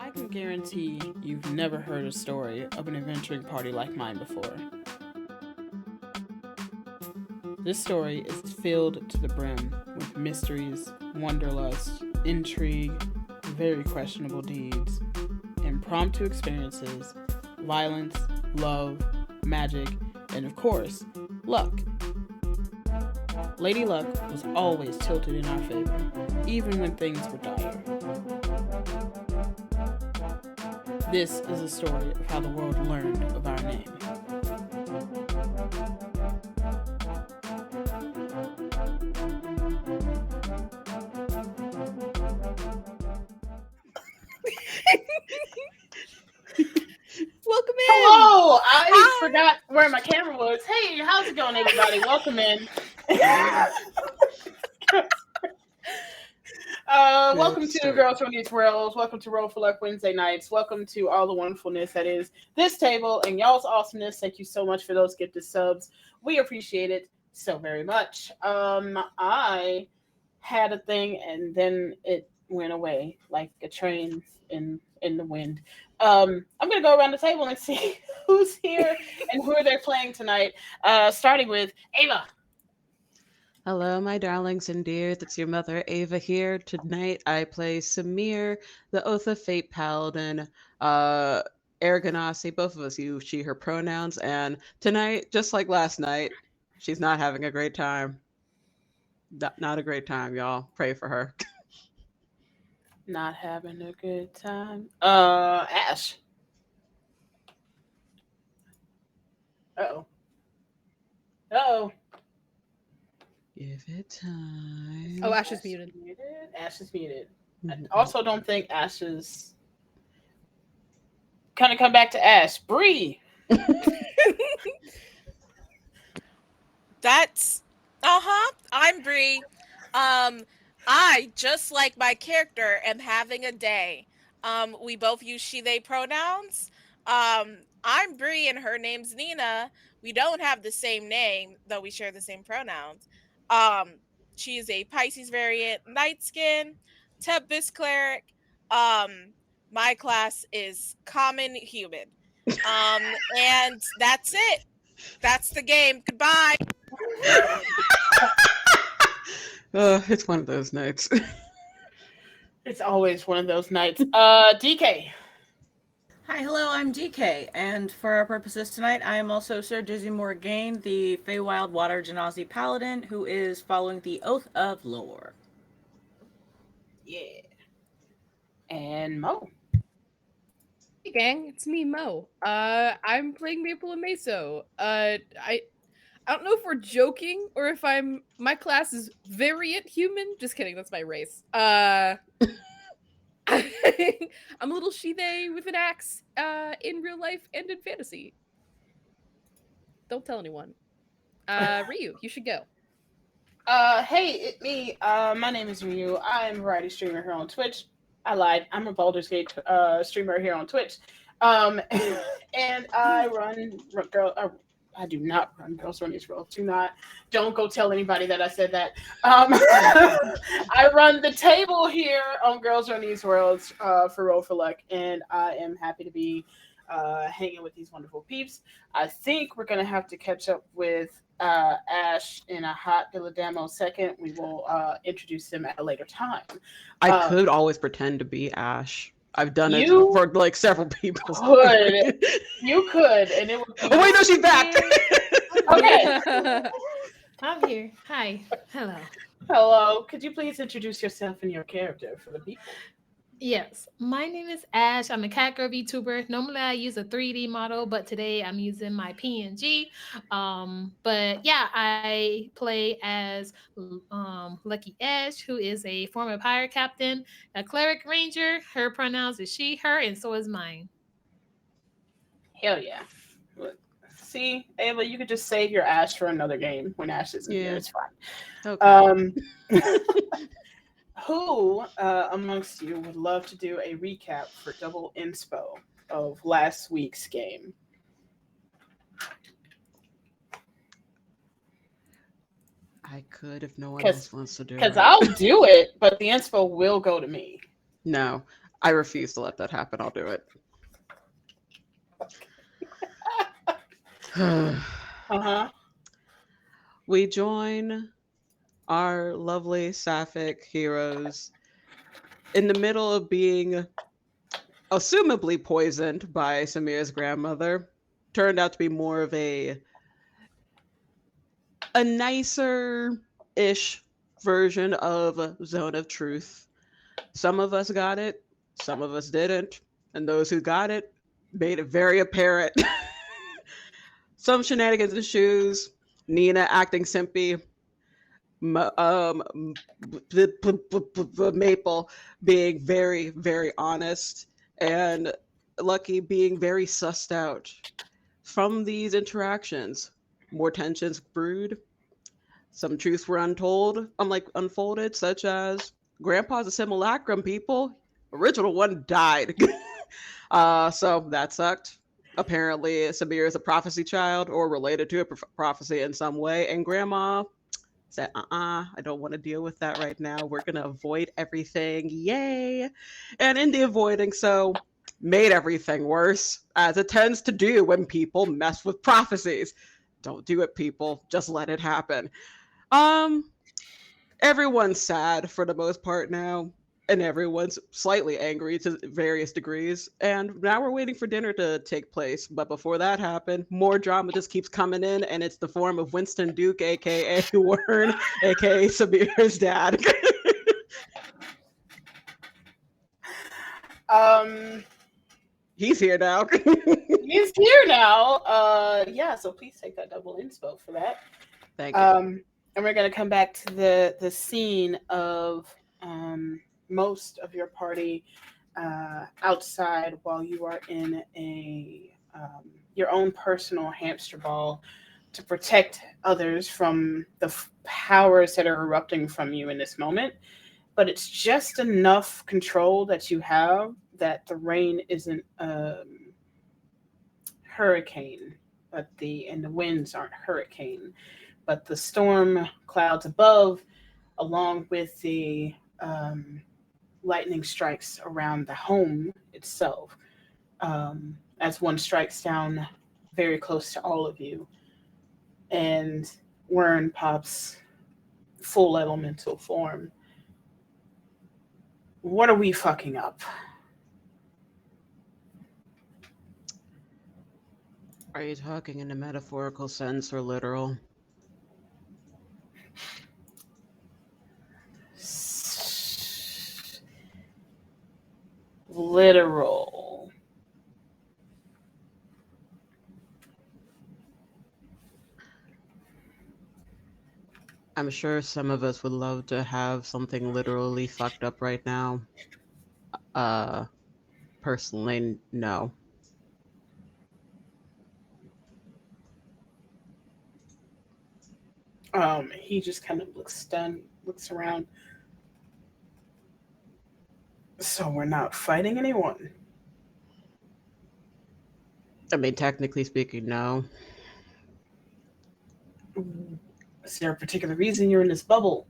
I can guarantee you've never heard a story of an adventuring party like mine before. This story is filled to the brim with mysteries, wanderlust, intrigue, very questionable deeds, impromptu experiences, violence, love, magic, and of course, luck. Lady Luck was always tilted in our favor, even when things were dire. This is a story of how the world learned of our name. Welcome in. Hello! I forgot where my camera was. Hey, how's it going, everybody? Welcome in. Welcome to Girls from These Worlds. Welcome to Roll for Luck Wednesday nights. Welcome to all the wonderfulness that is this table and y'all's awesomeness. Thank you so much for those gifted subs. We appreciate it so very much. I had a thing and then it went away like a train in the wind. I'm gonna go around the table and see who's here and who they're playing tonight. Starting with Ava. Hello, my darlings and dears. It's your mother, Ava, here. Tonight, I play Samir, the Oath of Fate Paladin. Aragonasi, both of us use she, her pronouns. And tonight, just like last night, she's not having a great time. Not a great time, y'all. Pray for her. Not having a good time. Ash. Uh-oh. Give it time. Oh, Ash is muted. Ash is muted. Mm-hmm. I also don't think Ash is... Kind of come back to Ash. Bree. That's I'm Bree. I, just like my character, am having a day. We both use she, they pronouns. I'm Bree and her name's Nina. We don't have the same name, though we share the same pronouns. She is a Pisces variant, night skin, Tempest cleric. My class is common human. And that's it. That's the game. Goodbye. It's one of those nights. It's always one of those nights. DK. Hi, hello, I'm DK, and for our purposes tonight, I am also Sir Dizzy Morgaine, the Feywild Water Genasi Paladin, who is following the Oath of Lore. Yeah. And Mo. Hey gang, it's me, Mo. I'm playing Maple and Meso. I don't know if we're joking or if my class is variant human. Just kidding, that's my race. I'm a little she-they with an axe in real life and in fantasy. Don't tell anyone. Ryu, you should go. Hey, it's me. My name is Ryu. I'm a variety streamer here on Twitch. I lied. I'm a Baldur's Gate streamer here on Twitch. And I run I do not run Girls Run These Worlds. Don't go tell anybody that I said that. I run the table here on Girls Run These Worlds for Roll for Luck, and I am happy to be hanging with these wonderful peeps. I think we're gonna have to catch up with Ash in a hot Dilladamo second. We will introduce them at a later time. I could always pretend to be Ash. I've done it for like several people. You could, and it would. Oh wait, no, she's back. Okay. I'm here. Hi. Hello. Hello. Could you please introduce yourself and your character for the people? Yes. My name is Ash. I'm a Catgirl VTuber. Normally I use a 3D model, but today I'm using my PNG. But yeah, I play as Lucky Ash, who is a former pirate captain, a cleric ranger. Her pronouns is she, her, and so is mine. Hell yeah. See, Ava, you could just save your Ash for another game when Ash isn't here. It's fine. Okay. Who amongst you would love to do a recap for double inspo of last week's game? I could if no one else wants to do it. Because I'll do it, but the inspo will go to me. No. I refuse to let that happen. I'll do it. Uh-huh. We join our lovely sapphic heroes in the middle of being assumably poisoned by Samir's grandmother. Turned out to be more of a nicer-ish version of Zone of Truth. Some of us got it, some of us didn't, and those who got it made it very apparent. Some shenanigans ensues. Nina acting simpy. Maple being very, very honest, and Lucky being very sussed out. From these interactions, more tensions brewed. Some truths were unfolded, such as Grandpa's a simulacrum, people. Original one died. So that sucked. Apparently, Samir is a prophecy child or related to a prophecy in some way. And Grandma said, I don't want to deal with that right now. We're going to avoid everything. Yay. And in the avoiding, so made everything worse, as it tends to do when people mess with prophecies. Don't do it, people. Just let it happen. Everyone's sad for the most part now, and everyone's slightly angry to various degrees. And now we're waiting for dinner to take place. But before that happened, more drama just keeps coming in, and it's the form of Winston Duke, aka Warren, aka Samir's dad. He's here now. He's here now. Yeah, so please take that double inspo for that. Thank you. And we're gonna come back to the scene of most of your party outside while you are in a your own personal hamster ball to protect others from the powers that are erupting from you in this moment. But it's just enough control that you have that the rain isn't hurricane, but the winds aren't hurricane, but the storm clouds above, along with the lightning strikes around the home itself, as one strikes down very close to all of you, and Wern pops full elemental form. What are we fucking up? Are you talking in a metaphorical sense or literal? Literal. I'm sure some of us would love to have something literally fucked up right now. Personally, no. He just kind of looks stunned, looks around. So we're not fighting anyone? I mean, technically speaking, no. Is there a particular reason you're in this bubble?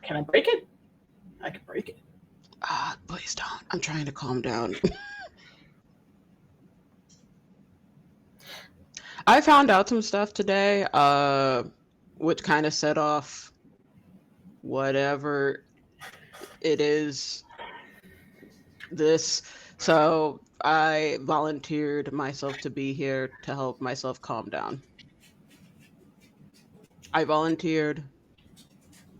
Can I break it? I can break it. Please don't. I'm trying to calm down. I found out some stuff today, which kind of set off whatever it is this. So I volunteered myself to be here to help myself calm down. I volunteered,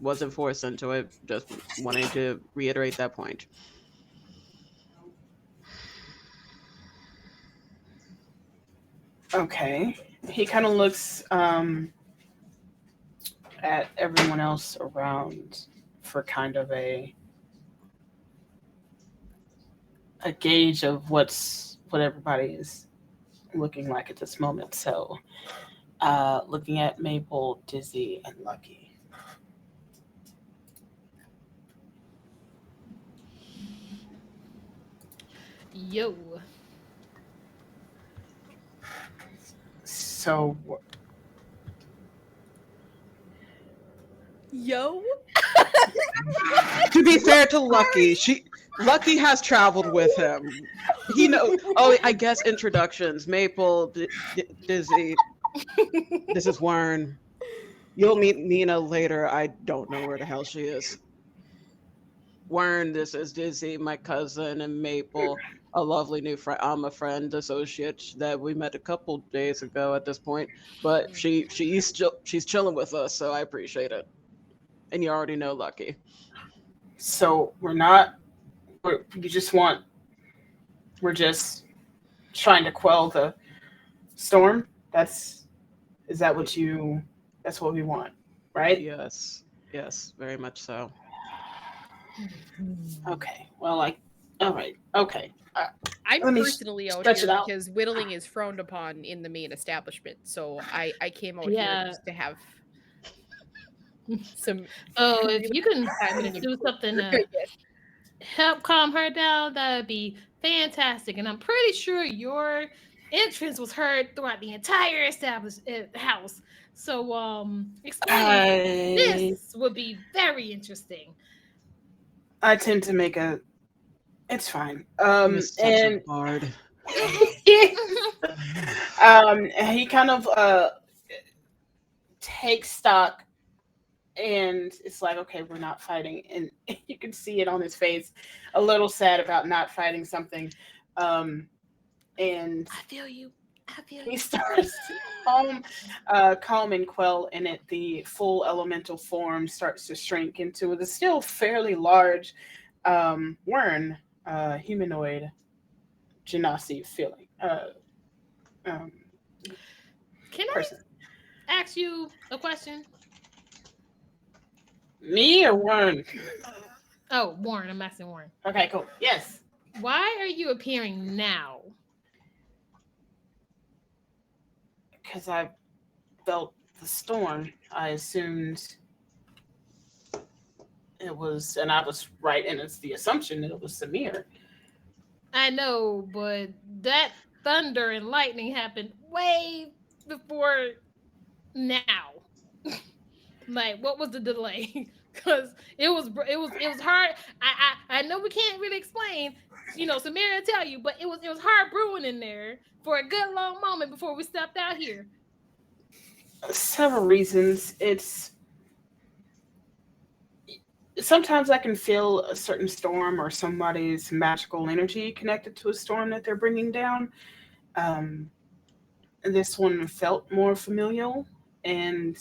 wasn't forced into it, just wanting to reiterate that point. Okay. He kind of looks at everyone else around for kind of a gauge of what everybody is looking like at this moment. So looking at Maple, Dizzy, and Lucky. Yo. So Yo. To be fair to Lucky, she Lucky has traveled with him. He know. Oh, I guess introductions. Maple, Dizzy. This is Warren. You'll meet Nina later. I don't know where the hell she is. Warren, this is Dizzy, my cousin, and Maple, a lovely new friend. I'm a friend associate that we met a couple days ago at this point, but she's chilling with us, so I appreciate it. And you already know Lucky. So we're just trying to quell the storm. That's what we want, right? Yes, very much so. Okay. Well, all right. Okay. I'm Let me personally out stretch here it out. because whittling is frowned upon in the main establishment. So I came out Yeah. here just to have some. Oh, if you can time and do something to help calm her down, that would be fantastic. And I'm pretty sure your entrance was heard throughout the entire house. So, explaining this would be very interesting. I tend to make it's fine. You're such And a bard. he kind of takes stock, and it's like, okay, we're not fighting, and you can see it on his face, a little sad about not fighting something. And I feel you. he starts to calm and quell, and the full elemental form starts to shrink into the still fairly large Wern humanoid genasi feeling. Can Person. I ask you a question? Me or Warren? Oh, Warren. I'm asking Warren. Okay, cool. Yes. Why are you appearing now? Because I felt the storm. I assumed it was, and I was right, and it's the assumption that it was Samir. I know, but that thunder and lightning happened way before now. Like, what was the delay? Because it was hard. I know we can't really explain. Samira will tell you, but it was hard brewing in there for a good long moment before we stepped out here. Several reasons. Sometimes I can feel a certain storm or somebody's magical energy connected to a storm that they're bringing down. This one felt more familial, and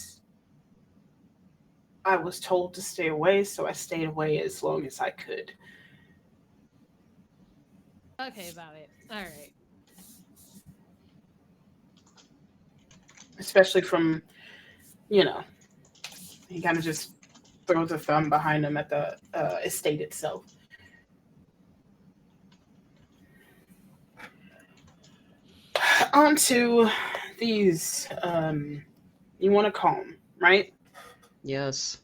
I was told to stay away, so I stayed away as long as I could. Okay, about it. All right. Especially from, he kind of just throws a thumb behind him at the estate itself. On to these, you want to calm, right? Yes.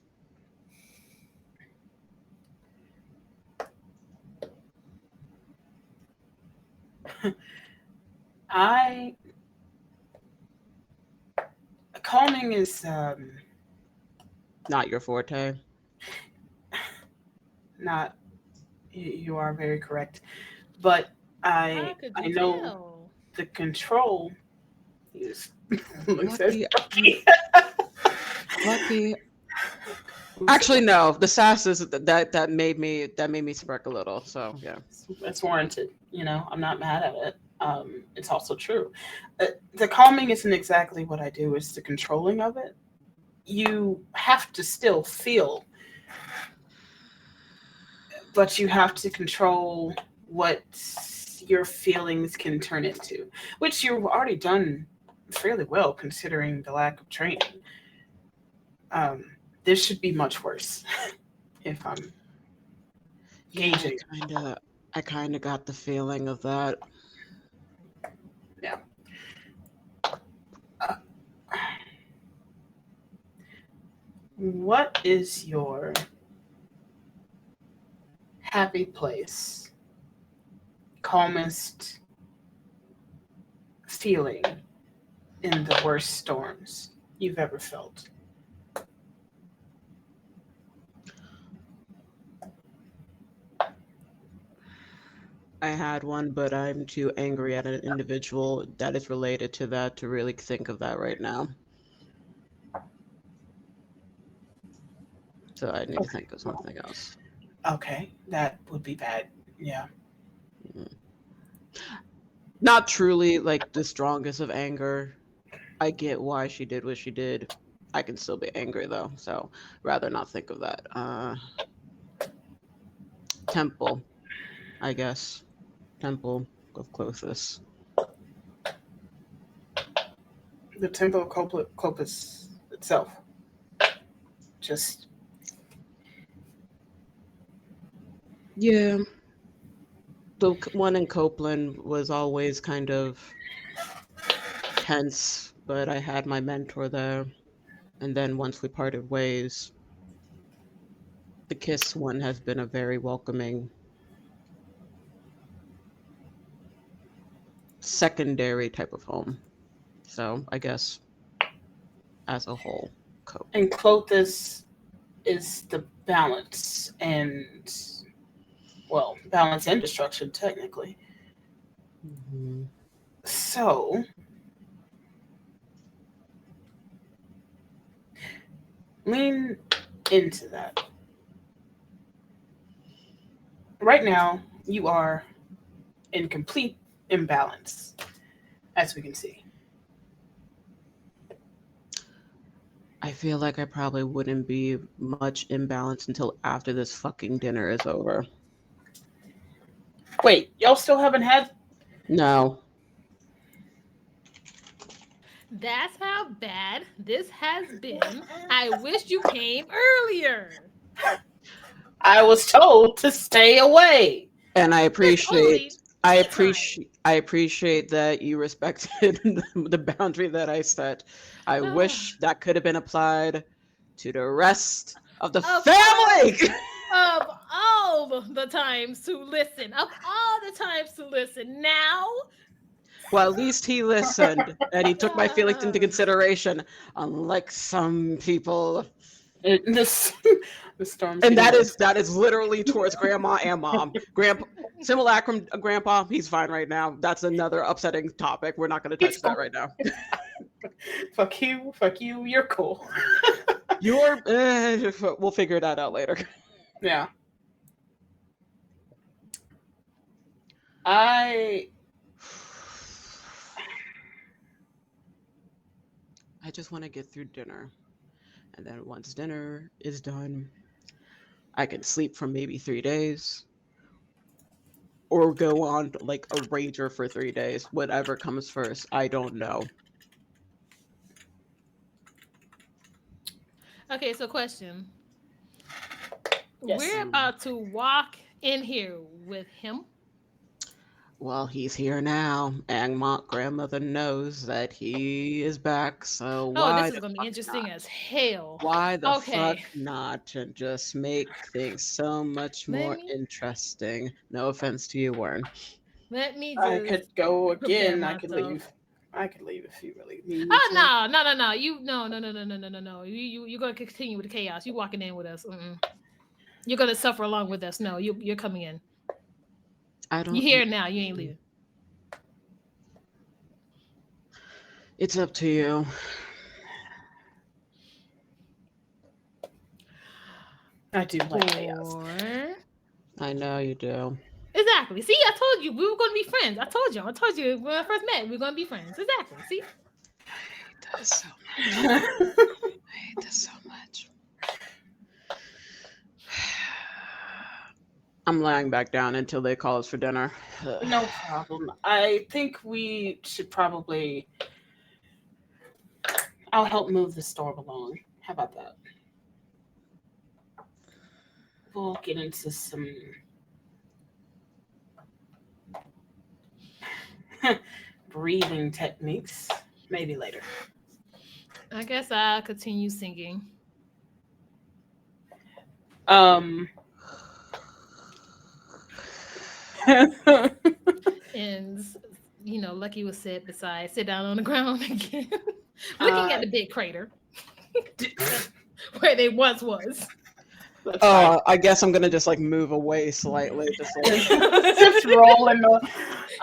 Calming is Not your forte. not. You are very correct, but I know tell? the control is. Looks at Lucky. Lucky. Actually, no. The sass is that made me smirk a little. So yeah, it's warranted. I'm not mad at it. It's also true. The calming isn't exactly what I do. It's the controlling of it. You have to still feel, but you have to control what your feelings can turn into, which you've already done fairly well considering the lack of training. This should be much worse if I'm gauging. I kind of got the feeling of that. Yeah. What is your happy place, calmest feeling in the worst storms you've ever felt? I had one, but I'm too angry at an individual that is related to that to really think of that right now. So I need to think of something else. Okay, that would be bad. Yeah. Not truly like the strongest of anger. I get why she did what she did. I can still be angry though, so rather not think of that. Temple, I guess. Temple of Clothis. The Temple of Clopas itself. Just. Yeah. The one in Copeland was always kind of tense, but I had my mentor there. And then once we parted ways, the Kiss one has been a very welcoming secondary type of home. So I guess as a whole, Cope. And Clothis is the balance and, well, balance and destruction, technically. Mm-hmm. So, lean into that. Right now, you are in complete imbalance, as we can see. I feel like I probably wouldn't be much imbalanced until after this fucking dinner is over. Wait, y'all still haven't had? No. That's how bad this has been. I wish you came earlier. I was told to stay away. And I appreciate I appreciate appreciate that you respected the boundary that I set. I wish that could have been applied to the rest of the family. Of all the times to listen. Of all the times to listen. Now. Well, at least he listened and he took my feelings into consideration, unlike some people. The storm. And that is literally towards grandma and mom. Grandpa, simulacrum, grandpa, he's fine right now. That's another upsetting topic. We're not going to touch that right now. Fuck you, you're cool. We'll figure that out later. Yeah. I just want to get through dinner. And then once dinner is done, I can sleep for maybe 3 days. Or go on like a rager for 3 days. Whatever comes first. I don't know. Okay, so question. Yes. We're about to walk in here with him. Well, he's here now, and my grandmother knows that he is back, so why this is going to be interesting as hell. Why the fuck not? And just make things so much more me- interesting. No offense to you, Warren. Let me just I could go again. I myself. could leave. I could leave if you really need me Oh to. no! No! You're gonna continue with the chaos. You walking in with us. You're gonna suffer along with us. No, you're coming in. You're here now. You ain't leaving. It's up to you. I do like chaos. I know you do. Exactly. See, I told you we were going to be friends. I told you when I first met we were going to be friends. Exactly. See? I hate this so much. I hate this so much. I'm lying back down until they call us for dinner. No problem. I think we should probably... I'll help move the storm along. How about that? We'll get into some... breathing techniques maybe later. I guess I'll continue singing. And Lucky was sit down on the ground again, looking at the big crater where they once was. That's fine. I guess I'm gonna just like move away slightly, just like Just roll in the.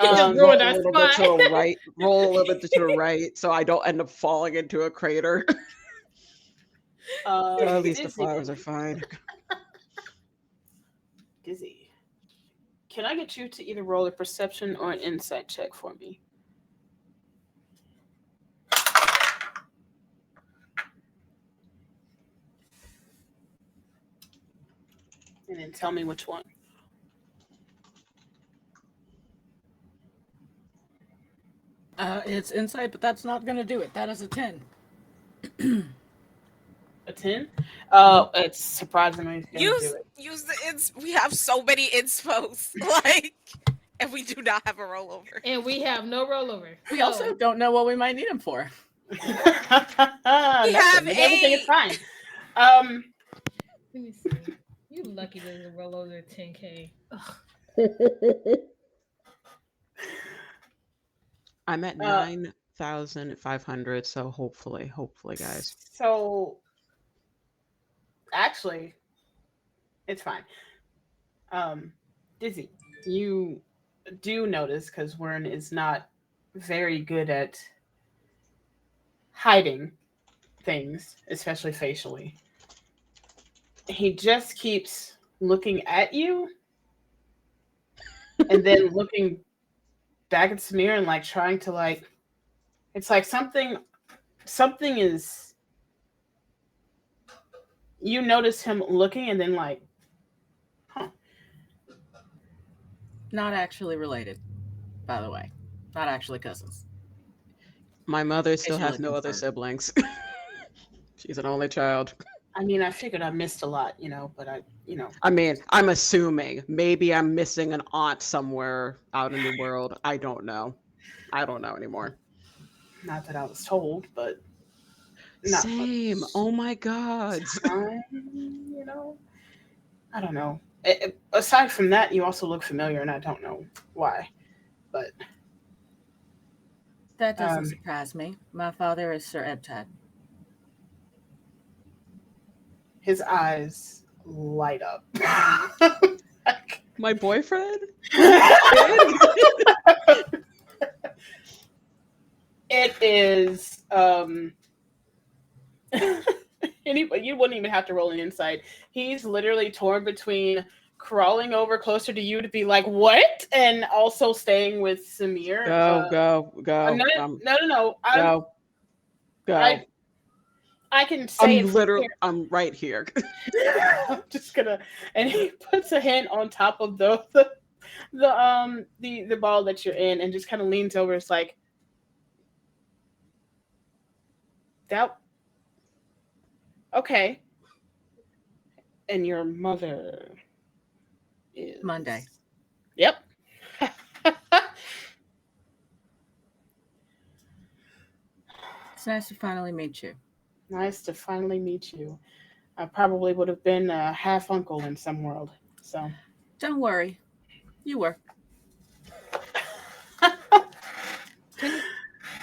Just Um, ruined roll a our little bit to spot. the right, roll a little bit to the right, so I don't end up falling into a crater. At least the Dizzy. flowers are fine. Dizzy. Can I get you to either roll a perception or an insight check for me? And then tell me which one. It's insight, but that's not gonna do it. That is a 10. A 10? It's surprisingly gonna do it. Use the we have so many inspos, like, and we do not have a rollover. And we have no rollover. We also don't know what we might need him for. We have everything is fine. Let me see. You lucky to roll over 10K. I'm at 9,500, so hopefully, guys. So, actually, it's fine. Dizzy, you do notice, because Wern is not very good at hiding things, especially facially. He just keeps looking at you and then looking back at Samir and like trying to like, it's like something is, you notice him looking and then like, huh. Not actually related, by the way. Not actually cousins. My mother still Visually has no other confirmed. siblings. She's an only child. I mean, I figured I missed a lot, but I mean, I'm assuming maybe I'm missing an aunt somewhere out in the world. I don't know. I don't know anymore. Not that I was told, but not Same. much Oh my god. time, I don't know. Aside from that, you also look familiar, and I don't know why, but That doesn't surprise me. My father is Sir Ebtad. his eyes light up. My boyfriend? It is anybody, you wouldn't even have to roll an insight. He's literally torn between crawling over closer to you to be like, what? And also staying with Samir. Go. No. Go. I can say I'm right here. I'm just gonna, and he puts a hand on top of the ball that you're in and just kind of leans over. It's like, that, okay. And your mother is Monday. Yep. It's nice to finally meet you. Nice to finally meet you. I probably would have been a half uncle in some world. So Don't worry. You were.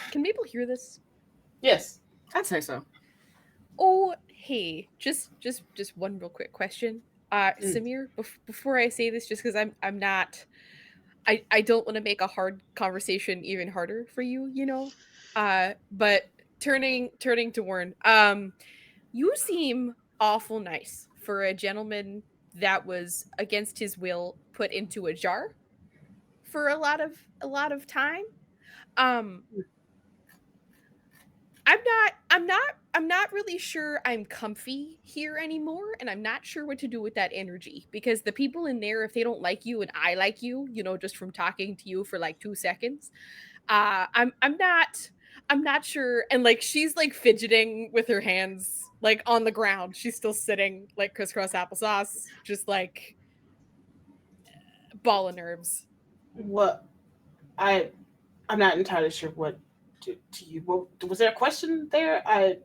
Can people hear this? Yes. I'd say so. Oh, hey, just one real quick question. Samir, before I say this, just because I'm not, I don't want to make a hard conversation even harder for you, but turning to Warren, you seem awful nice for a gentleman that was against his will put into a jar for a lot of time. I'm not really sure I'm comfy here anymore, and I'm not sure what to do with that energy, because the people in there, if they don't like you and I like you, just from talking to you for like 2 seconds, I'm not sure. And like, she's like fidgeting with her hands like on the ground. She's still sitting like crisscross applesauce, just like ball of nerves. What? I'm not entirely sure what to you. Well, was there a question there? I'm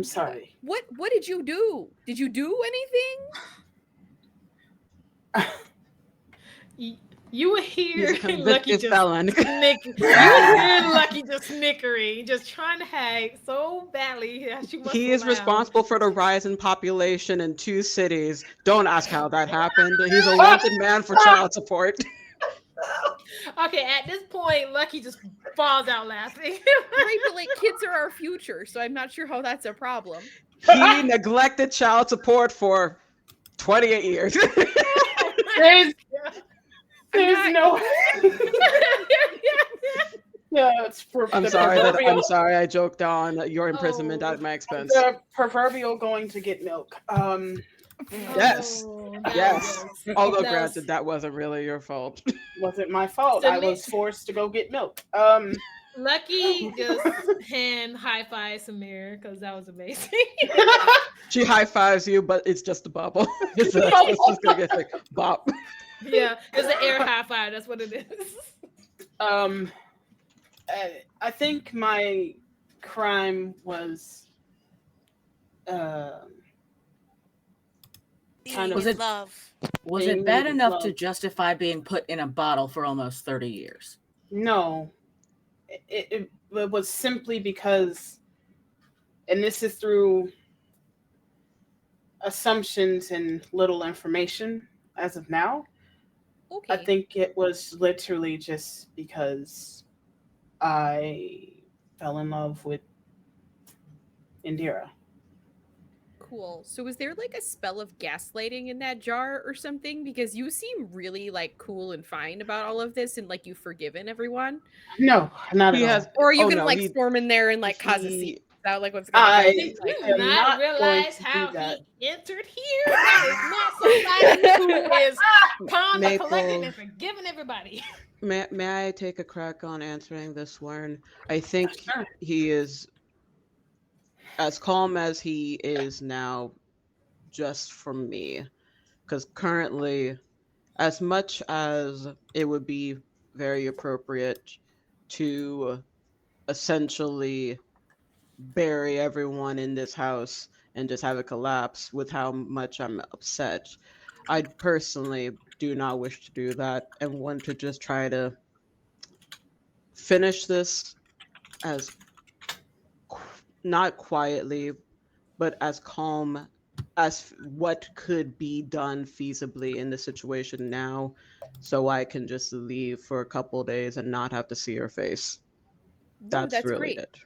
sorry. What did you do? Did you do anything? You would He's hear a Lucky convicted just felon. snicker. You would hear Lucky just snickering, just trying to hide so badly that she wants He to is laugh. responsible for the rise in population in 2 cities. Don't ask how that happened. He's a wanted man for child support. Okay, at this point, Lucky just falls out laughing. Right, but like kids are our future, so I'm not sure how that's a problem. He neglected child support for 28 years. Oh my There's God. there's no. Yeah, it's I'm sorry I joked on your imprisonment Oh. at my expense. the proverbial going to get milk. Yes. Oh, Yes. was- Although that granted, was- that wasn't really your fault. Wasn't my fault. I was forced to go get milk. Lucky just hand high five Samir because that was amazing. She high fives you, but it's just a bubble. It's just gonna get like bop. Yeah, it's an air high five. That's what it is. I think my crime was kind of Was it- love? Was Being it bad needed enough to love. justify being put in a bottle for almost 30 years? no. It was simply because, and this is through assumptions and little information as of now. Okay. I think it was literally just because I fell in love with Indira. Cool. So was there like a spell of gaslighting in that jar or something? Because you seem really like cool and fine about all of this and like you've forgiven everyone. No, not He at has all. Or are you Oh, gonna no, like he- storm in there and like cause a he- scene? Is that like what's gonna I- happen? Did Like, you am not not going realize to how do that. he entered here? That is not somebody who is calm and Maple. collected and forgiving everybody. May I take a crack on answering this, Warren? I think Sure. he is as calm as he is now just from me. Because currently, as much as it would be very appropriate to essentially bury everyone in this house and just have it collapse with how much I'm upset, I personally do not wish to do that and want to just try to finish this as not quietly, but as calm as what could be done feasibly in the situation now, so I can just leave for a couple days and not have to see her face. no, That's really great. it.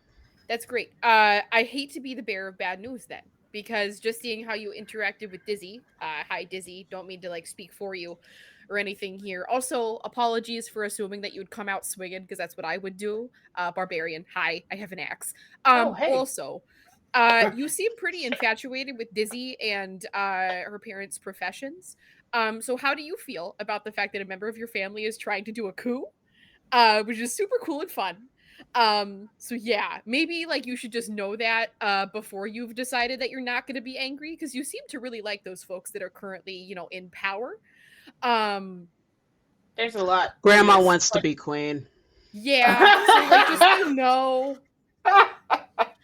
That's great. I hate to be the bearer of bad news then, because just seeing how you interacted with Dizzy, hi Dizzy, don't mean to like speak for you or anything here. Also, apologies for assuming that you would come out swinging, because that's what I would do. Barbarian, hi, I have an axe. Oh, hey. Also, you seem pretty infatuated with Dizzy and her parents' professions. So how do you feel about the fact that a member of your family is trying to do a coup? Which is super cool and fun. So yeah, maybe like you should just know that before you've decided that you're not going to be angry, because you seem to really like those folks that are currently, you know, in power. There's a lot. Grandma Yes, wants to but- be queen. Yeah, so like just to know,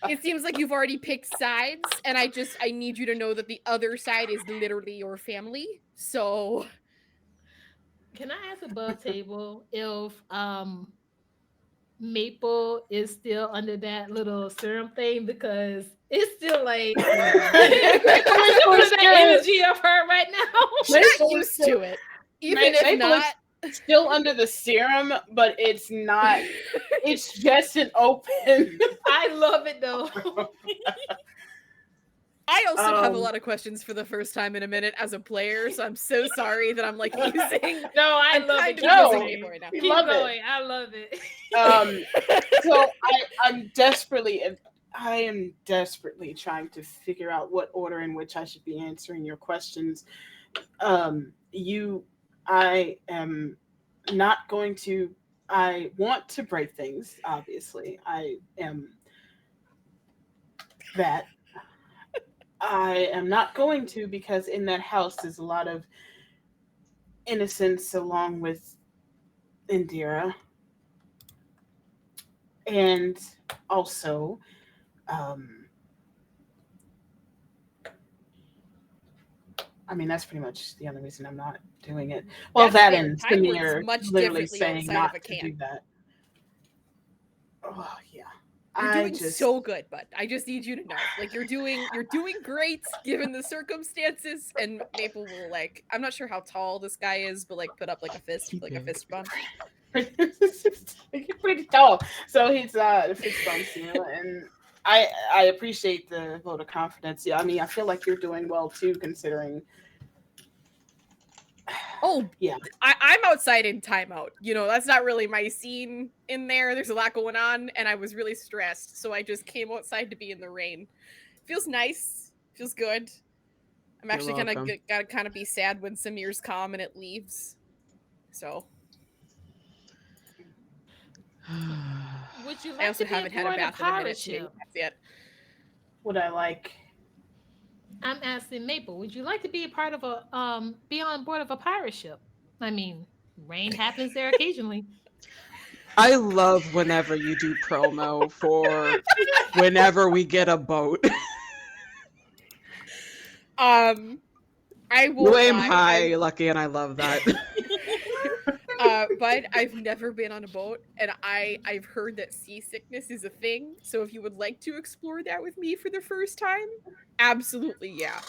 it seems like you've already picked sides, and I need you to know that the other side is literally your family. So Can I ask above table if Maple is still under that little serum thing, because it's still like that energy of her right now. she's not Maple is used to it. Even Ma- if Maple is- not, Still under the serum, but it's not. It's just an open. I love it though. I also have a Um, lot of questions for the first time in a minute as a player, so I'm so sorry that I'm like using. No, I I'm love kind it. of Keep using going. Maple right now. Keep Love it. going. I love it. So I'm desperately. I am desperately trying to figure out what order in which I should be answering your questions. I am not going to. I want to break things. Obviously, I am that. I am not going to, because in that house there's a lot of innocence along with Indira. And also, I mean, that's pretty much the only reason I'm not doing it. Well, That's that fair. and Time works Samir much literally differently saying outside not of a to can. do that. Oh yeah, You're I doing just so good, bud. I just need you to know. Like you're doing great given the circumstances. And Maple will like, I'm not sure how tall this guy is, but like put up like a fist, He like a big. fist bump. he's pretty tall, so he's fist bumps, and I appreciate the vote of confidence. Yeah, I mean, I feel like you're doing well too, considering. Oh, Yeah. I'm outside in timeout. That's not really my scene in there. There's a lot going on, and I was really stressed, so I just came outside to be in the rain. Feels nice. Feels good. I'm You're actually welcome. gotta kind of be sad when Samir's calm and it leaves. So Would you I like also to be haven't had a aboard a bath in a minute pirate to ship? that's it. Would I like? I'm asking Maple. Would you like to be a part of be on board of a pirate ship? I mean, rain happens there occasionally. I love whenever you do promo for whenever we get a boat. I You won't aim lie. high, Lucky, and I love that. But I've never been on a boat, and I've heard that seasickness is a thing. So if you would like to explore that with me for the first time, absolutely, yeah.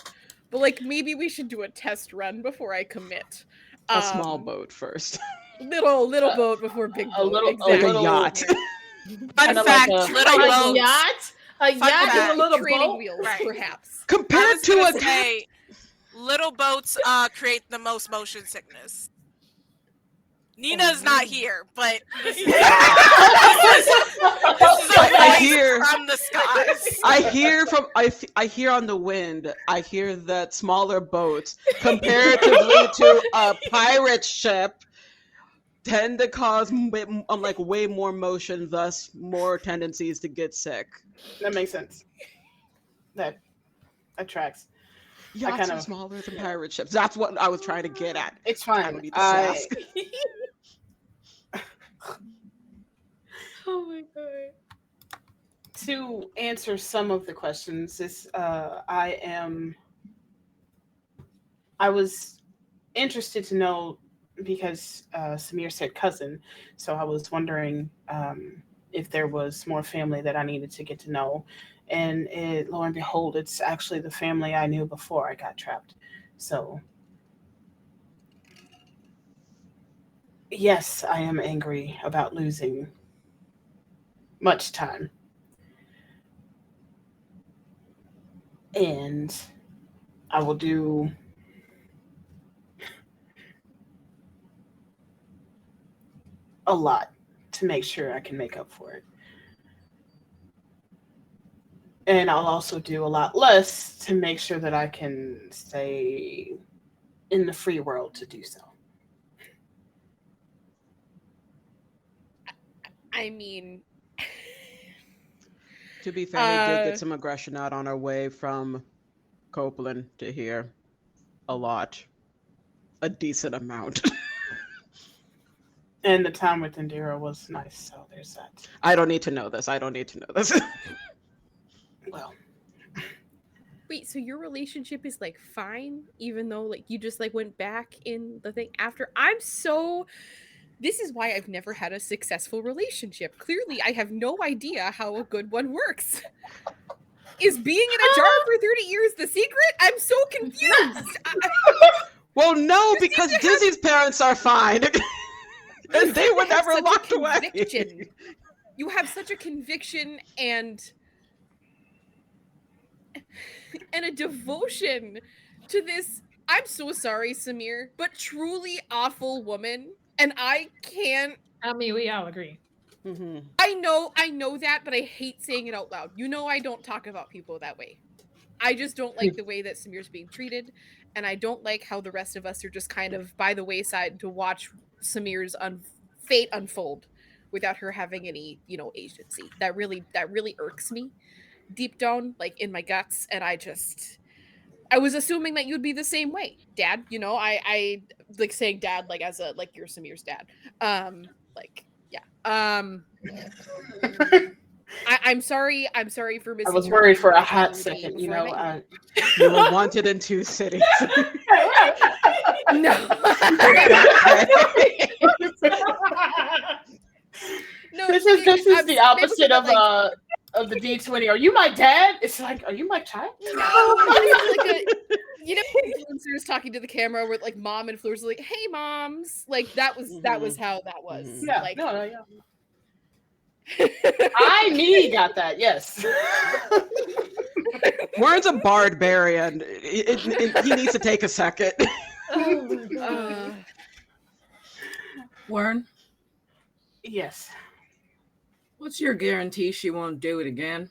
But like maybe we should do a test run before I commit. A small boat first. Little boat before big boat. little- a exactly. Like a little- yacht. Fun Kinda fact, like a- little A boats. yacht? A Fun yacht and a fact. little Training boat? wheels, Right. perhaps. I Compared was to gonna a say, little boats create the most motion sickness. Nina's not here, but this is a I voice hear- from the skies. I hear on the wind, I hear that smaller boats comparatively to a pirate ship tend to cause way more motion, thus more tendencies to get sick. That makes sense. That tracks. Yachts kind are of- smaller than pirate ships. That's what I was trying to get at. It's I fine. don't need to ask. Oh my god. To answer some of the questions, I was interested to know because Samir said cousin, so I was wondering if there was more family that I needed to get to know, and lo and behold, it's actually the family I knew before I got trapped. So yes, I am angry about losing much time. And I will do a lot to make sure I can make up for it. And I'll also do a lot less to make sure that I can stay in the free world to do so. I mean, To be fair, we did get some aggression out on our way from Copeland to here. A lot. A decent amount. And the time with Indira was nice, so there's that. I don't need to know this. Well, wait, so your relationship is like fine, even though like you just like went back in the thing after? This is why I've never had a successful relationship. Clearly, I have no idea how a good one works. Is being in a jar for 30 years the secret? I'm so confused. Well, no, because Dizzy's parents are fine. And they were never Such a locked away. conviction. You have such a conviction and a devotion to this. I'm so sorry, Samir, but truly awful woman. And I can't. I mean, we all agree. Mm-hmm. I know that, but I hate saying it out loud. I don't talk about people that way. I just don't like the way that Samir's being treated, and I don't like how the rest of us are just kind of by the wayside to watch Samir's fate unfold without her having any, agency. That really irks me deep down, like in my guts, and I was assuming that you'd be the same way, Dad. I like saying Dad like as a like you're Samir's dad. Like yeah. I'm sorry. I'm sorry for missing. I was your worried for a language hot ruby second, you before I know. met You were wanted in 2 cities. you. No. No, This is I'm the opposite able to, of the D20. Are you my dad? It's like, are you my child? No, this is like a, influencers talking to the camera with like mom influencers like, hey moms, like that was how that was. Yeah, Like, no, yeah. I got that. Yes. Warren's a barbarian. He needs to take a second. Oh my god. Warren, Yes. what's your guarantee she won't do it again?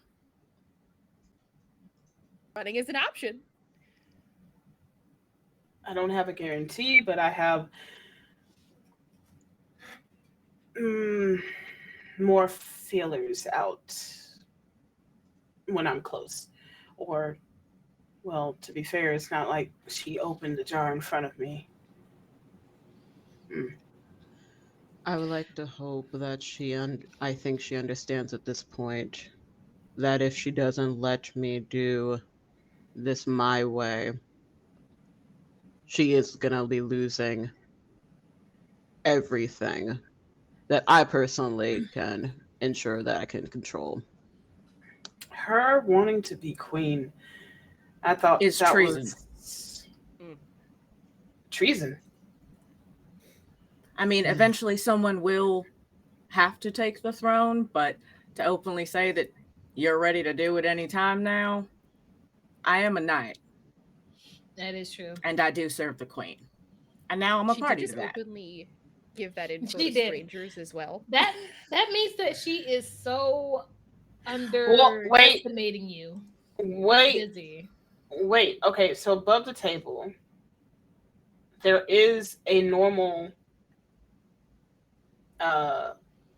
running is an option. I don't have a guarantee, but I have more feelers out when I'm close. Or, well, to be fair, it's not like she opened the jar in front of me. I would like to hope that I think she understands at this point that if she doesn't let me do this my way, she is gonna be losing everything that I personally can ensure that I can control. Her wanting to be queen, I thought Is that treason. was treason. I mean, eventually someone will have to take the throne, but to openly say that you're ready to do it anytime now, I am a knight. That is true. And I do serve the queen. And now I'm a She party did to just that. openly give that info She to did. strangers as well. That means that she is so Well, wait. underestimating you. Wait. Busy. Wait. Okay, so above the table, there is a normal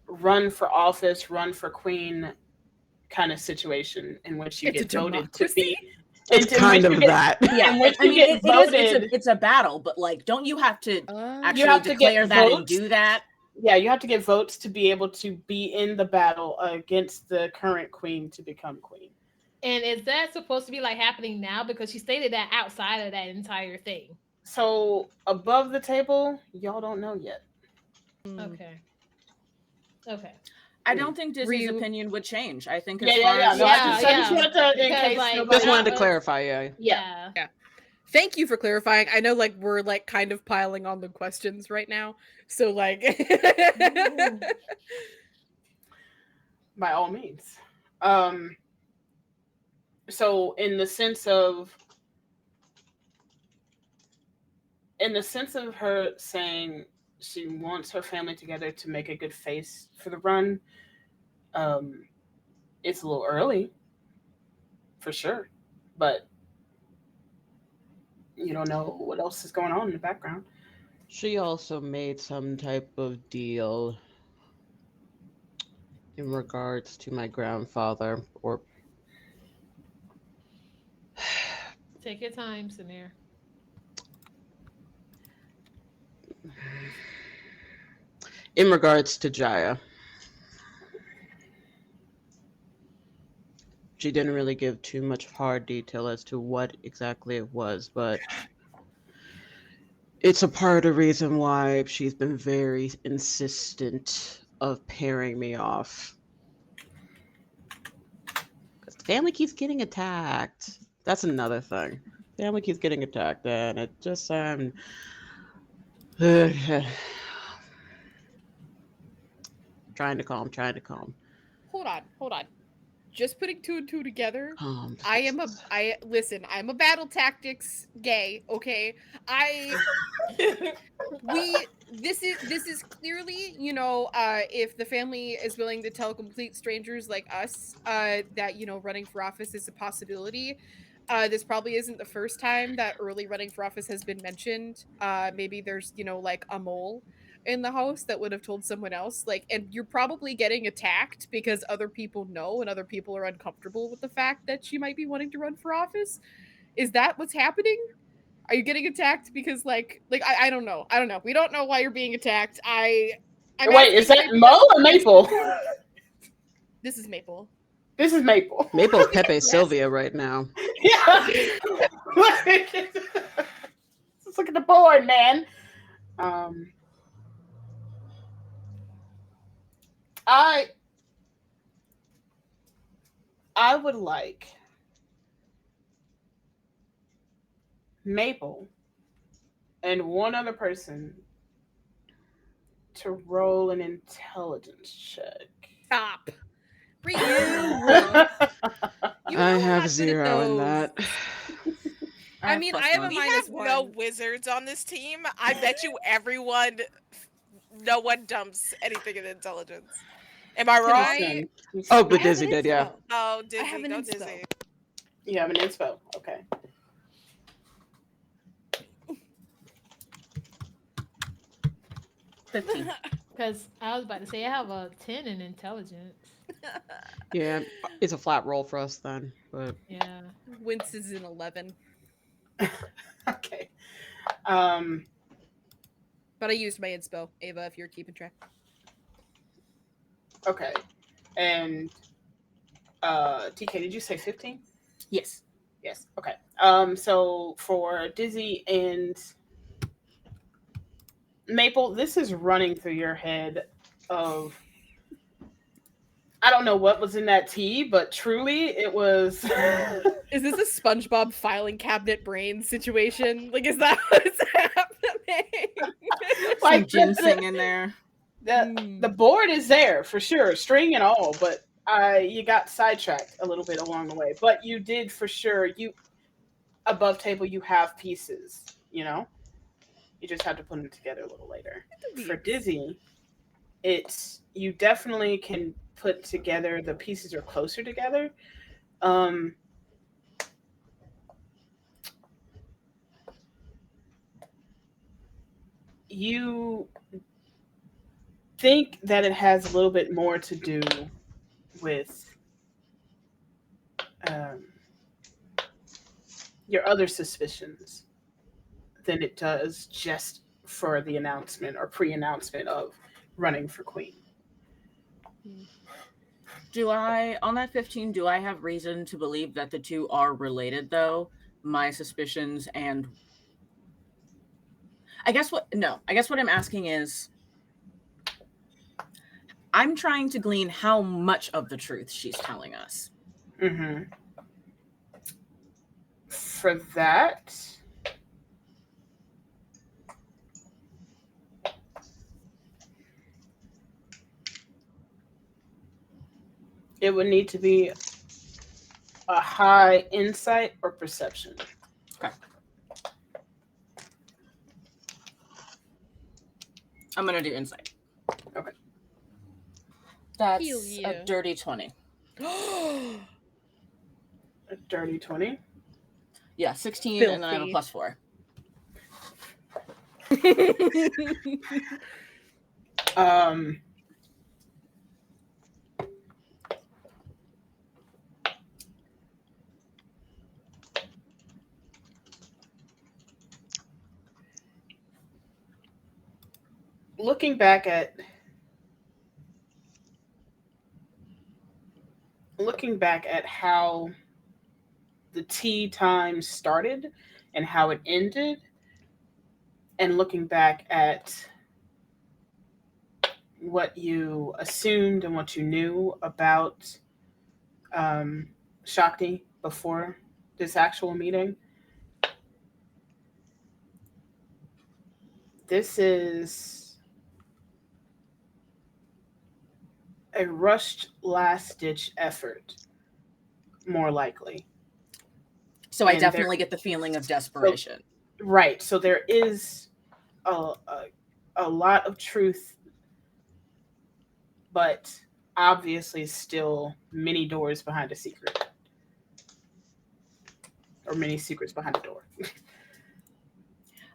run for office, run for queen kind of situation in which you get voted to be. It's kind of that. Yeah, in which I mean, get voted. it's a battle, but like, don't you have to actually you have to declare get that votes. and do that? Yeah, you have to get votes to be able to be in the battle against the current queen to become queen. And is that supposed to be like happening now? Because she stated that outside of that entire thing. So above the table, y'all don't know yet. Okay. Okay. I don't think Disney's opinion would change. I think as Yeah, far yeah, as no, I just wanted to, in Because, case like, nobody Just wanted to knows. clarify, yeah. Thank you for clarifying. I know like we're like kind of piling on the questions right now. So like by all means. So in the sense of her saying she wants her family together to make a good face for the run, it's a little early for sure, but you don't know what else is going on in the background. She also made some type of deal in regards to my grandfather, or Take your time, Samir. in regards to Jaya. She didn't really give too much hard detail as to what exactly it was, but it's a part of the reason why she's been very insistent of pairing me off. Because the family keeps getting attacked. That's another thing. Family keeps getting attacked, and it just trying to calm. Hold on. Just putting 2 and 2 together. Oh, Listen, I'm a battle tactics gay, okay? This is clearly, if the family is willing to tell complete strangers like us that, running for office is a possibility. This probably isn't the first time that early running for office has been mentioned. Maybe there's, like a mole in the house that would have told someone else, and you're probably getting attacked because other people know and other people are uncomfortable with the fact that she might be wanting to run for office. Is that what's happening? Are you getting attacked because I don't know. We don't know why you're being attacked. Wait, is that Mo or Maple? This is Maple. This is Maple. Maple Pepe Sylvia right now. Yeah. Let's look at the board, man. I would like Maple and one other person to roll an intelligence check. Stop. Ryu. I have 0 in that. I mean, I have a We minus have no one. wizards on this team. I bet you no one dumps anything in intelligence. Am I right? Oh, but Dizzy did, yeah. Oh, Dizzy, have an no inspo. Dizzy. You have an inspo. Okay. Because I was about to say I have a 10 in intelligence. Yeah, it's a flat roll for us then. But Yeah. Wince is an 11. Okay. But I used my inspo, Ava, if you're keeping track. Okay. And TK, did you say 15? Yes. Yes. Okay. So for Dizzy and Maple, this is running through your head of I don't know what was in that tea, but truly it was Is this a SpongeBob filing cabinet brain situation? Like, is that what's happening? Some ginseng in there. the board is there for sure, string and all, but you got sidetracked a little bit along the way. But you did for sure. You above table, you have pieces. You know, you just have to put them together a little later. For Dizzy, you definitely can put together the pieces are closer together. You think that it has a little bit more to do with your other suspicions than it does just for the announcement or pre-announcement of running for queen. On that 15, do I have reason to believe that the two are related, though? My suspicions and... I guess what I'm asking is, I'm trying to glean how much of the truth she's telling us. Mm-hmm. For that, it would need to be a high insight or perception. Okay. I'm going to do insight. Okay. That's yeah. a dirty 20. A dirty 20? Yeah, 16, Filthy. and then I have a +4. Looking back at how the tea time started and how it ended, and looking back at what you assumed and what you knew about Shakti before this actual meeting, this is a rushed last-ditch effort, more likely. So I definitely get the feeling of desperation. Right. So there is a lot of truth, but obviously still many doors behind a secret. Or many secrets behind a door.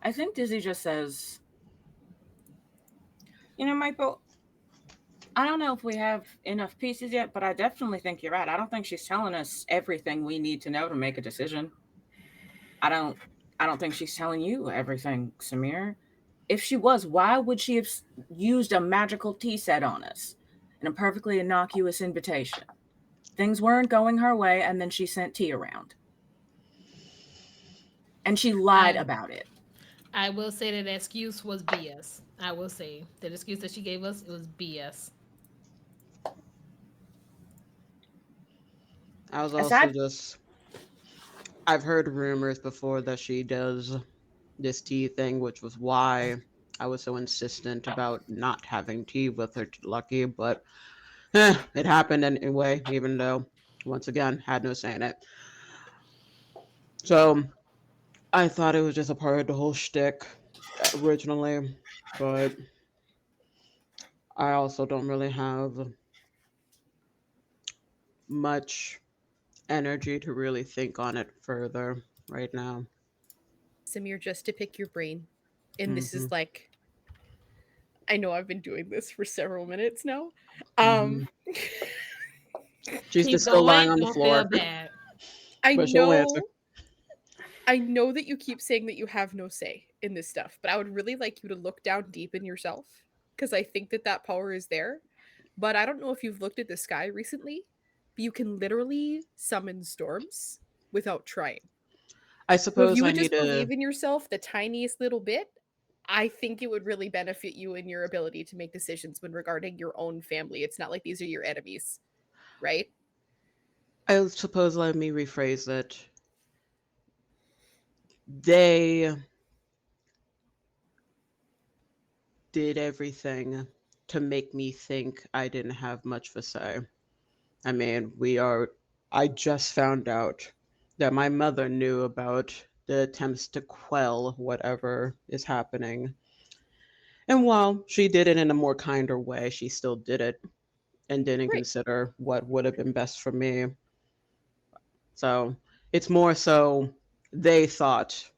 I think Dizzy just says, Michael, I don't know if we have enough pieces yet, but I definitely think you're right. I don't think she's telling us everything we need to know to make a decision. I don't think she's telling you everything, Samir. If she was, why would she have used a magical tea set on us? in a perfectly innocuous invitation. Things weren't going her way, and then she sent tea around. And she lied about it. I will say that excuse was BS. I will say that excuse that she gave us, it was BS. I was also Aside, just, I've heard rumors before that she does this tea thing, which was why I was so insistent about not having tea with her, Lucky, but it happened anyway, even though, once again, had no say in it. So I thought it was just a part of the whole shtick originally, but I also don't really have much energy to really think on it further right now. Samir, just to pick your brain, and this Mm-hmm. is like, I know I've been doing this for several minutes now. Mm-hmm. She's Keep just still lying going. on the Don't feel floor, bad. I but she'll answer. know that you keep saying that you have no say in this stuff, but I would really like you to look down deep in yourself, because I think that that power is there. But I don't know if you've looked at the sky recently, but you can literally summon storms without trying. I So if suppose you I would need just to. believe in yourself the tiniest little bit, I think it would really benefit you in your ability to make decisions when regarding your own family. It's not like these are your enemies, right? I suppose let me rephrase it. They did everything to make me think I didn't have much of a say. I mean, I just found out that my mother knew about the attempts to quell whatever is happening. And while she did it in a more kinder way, she still did it and didn't Right. consider what would have been best for me. So it's more so they thought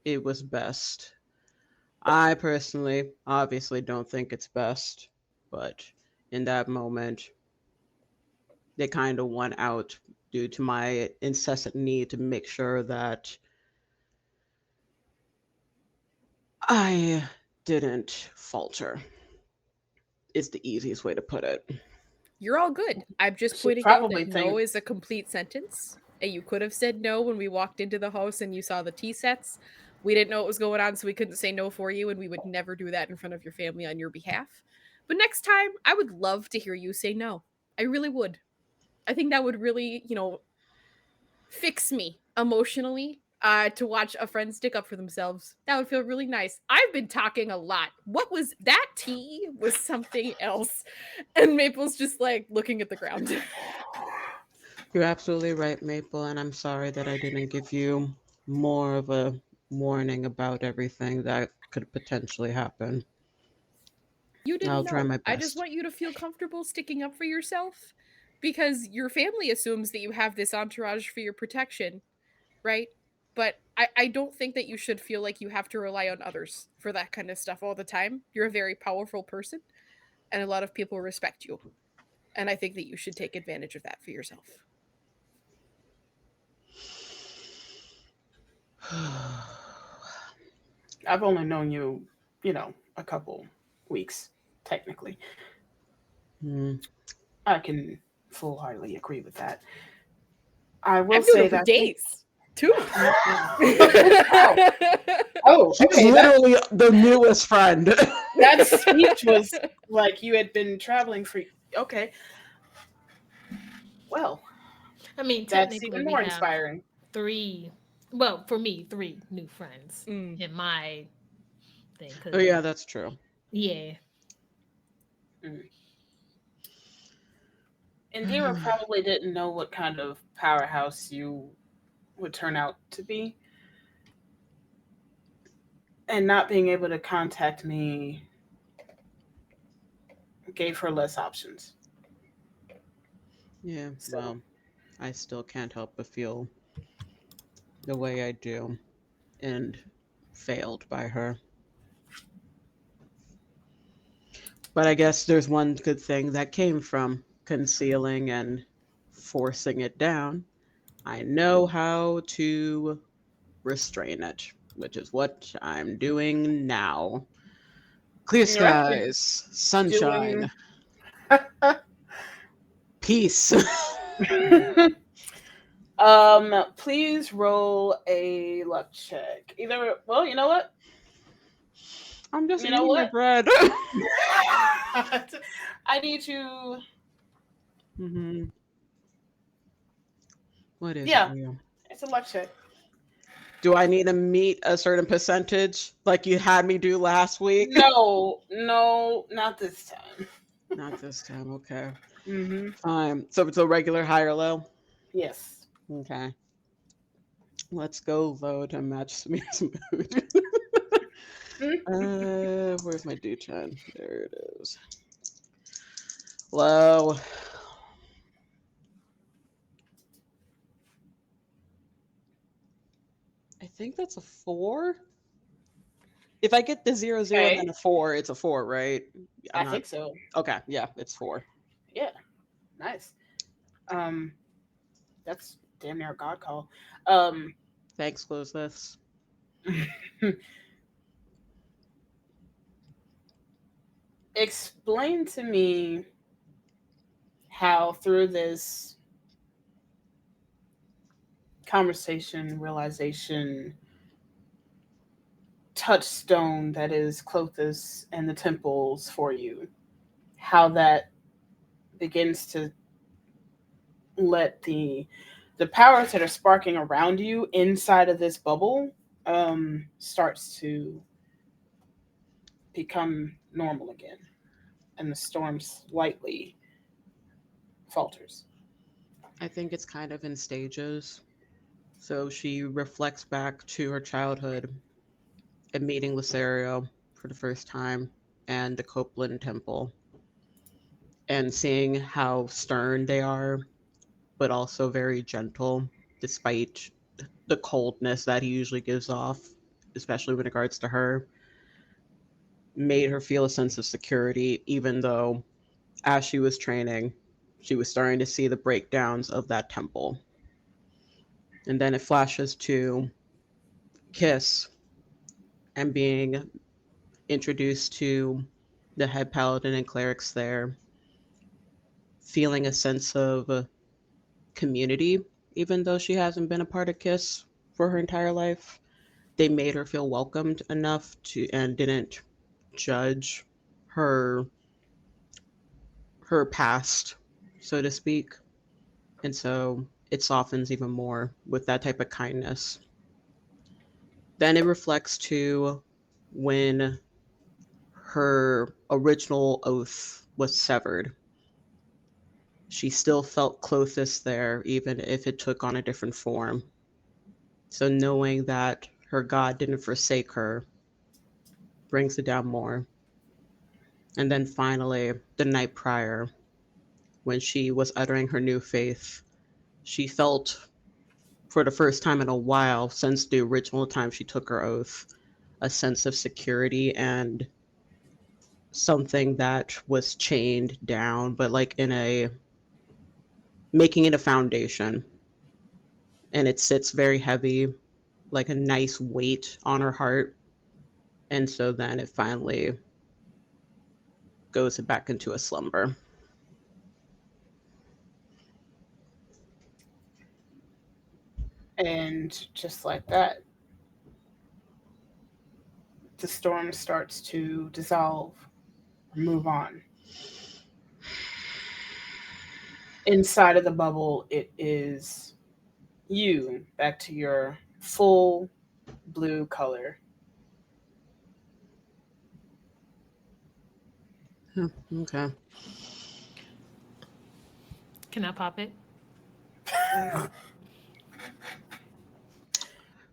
it was best. I personally obviously don't think it's best, but in that moment, they kind of won out due to my incessant need to make sure that I didn't falter. Is the easiest way to put it. You're all good. I'm just She pointing out probably that no think is a complete sentence. And you could have said no when we walked into the house and you saw the tea sets. We didn't know what was going on, so we couldn't say no for you, and we would never do that in front of your family on your behalf. But next time, I would love to hear you say no. I really would. I think that would really, fix me emotionally to watch a friend stick up for themselves. That would feel really nice. I've been talking a lot. What was that? Tea was something else. And Maple's just like looking at the ground. You're absolutely right, Maple, and I'm sorry that I didn't give you more of a warning about everything that could potentially happen. You didn't I'll try know. my I just best. want you to feel comfortable sticking up for yourself because your family assumes that you have this entourage for your protection, right? But I don't think that you should feel like you have to rely on others for that kind of stuff all the time. You're a very powerful person, and a lot of people respect you. And I think that you should take advantage of that for yourself. I've only known you, a couple weeks, technically. Hmm. I can full-heartedly agree with that. I will I've known say her for that days, too. Wow. Oh, She's okay. literally the newest friend. That speech was like you had been traveling for. Okay. Well, I mean, that's technically, even we more have inspiring. three. Well, for me, three new friends Mm. in my thing. Oh yeah, that's true. Yeah. Indira probably didn't know what kind of powerhouse you would turn out to be. And not being able to contact me gave her less options. Yeah, So well, I still can't help but feel the way I do and failed by her. But I guess there's one good thing that came from concealing and forcing it down. I know how to restrain it, which is what I'm doing now. Clear you're actually skies, sunshine. doing Peace. Please roll a luck check. Either, well, you know what? I'm just You know eating my what? bread. I need to. hmm What is Yeah, it, Rio? it's a luck check. Do I need to meet a certain percentage like you had me do last week? No, not this time. Not this time. Okay. Mm-hmm. So it's a regular high or low? Yes. Okay. Let's go low to match Samir's mood. Where's my D10? There it is. Low. I think that's a 4. If I get the 0, 0, and Okay. then a 4, it's a 4, right? I think so. Okay, yeah, it's 4. Yeah. Nice. That's damn near a god call. Thanks, close this. Explain to me how through this conversation, realization, touchstone that is Clothis and the temples for you, how that begins to let the powers that are sparking around you inside of this bubble starts to become normal again, and the storm slightly falters. I think it's kind of in stages. So she reflects back to her childhood and meeting Lysario for the first time and the Copeland Temple and seeing how stern they are, but also very gentle despite the coldness that he usually gives off, especially with regards to her, made her feel a sense of security, even though as she was training, she was starting to see the breakdowns of that temple. And then it flashes to Kiss and being introduced to the head paladin and clerics there, feeling a sense of community, even though she hasn't been a part of Kiss for her entire life. They made her feel welcomed enough to and didn't judge her her past, so to speak. And so it softens even more with that type of kindness. Then it reflects to when her original oath was severed. She still felt closest there, even if it took on a different form. So knowing that her God didn't forsake her brings it down more. And then finally, the night prior, when she was uttering her new faith, she felt, for the first time in a while since the original time she took her oath, a sense of security and something that was chained down, but like in a making it a foundation. And it sits very heavy, like a nice weight on her heart. And so then it finally goes back into a slumber. And just like that, the storm starts to dissolve or move on. Inside of the bubble, it is you back to your full blue color. Okay. Can I pop it?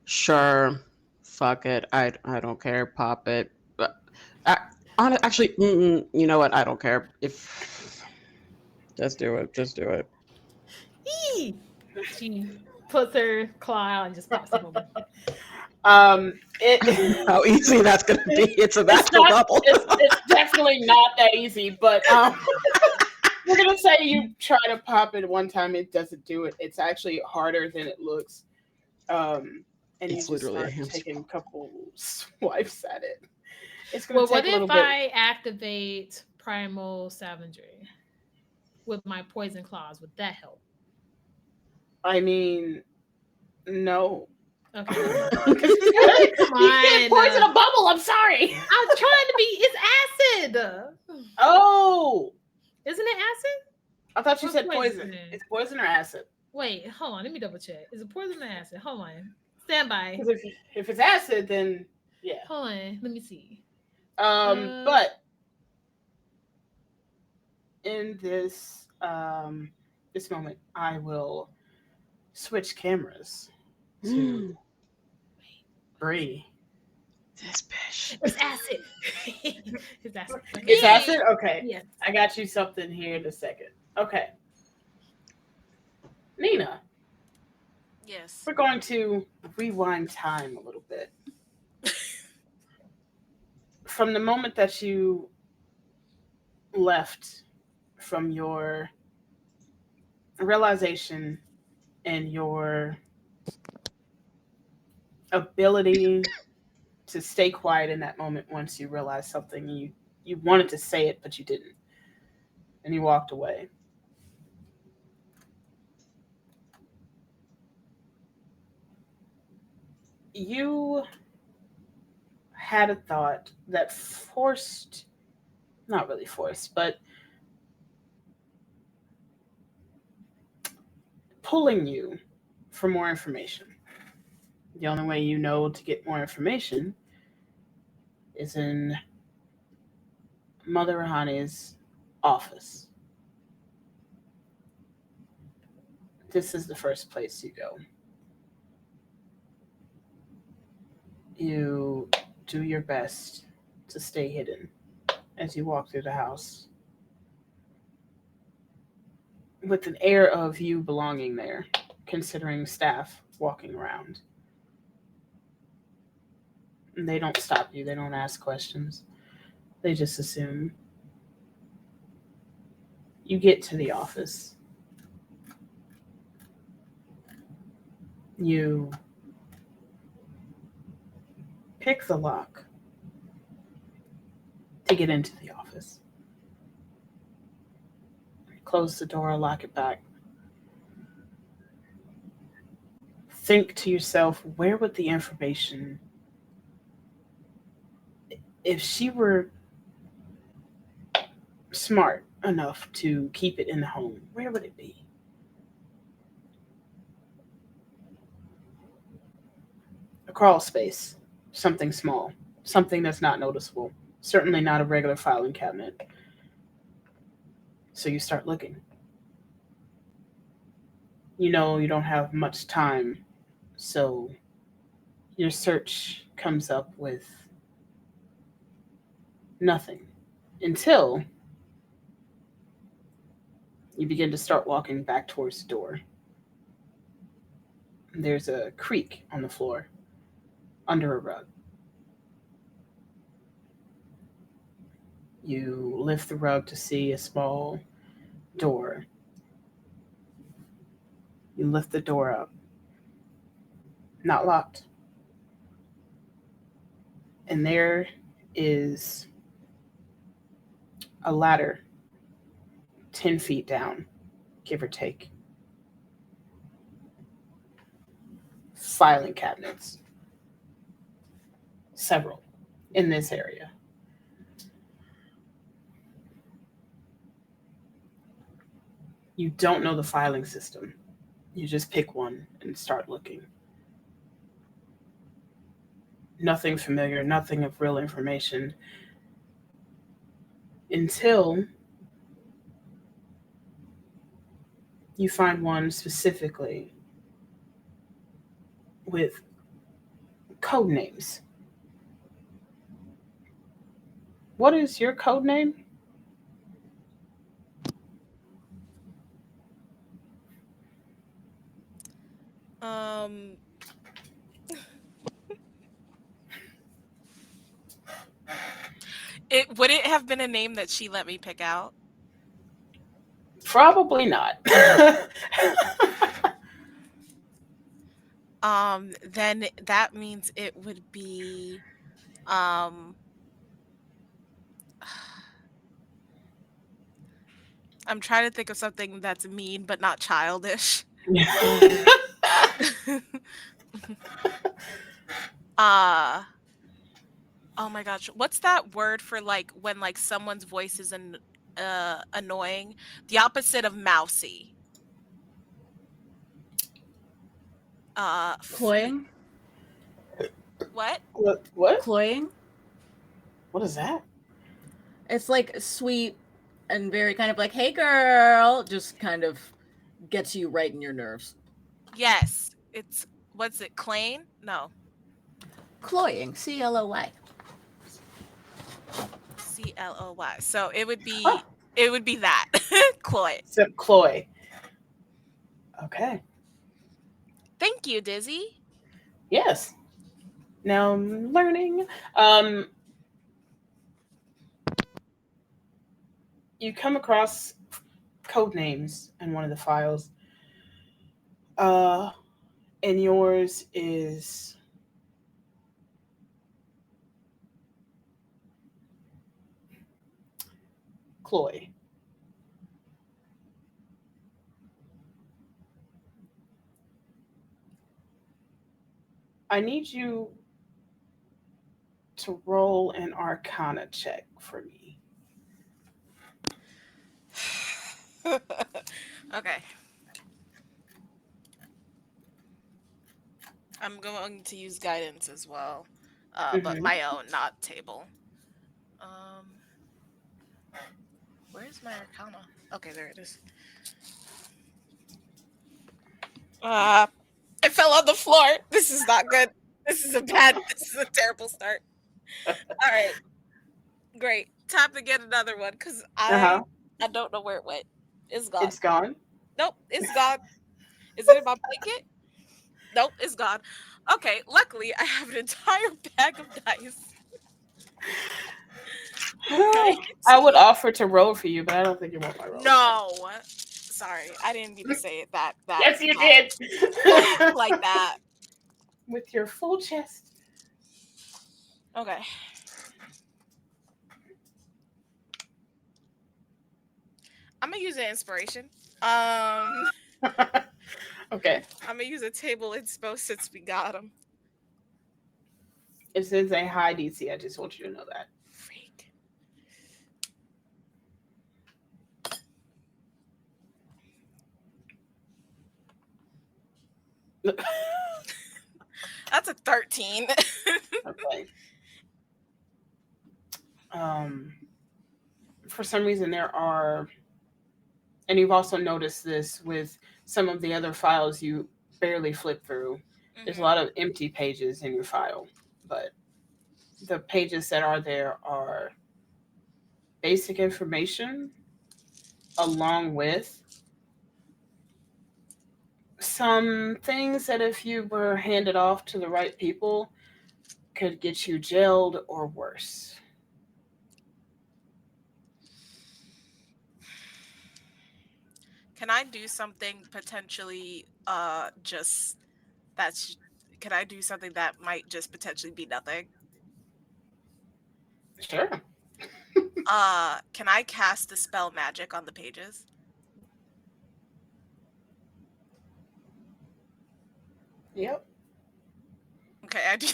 Sure. Fuck it. I don't care. Pop it. But actually, you know what? I don't care. If just do it. Just do it. She puts her claw out and just pops it open. How easy that's gonna be. It's a magical bubble. It's definitely not that easy, but we're gonna say you try to pop it one time, it doesn't do it. It's actually harder than it looks. And It's you just literally a start hamster taking a couple swipes at it. It's gonna Well, take what a little if bit. I activate primal savagery? with my poison claws. Would that help? I mean, no. Okay, never mind. Come Come You can't poison on. a bubble. I'm sorry. I'm trying to be. It's acid. Oh, Isn't it acid? I thought you Or said poison. poison? It's poison or acid? Wait, hold on. Let me double check. Is it poison or acid? Hold on. Stand by. Because if it's acid, then yeah. Hold on. Let me see. But in this this moment, I will switch cameras to Bree. This bitch. It's acid. It's acid. It's acid? Okay. Yes. I got you something here in a second. Okay. Nina, Yes. we're going to rewind time a little bit. From the moment that you left from your realization and your ability to stay quiet in that moment once you realized something, you wanted to say it, but you didn't. And you walked away. You had a thought that forced, not really forced, but pulling you for more information. The only way you know to get more information is in Mother Rahani's office. This is the first place you go. You do your best to stay hidden as you walk through the house, with an air of you belonging there, considering staff walking around. And they don't stop you, they don't ask questions, they just assume. You get to the office. You pick the lock to get into the office. Close the door, lock it back. Think to yourself, where would the information, if she were smart enough to keep it in the home, where would it be? A crawl space, something small, something that's not noticeable, certainly not a regular filing cabinet. So you start looking. You know you don't have much time, so your search comes up with nothing until you begin to start walking back towards the door. There's a creak on the floor under a rug. You lift the rug to see a small door. You lift the door up. Not locked. And there is a ladder 10 feet down, give or take. Filing cabinets. Several in this area. You don't know the filing system. You just pick one and start looking. Nothing familiar, nothing of real information. Until you find one specifically with code names. What is your code name? Would it have been a name that she let me pick out? Probably not. Then that means it would be I'm trying to think of something that's mean but not childish. Oh my gosh, what's that word for like when like someone's voice is annoying? The opposite of mousy. Cloying? What? What? Cloying? What is that? It's like sweet and very kind of like, hey girl, just kind of gets you right in your nerves. Yes, it's what's it? Clayne? No, Cloying, C-L-O-Y. Cloy. So it would be Huh. that Cloy. So, Chloe. Okay. Thank you, Dizzy. Yes. Now I'm learning. You come across code names in one of the files. And yours is Chloe. I need you to roll an Arcana check for me. Okay. I'm going to use guidance as well, but my own, not table. Where's my Arcana? Okay, there it is. It fell on the floor. This is not good. This is a terrible start. All right. Great. Time to get another one because I don't know where it went. It's gone. It's gone. Nope, it's gone. Is it in my blanket? Nope, it's gone. Okay, luckily I have an entire bag of dice. Right. I would offer to roll for you, but I don't think you want my roll. No. Sorry, I didn't mean to say it that. Yes, you did. Like that. With your full chest. Okay. I'm gonna use an inspiration. Okay. I'm gonna use a table inspo since we got them. It says a high DC. I just want you to know that. Freak. That's a 13. Okay. For some reason, there are, and you've also noticed this with some of the other files you barely flip through. There's a lot of empty pages in your file, but the pages that are there are basic information along with some things that if you were handed off to the right people could get you jailed or worse. Can I do something potentially can I do something that might just potentially be nothing? Sure. Can I cast the spell magic on the pages? Yep. Okay, I do.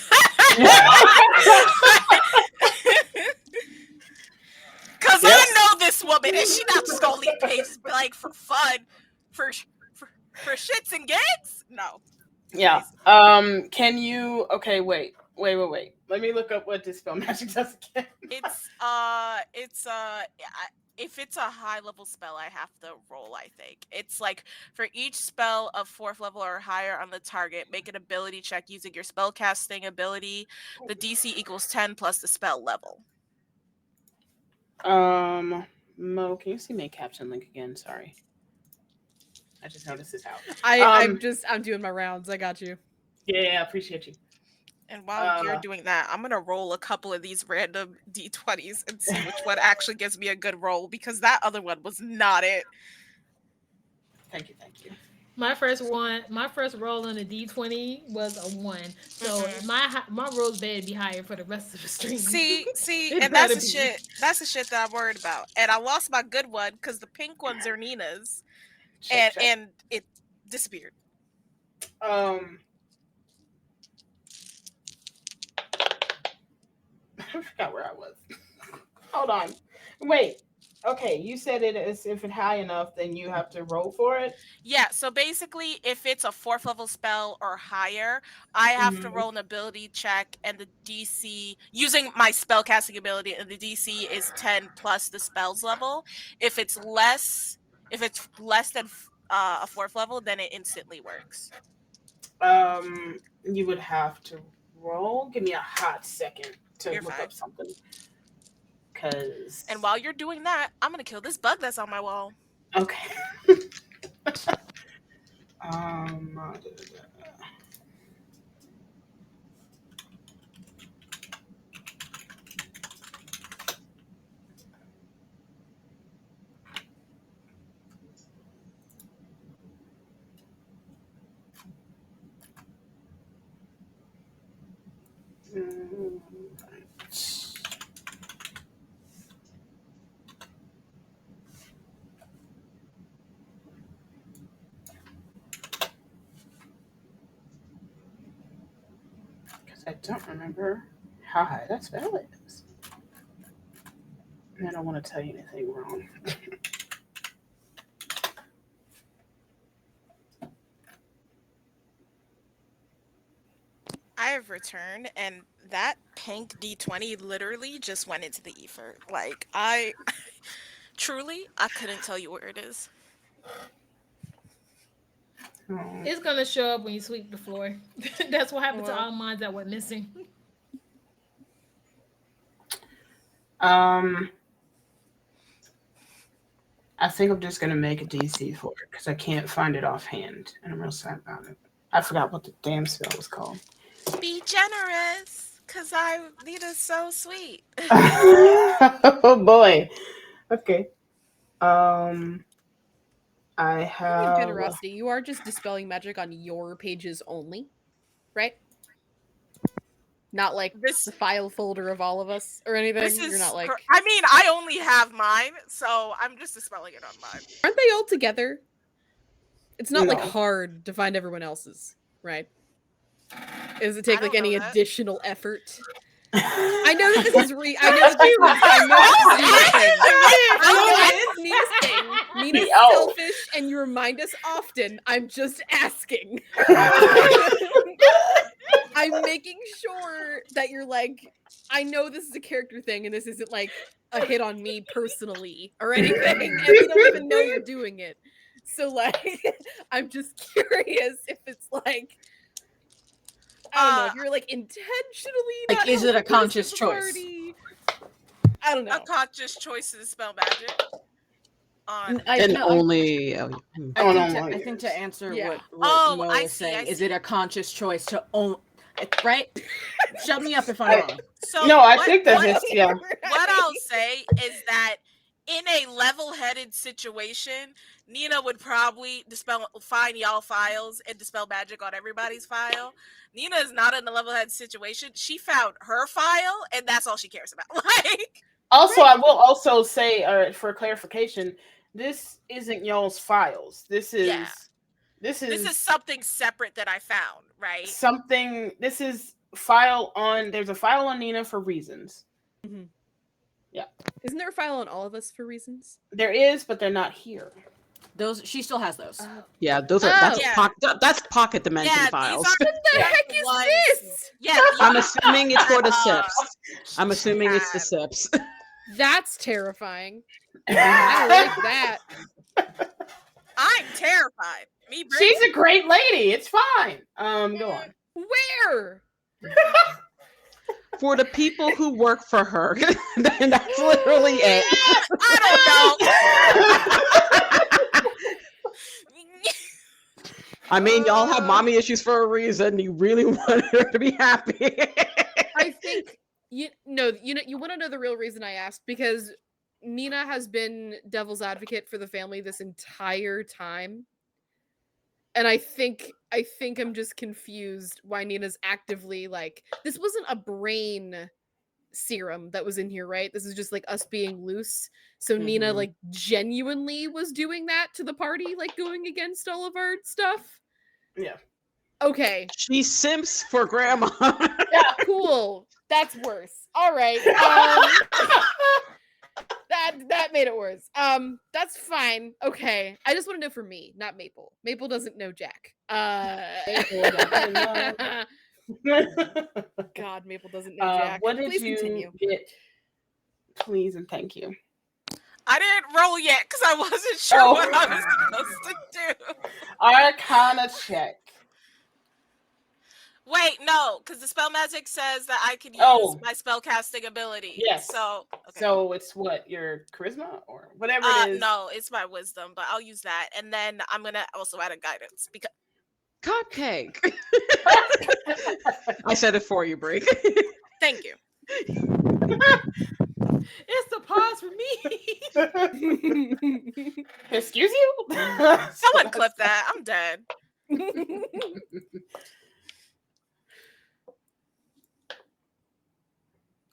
Cause I know this woman, and she not just gonna leave pages like for fun, for shits and gigs. No. Yeah. Can you? Okay. Wait. Let me look up what dispel magic does again. If it's a high level spell, I have to roll. I think it's like for each spell of 4th level or higher on the target, make an ability check using your spell casting ability. The DC equals 10 plus the spell level. Mo, can you see my caption link again? Sorry. I just noticed this out. I'm doing my rounds. I got you. Yeah, I appreciate you. And while you're doing that, I'm gonna roll a couple of these random D20s and see which one actually gives me a good roll, because that other one was not it. Thank you. My first roll on a D20 was a 1. So my rolls better be higher for the rest of the stream. See, It and that's better the be. shit. That's the shit that I'm worried about. And I lost my good one because the pink ones are Nina's, Check. and it disappeared. I forgot where I was. Hold on. Wait. Okay, you said it is if it's high enough, then you have to roll for it. Yeah, so basically, if it's a 4th level spell or higher, I have to roll an ability check, and the DC using my spellcasting ability, and the DC is 10 plus the spell's level. If it's less than a 4th level, then it instantly works. You would have to roll. Give me a hot second to You're look fine. up something. Cause And while you're doing that, I'm gonna kill this bug that's on my wall. okay. I don't remember how high that spell is. And I don't want to tell you anything wrong. I have returned, and that pink D20 literally just went into the ether. Like, I truly, I couldn't tell you where it is. It's gonna show up when you sweep the floor. That's what happened to all mines that went missing. I think I'm just gonna make a DC for it because I can't find it offhand, and I'm real sad about it. I forgot what the damn spell was called. Be generous, cause Nina's so sweet. Oh boy. Okay. I have generosity. You are just dispelling magic on your pages only, right? Not like the file folder of all of us or anything. You're not like. I mean, I only have mine, so I'm just dispelling it on mine. Aren't they all together? It's not No. like hard to find everyone else's, right? Does it take like any additional effort? I know that this is I know that this is Nina's thing. Nina's selfish, and you remind us often. I'm just asking. I'm making sure that you're like, I know this is a character thing, and this isn't like a hit on me personally or anything, and we don't even know you're doing it. So like, I'm just curious if it's like, I don't know, if you're like intentionally like, is it a conscious choice? I don't know. A conscious choice to dispel magic. I think to answer what Mo was saying, is it a conscious choice to own? Right? Shut me up if I'm wrong. So no, I think that's just What I'll say is that in a level-headed situation, Nina would probably find y'all files and dispel magic on everybody's file. Nina is not in a level-headed situation. She found her file, and that's all she cares about. Like. Also, I will also say, for clarification, this isn't y'all's files. This is something separate that I found, right? This is there's a file on Nina for reasons. Mm-hmm. Yeah. Isn't there a file on all of us for reasons? There is, but they're not here. Those she still has those. Yeah, those are that's pocket dimension files. What the heck is this? Yeah, I'm assuming it's for the SIPs. I'm assuming it's the SIPs. That's terrifying. I like that. I'm terrified. She's a great lady. It's fine. Go on. Where? For the people who work for her. Then that's literally it. I don't know. I mean, y'all have mommy issues for a reason. You really want her to be happy. I think you want to know the real reason I asked, because Nina has been devil's advocate for the family this entire time. And I think I'm just confused why Nina's actively like, this wasn't a brain serum that was in here, right? This is just like us being loose. So Nina like genuinely was doing that to the party, like going against all of our stuff. Yeah. Okay. She simps for grandma. Yeah, cool. That's worse. All right. That made it worse. That's fine. Okay. I just want to know for me, not Maple. Maple doesn't know Jack. Maple doesn't know. God, Maple doesn't know Jack. What did Please you continue. get? Please and thank you. I didn't roll yet because I wasn't sure what I was supposed to do. Arcana check. Wait, no, because the spell magic says that I can use my spellcasting ability. Yes. So, okay. So it's what, your charisma or whatever it is? No, it's my wisdom, but I'll use that, and then I'm gonna also add a guidance because Cupcake. I said it for you, Brie. Thank you. It's the pause for me. Excuse you? Someone clip that. I'm dead.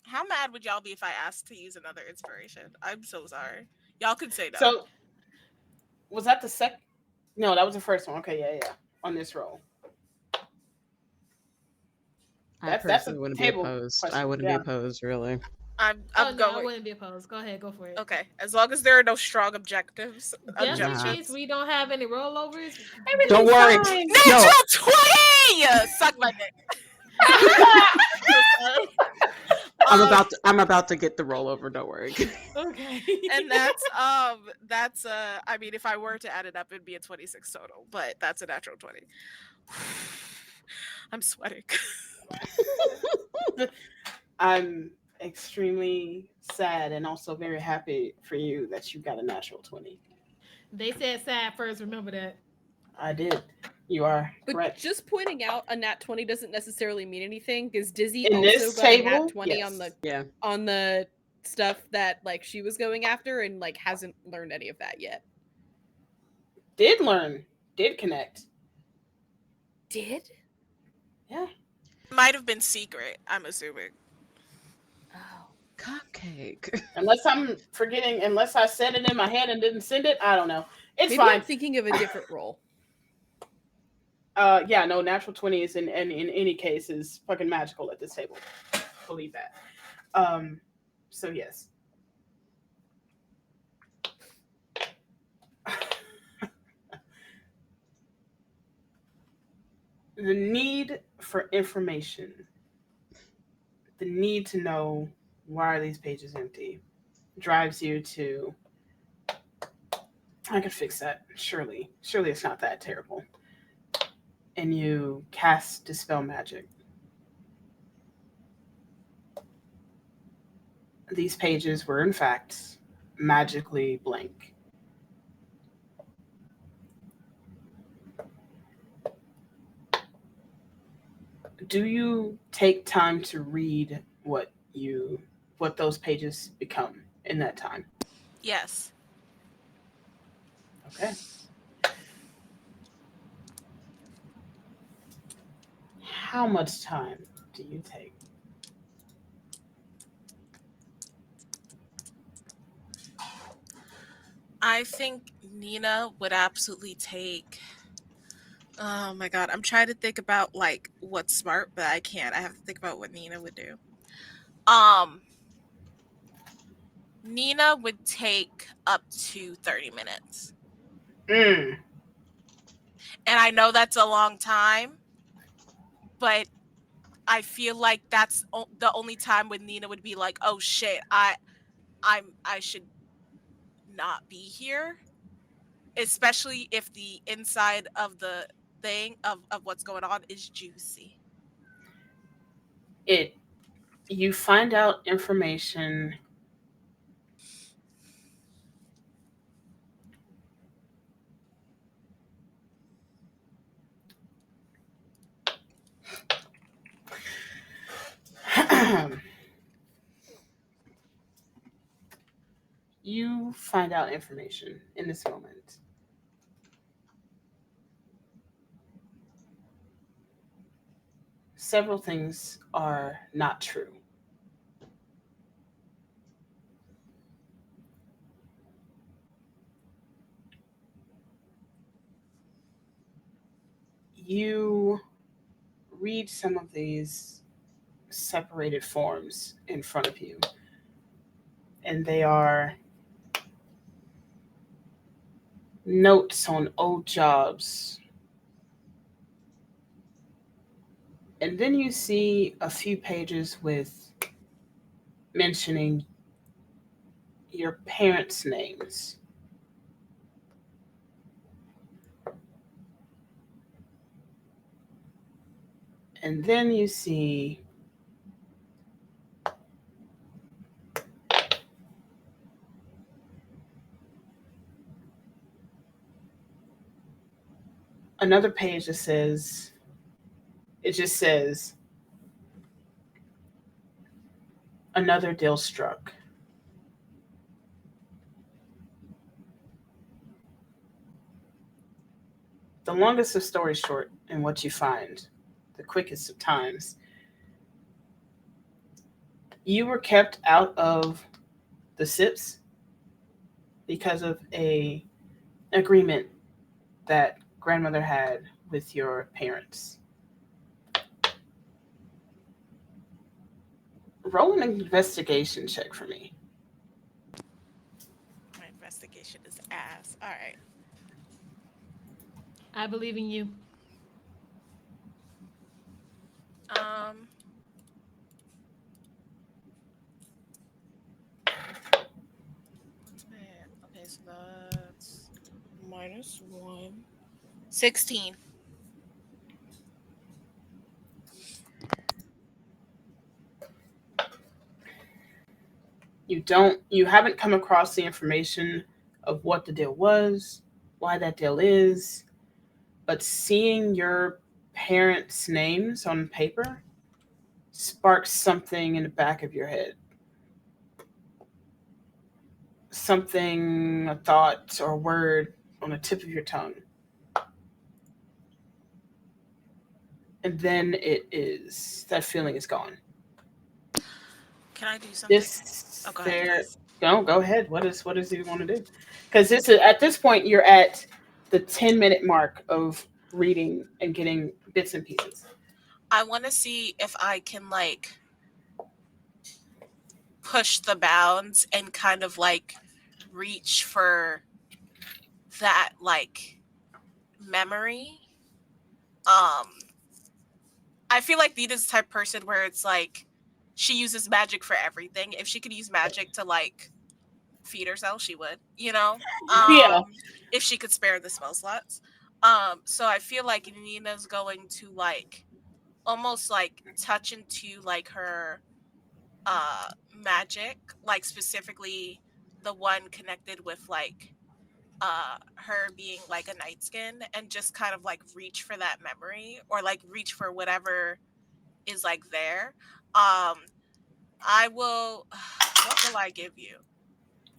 How mad would y'all be if I asked to use another inspiration? I'm so sorry. Y'all could say no. So, was that the second? No, that was the first one. Okay, yeah. On this roll. I personally wouldn't be opposed. I wouldn't be opposed, really. I'm going. I wouldn't be opposed. Go ahead, go for it. Okay, as long as there are no strong objectives. Just in case we don't have any rollovers. Don't worry. Natural 20! Suck my dick. I'm about to get the rollover. Don't worry. Okay. And that's I mean, if I were to add it up, it'd be a 26 total, but that's a natural 20. I'm sweating. I'm extremely sad and also very happy for you that you got a natural 20. They said sad first. Remember that. I did. You are but correct. Just pointing out a nat 20 doesn't necessarily mean anything because Dizzy in also this got table, a nat 20 yes. on the stuff that like she was going after and like hasn't learned any of that yet. Did learn. Did connect. Did? Yeah. Might have been secret, I'm assuming. Oh. Cupcake. Unless I'm forgetting, unless I said it in my head and didn't send it, I don't know. It's Maybe fine. I'm thinking of a different role. Yeah, no, natural 20 is in any case is fucking magical at this table. Believe that. So yes. The need for information, the need to know why are these pages empty, drives you to, I could fix that. Surely it's not that terrible. And you cast Dispel Magic. These pages were, in fact, magically blank. Do you take time to read what those pages become in that time? Yes. Okay. How much time do you take? I think Nina would absolutely take. Oh my god, I'm trying to think about like what's smart, but I can't. I have to think about what Nina would do. Nina would take up to 30 minutes. Mm. And I know that's a long time, but I feel like that's the only time when Nina would be like, "Oh shit, I should not be here." Especially if the inside of the thing of what's going on is juicy. You find out information you find out information in this moment. several things are not true. You read some of these separated forms in front of you, and they are notes on old jobs. And then you see a few pages with mentioning your parents' names. And then you see another page that says, it just says, another deal struck. The longest of story short, and what you find, the quickest of times, you were kept out of the SIPs because of a agreement that grandmother had with your parents. Roll an investigation check for me. My investigation is ass. All right. I believe in you. Um. Man. Okay, so that's -1. 16. You haven't come across the information of what the deal was, why that deal is, but seeing your parents' names on paper sparks something in the back of your head. Something, a thought or a word on the tip of your tongue. And then that feeling is gone. Can I do something? This Go ahead, there please. go ahead. What does he want to do? Because this is at this point you're at the 10-minute mark of reading and getting bits and pieces. I want to see if I can like push the bounds and kind of like reach for that like memory. I feel like Nina's the type of person where it's like she uses magic for everything. If she could use magic to like feed herself, she would, you know? Yeah. If she could spare the spell slots. So I feel like Nina's going to like almost like touch into like her magic, like specifically the one connected with like her being like a night skin, and just kind of like reach for that memory or like reach for whatever is like there. I will what will I give you?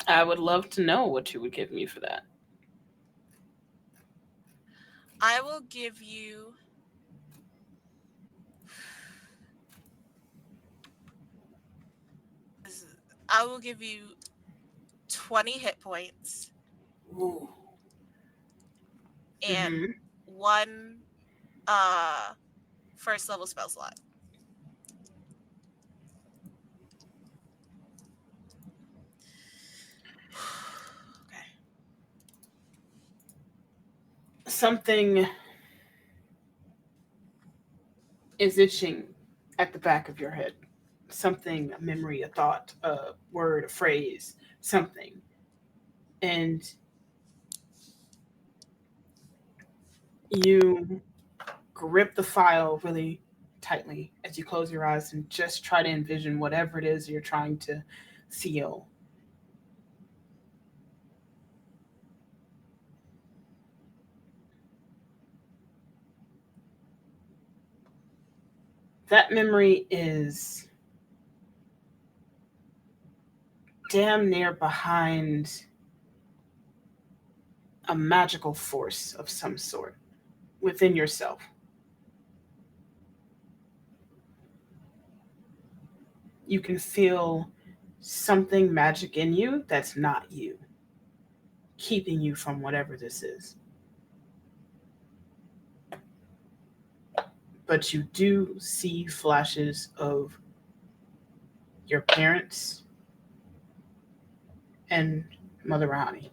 I would love to know what you would give me for that. I will give you I will give you 20 hit points Ooh. and Mm-hmm. one uh first level spell slot. Okay. Something is itching at the back of your head. Something, a memory, a thought, a word, a phrase, something. And you grip the file really tightly as you close your eyes and just try to envision whatever it is you're trying to feel. That memory is damn near behind a magical force of some sort within yourself. you can feel something magic in you that's not you, keeping you from whatever this is. But you do see flashes of your parents and Mother Rahani.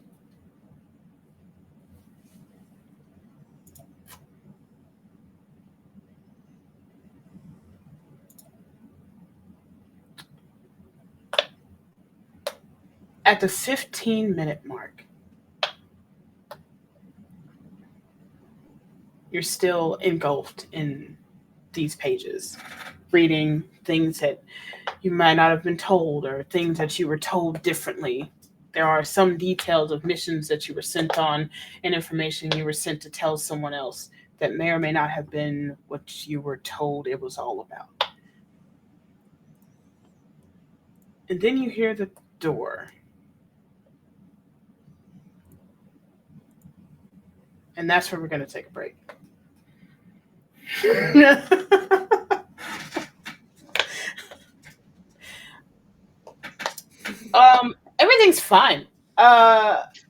At the 15-minute mark, you're still engulfed in these pages, reading things that you might not have been told or things that you were told differently. There are some details of missions that you were sent on and information you were sent to tell someone else that may or may not have been what you were told it was all about. And then you hear the door. And that's where we're going to take a break. Everything's fine.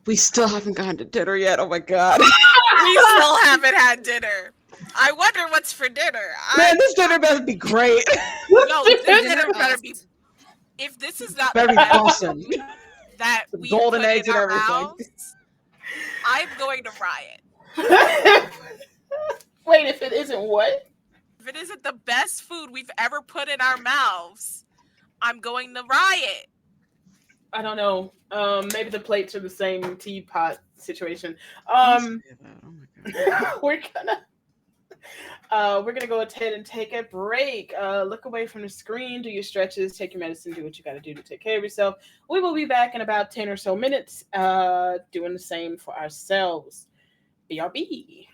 We still haven't gone to dinner yet. Oh my god. We still haven't had dinner. I wonder what's for dinner. Man, this dinner better be great. No, this dinner better be. If this is not Better the be best awesome. food that we Golden put eggs in and our everything. mouths, I'm going to riot. Wait, if it isn't what? If it isn't the best food we've ever put in our mouths, I'm going to riot. I don't know. Maybe the plates are the same teapot situation. Oh my god. We're gonna go ahead and take a break. Look away from the screen, do your stretches, take your medicine, do what you gotta do to take care of yourself. We will be back in about 10 or so minutes, doing the same for ourselves. BRB.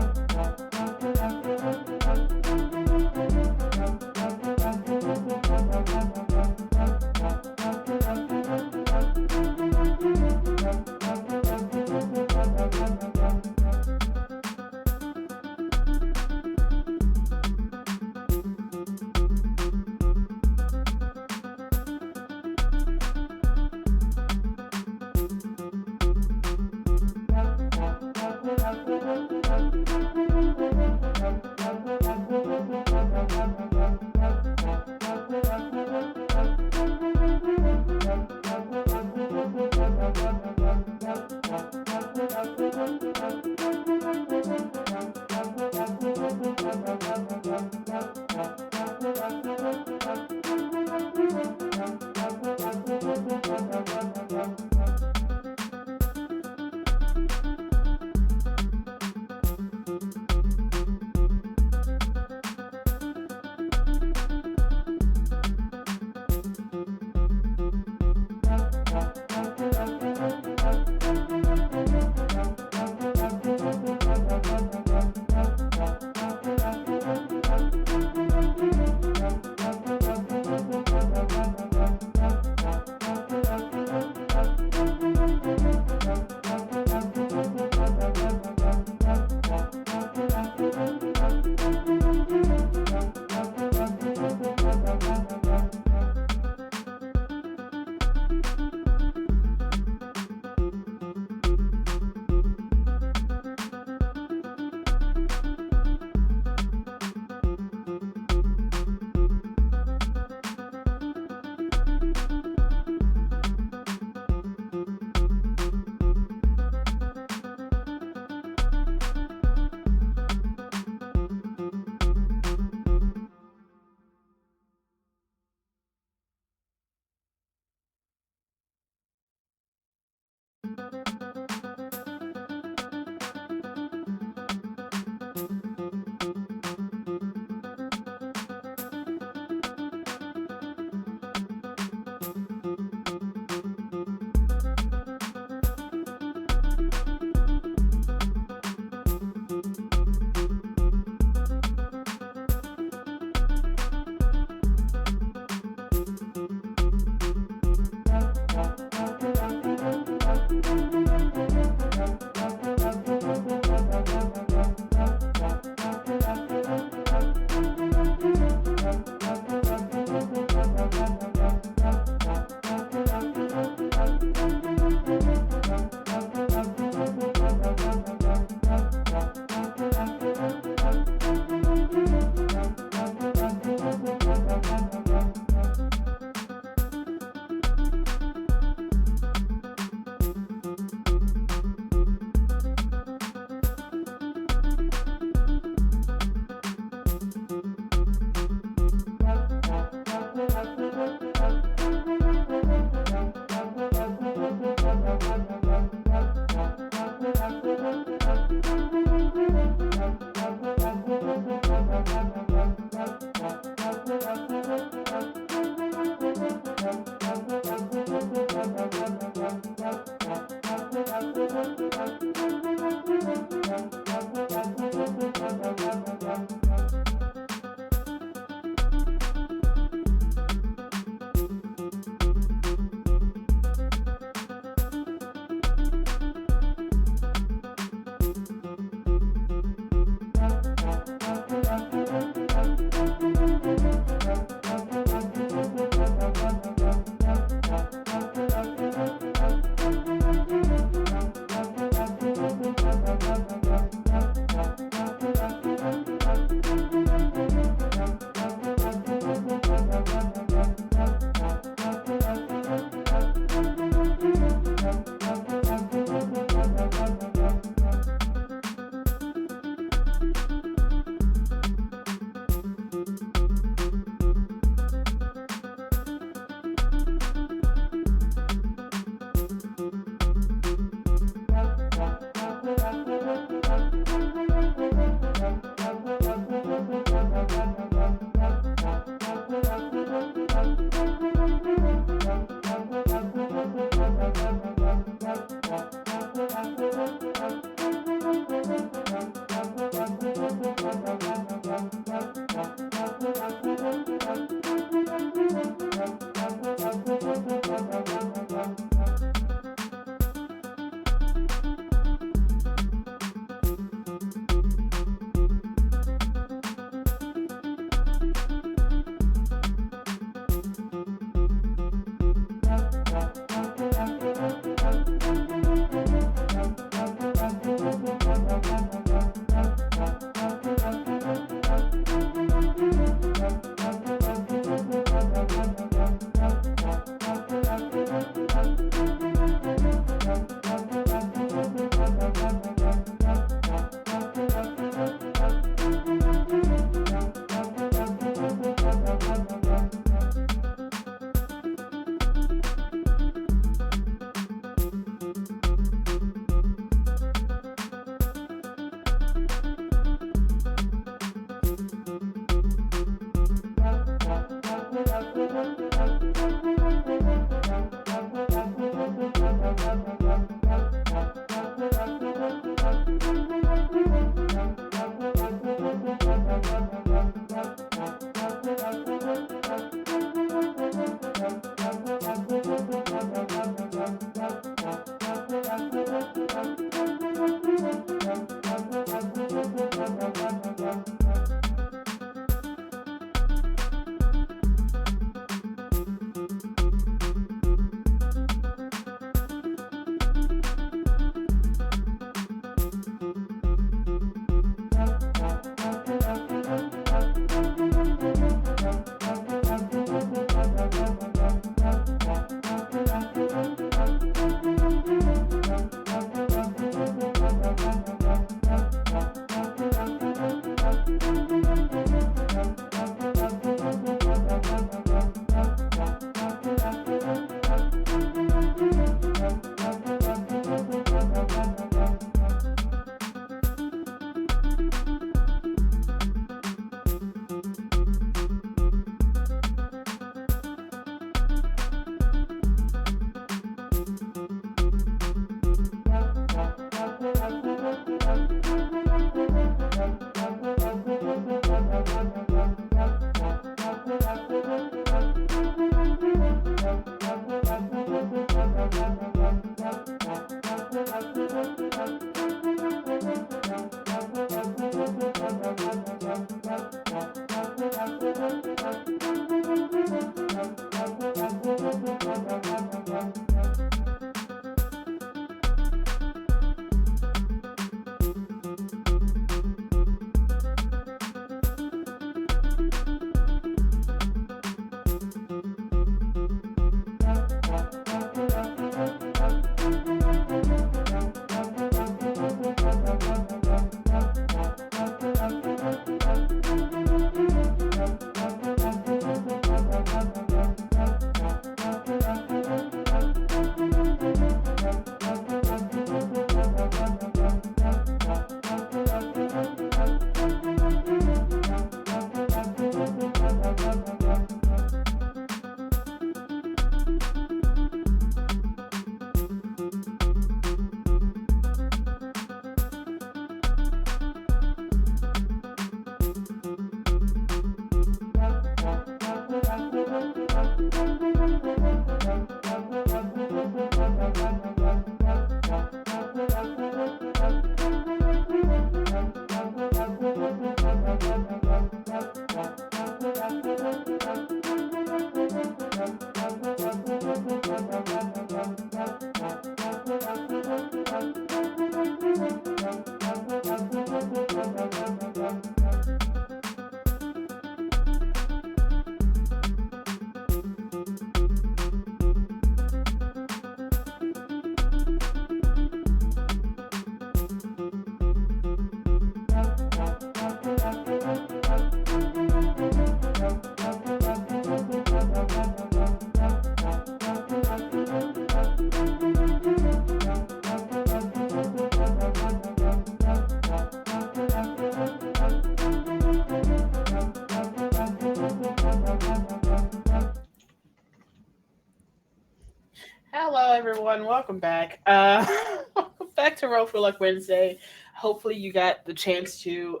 Hello, everyone. Welcome back. Welcome back to Roll4LUCK Wednesday. Hopefully, you got the chance to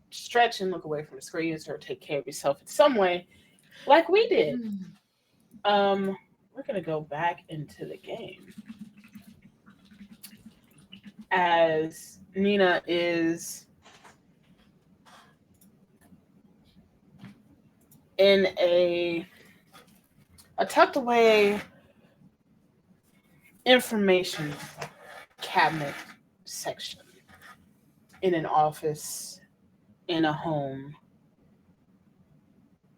stretch and look away from the screens or take care of yourself in some way, like we did. We're gonna go back into the game as Nina is in a tucked away information cabinet section in an office, in a home,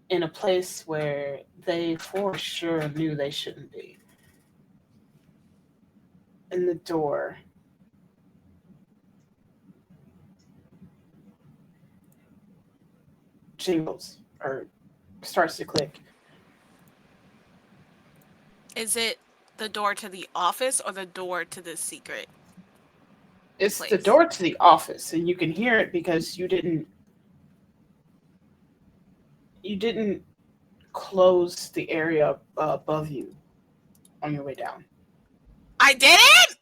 in a place where they for sure knew they shouldn't be. And the door jingles or starts to click. Is it the door to the office or the door to the secret? It's place? the door to the office, and you can hear it because you didn't close the area above you on your way down. I didn't?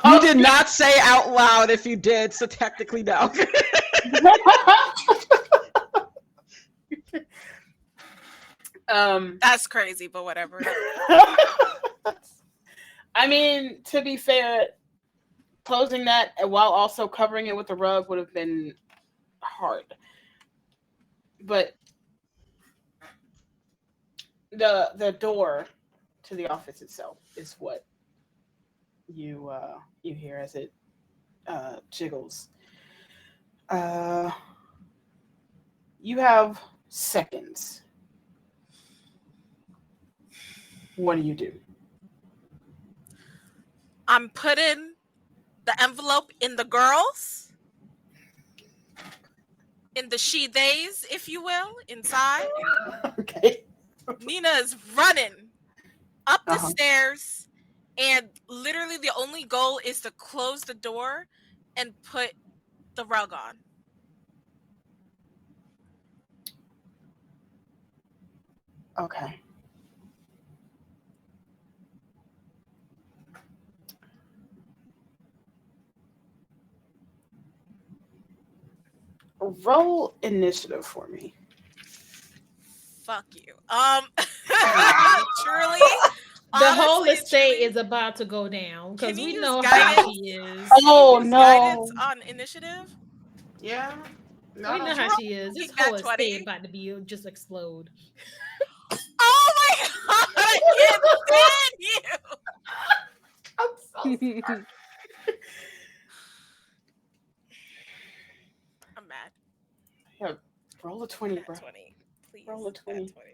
You did not say out loud if you did, so technically no. That's crazy, but whatever. I mean, to be fair, closing that while also covering it with the rug would have been hard. But the door to the office itself is what you hear as it jiggles. You have seconds. What do you do? I'm putting the envelope in the girls, in the she-theys, if you will, inside. Okay. Nina is running up the Uh-huh. stairs, and literally the only goal is to close the door and put the rug on. Okay. Roll initiative for me. Fuck you. Truly, The whole honestly, estate truly, is about to go down because Can you we use know how guidance? she is. Oh use no! guidance on initiative. Yeah. We know how she is. This Nat whole 20. estate about to be just explode. Oh my god! I can't stand you. I'm so sorry. I'm mad. Yeah, roll a 20, Nat bro. 20, please. Roll a 20. Nat 20.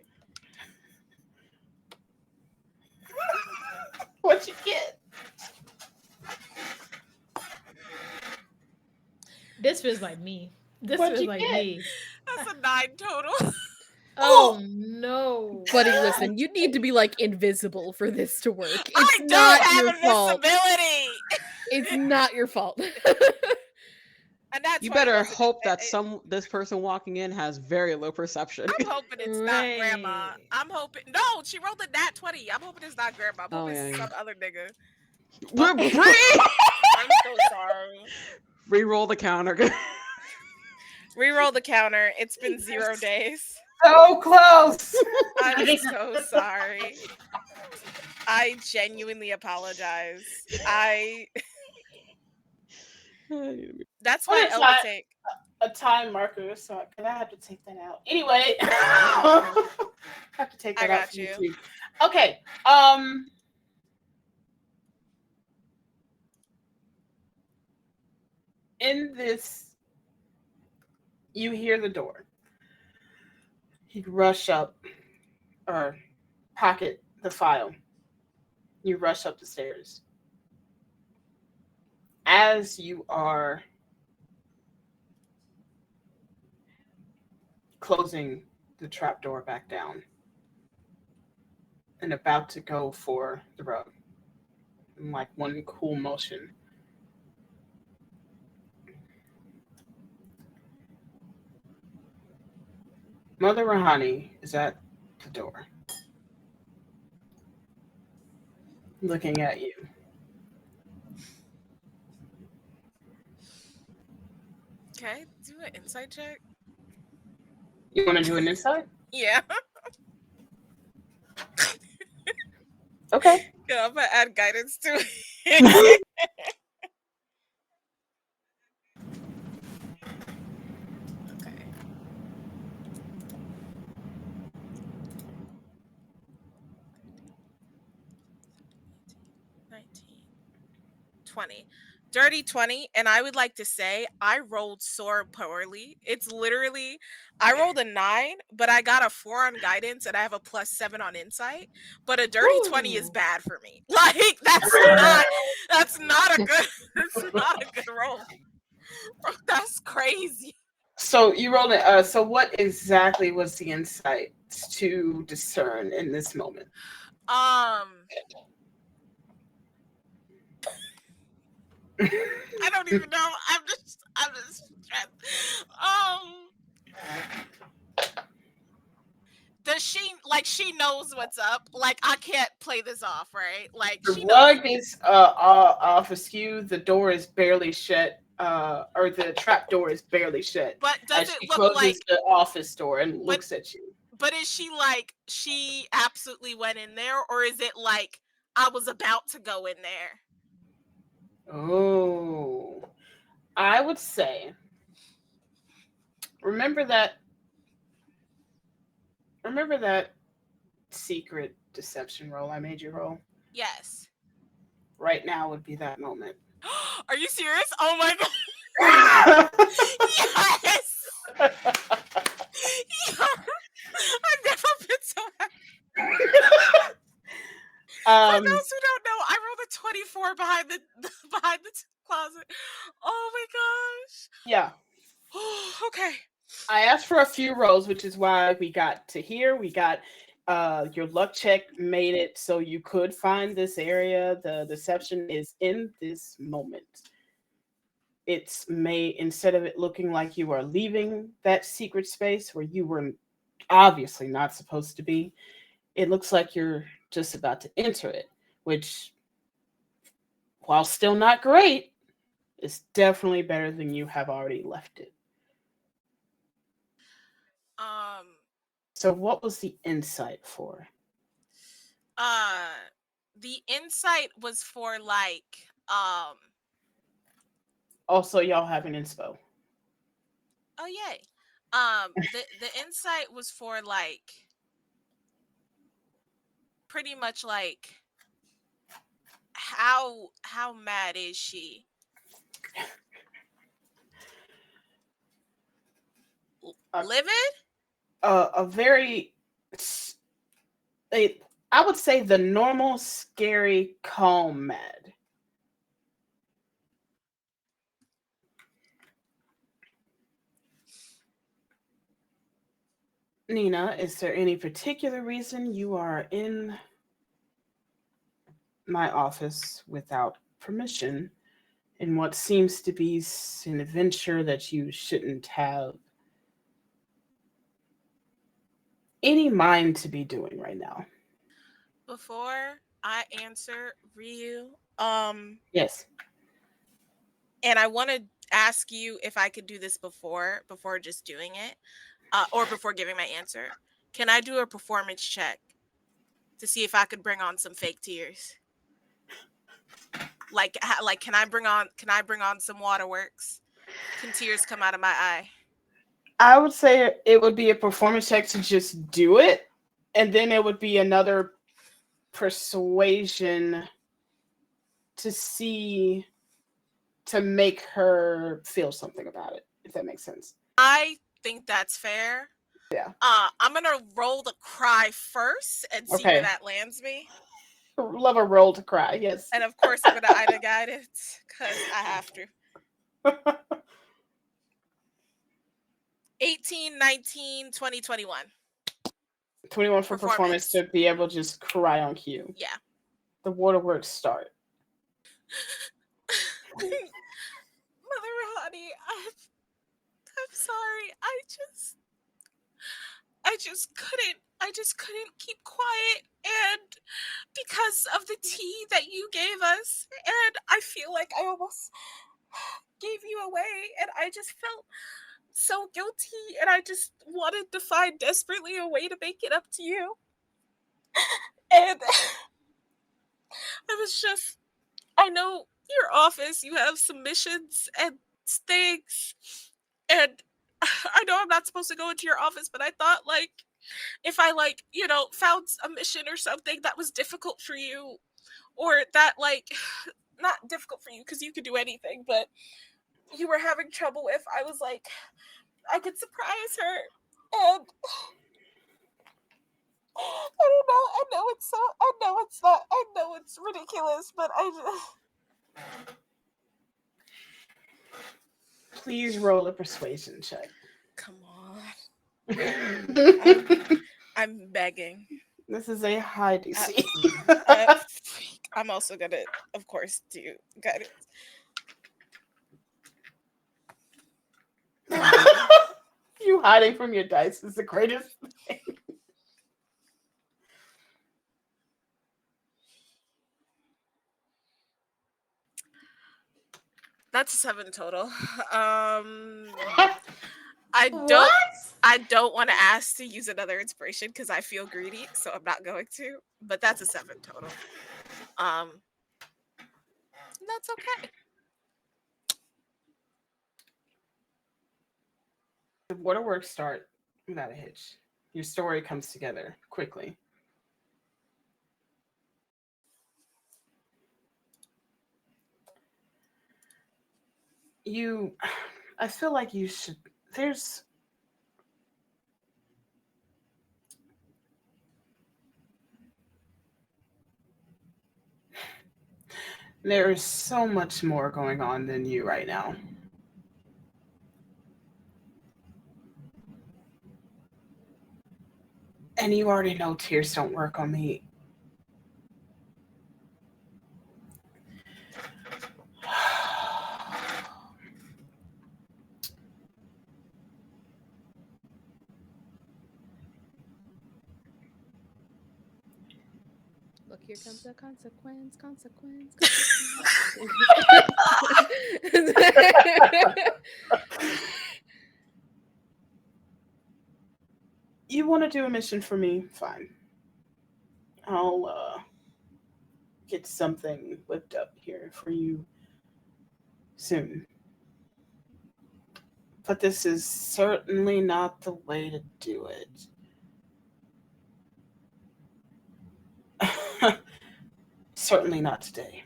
What'd you get? This feels like me. This What'd feels you like get? me. That's a 9 total. Oh no. Buddy, listen, you need to be like invisible for this to work. It's I don't not have your fault. invisibility. It's not your fault. And that's You why it better wasn't- hope that it- this person walking in has very low perception. I'm hoping it's not grandma. Right. I'm hoping. No, she rolled a nat 20. I'm hoping it's not grandma. I'm Oh, hoping yeah, it's yeah. some other nigga. We're I'm so sorry. Re-roll the counter. Reroll the counter. It's been 0 days. So close. I'm so sorry. I genuinely apologize. That's why What is Elba that? take. A time marker, so I have to take that out. Anyway, I have to take that I out. got from you. YouTube. Okay. In this, you hear the door. You rush up, or pocket the file. You rush up the stairs. As you are closing the trapdoor back down and about to go for the rug, in like one cool motion, Mother Rahani is at the door, looking at you. Okay, do an insight check. You want to do an insight? Yeah. Okay. Yeah, I'm gonna add guidance to it. Okay. 19, 20. Dirty 20, and I would like to say I rolled so poorly. It's literally, I rolled a 9, but I got a 4 on guidance, and I have a +7 on insight. But a dirty 20 is Ooh. bad for me. Like that's not a good roll. Bro, that's crazy. So you rolled it. So what exactly was the insight to discern in this moment? I don't even know. I'm just stressed. Does she knows what's up? Like, I can't play this off, right? Like, The she knows. rug is off askew. The door is barely shut. Or the trap door is barely shut. But does as it she look closes like the office door and looks at you. But is she like, she absolutely went in there, or is it like I was about to go in there? Oh, I would say, remember that secret deception roll I made you roll? Yes. Right now would be that moment. Are you serious? Oh my god. Yes. I've never been so happy. For those who don't know, I rolled a 24 behind the closet. Oh my gosh. Yeah. Okay. I asked for a few rolls, which is why we got to here. We got your luck check made it so you could find this area. The deception is in this moment. It's made, instead of it looking like you are leaving that secret space where you were obviously not supposed to be, it looks like you're just about to enter it, which, while still not great, is definitely better than you have already left it. So what was the insight for? The insight was for like Also, y'all have an inspo. Oh yay. The insight was for like pretty much like how mad is she? Livid? A very, I would say the normal, scary, calm mad. Nina, is there any particular reason you are in my office without permission in what seems to be an adventure that you shouldn't have any mind to be doing right now? Before I answer, Ryu, yes. And I want to ask you if I could do this before just doing it, or before giving my answer. Can I do a performance check to see if I could bring on some fake tears? Like can I bring on some waterworks? Can tears come out of my eye? I would say it would be a performance check to just do it, and then it would be another persuasion to make her feel something about it, if that makes sense. I think that's fair. Yeah. I'm gonna roll the cry first and see where that lands me. Love a roll to cry, yes. And of course I'm gonna Ida guide it because I have to. 18, 19, 20, 21. 21 for performance to be able to just cry on cue. Yeah. The waterworks start. Mother honey, I'm sorry. I just couldn't keep quiet, and because of the tea that you gave us, and I feel like I almost gave you away, and I just felt so guilty, and I just wanted to find desperately a way to make it up to you. And I know your office, you have submissions and things, and I know I'm not supposed to go into your office, but I thought, like, if I, like, found a mission or something that was difficult for you, or that, like, not difficult for you because you could do anything, but you were having trouble with, I was like, I could surprise her. And I don't know. I know it's ridiculous, but I just... Please roll a persuasion check. Come on. I'm begging. This is a high DC. I'm also gonna, of course, do guidance. You hiding from your dice is the greatest thing. That's 7 total. I What? don't want to ask to use another inspiration because I feel greedy, so I'm not going to. But that's a 7 total. That's okay. The waterworks start without a hitch. Your story comes together quickly. I feel like you should. There is so much more going on than you right now. And you already know tears don't work on me. Look, here comes a consequence. You want to do a mission for me? Fine. I'll get something whipped up here for you soon. But this is certainly not the way to do it. Certainly not today.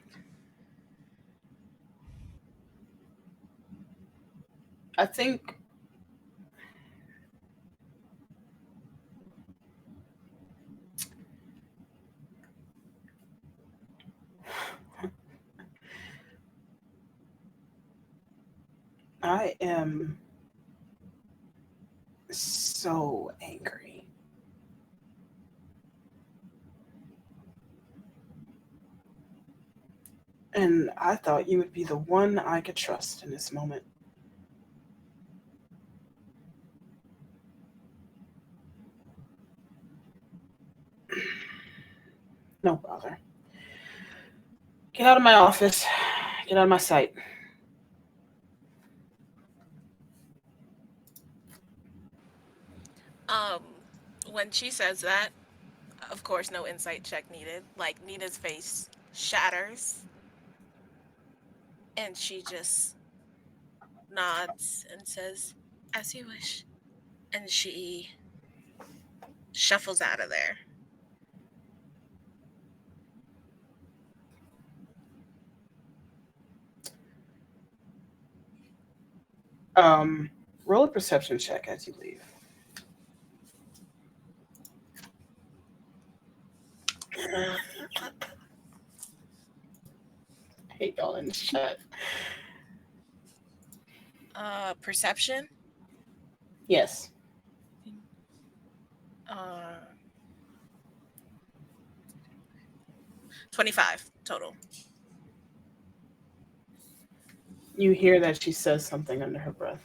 I think I am so angry. And I thought you would be the one I could trust in this moment. No bother. Get out of my office. Get out of my sight. When she says that, of course, no insight check needed. Like, Nina's face shatters. And she just nods and says, "As you wish." And she shuffles out of there. Roll a perception check as you leave. I hate y'all in the chat. Perception? Yes. 25 total. You hear that she says something under her breath.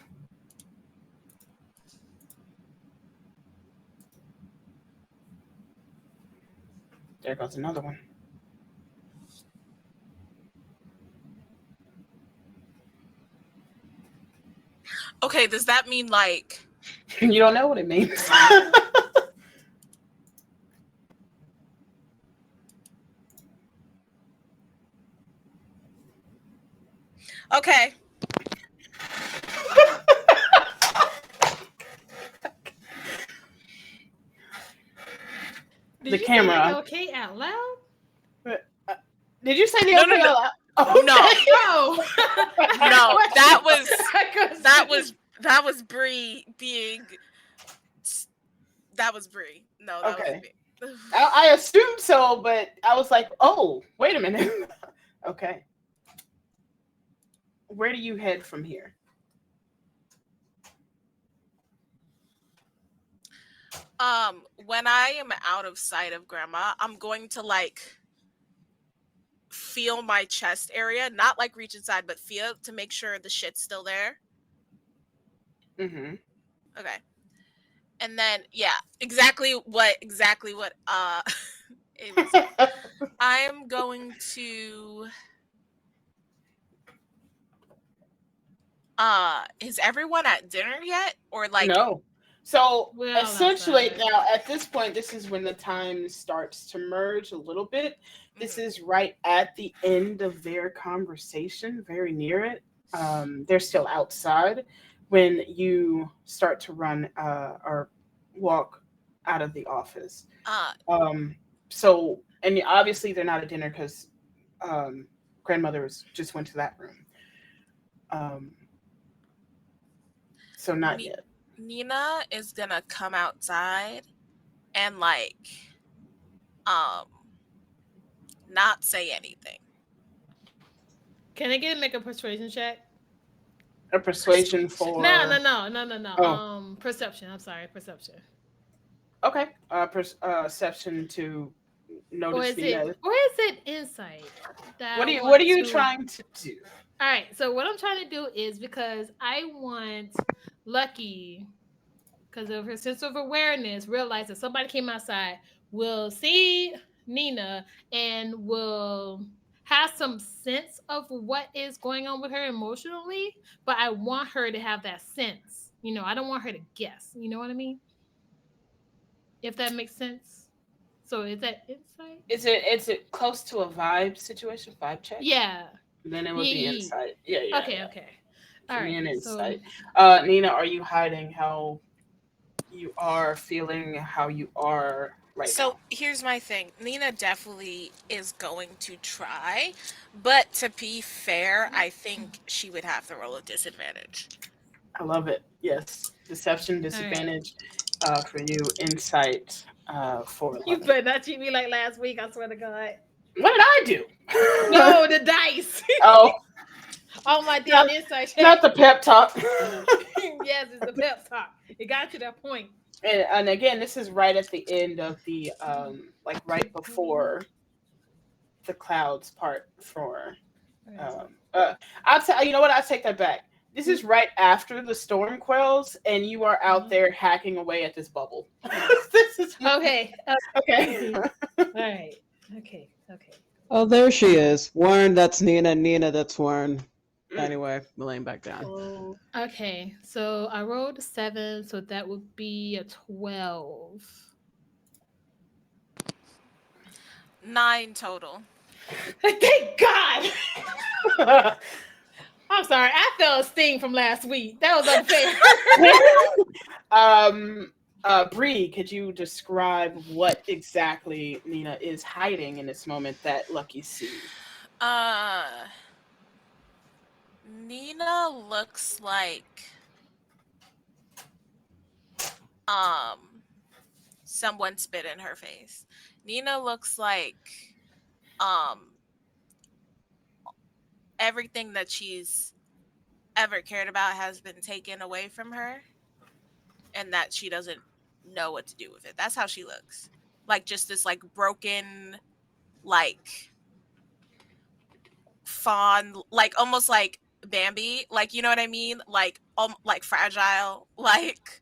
There goes another one. Okay, does that mean like... You don't know what it means. Okay. The camera. Say okay out loud? Did you say the No, okay no, no. out loud? Oh, No. No, that was Bree being... That was Bree. No, that Okay. was me. I assumed so, but I was like, oh, wait a minute. Okay. Where do you head from here? When I am out of sight of Grandma, I'm going to like feel my chest area, not like reach inside, but feel to make sure the shit's still there. Mm-hmm. Okay. And then exactly what Ava said. I am going to Is everyone at dinner yet? Or like No. So We're all essentially, outside. now at this point, this is when the time starts to merge a little bit. This is right at the end of their conversation, very near it. They're still outside when you start to run or walk out of the office. uh So, and obviously they're not at dinner because grandmother's just went to that room. Um, so not Ni- yet. Nina is gonna come outside and like um not say anything. Can I get make a persuasion check? A persuasion No, no, for no, no, no, no. oh, Perception. I'm sorry, perception. okay. Perception to notice Nina. Or is it insight that What I are you What want are you to? trying to do? All right. So what I'm trying to do is because I want Lucky, because of her sense of awareness, realize that somebody came outside, will see Nina and will have some sense of what is going on with her emotionally. But I want her to have that sense. I don't want her to guess. You know what I mean? If that makes sense. So is that insight? Is it close to a vibe situation? Vibe check? Yeah. Then it would be Yeah. insight. Yeah, yeah, Okay. yeah. Okay. All Give me right. an So insight. Nina, are you hiding how you are feeling? How you are right So now? here's my thing. Nina definitely is going to try, but to be fair, I think she would have to roll a disadvantage. I love it. Yes, deception all right. disadvantage for you. Insight for You Lucky. better not treat me like last week. I swear to God. What did I do? No, the dice. Oh, All my damn not insight not check. the pep talk. Yes, it's the pep talk. It got to that point. And again, this is right at the end of the like right before the clouds part for I'll tell you know what, I'll take that back. This is right after the storm quells and you are out there hacking away at this bubble. This is Okay. okay. All right. Okay. Okay. Oh, there she is. Warren, that's Nina. Nina, that's Warren. Mm. Anyway, we're laying back down. Okay. So I rolled a 7, so that would be a 12. 9 total. Thank God. I'm sorry. I felt a sting from last week. That was unfair. Bree, could you describe what exactly Nina is hiding in this moment that Lucky sees? Nina looks like someone spit in her face. Nina looks like everything that she's ever cared about has been taken away from her and that she doesn't know what to do with it. That's how she looks. Like just this like broken, like fawn, like almost like Bambi, like you know what I mean? Like fragile, like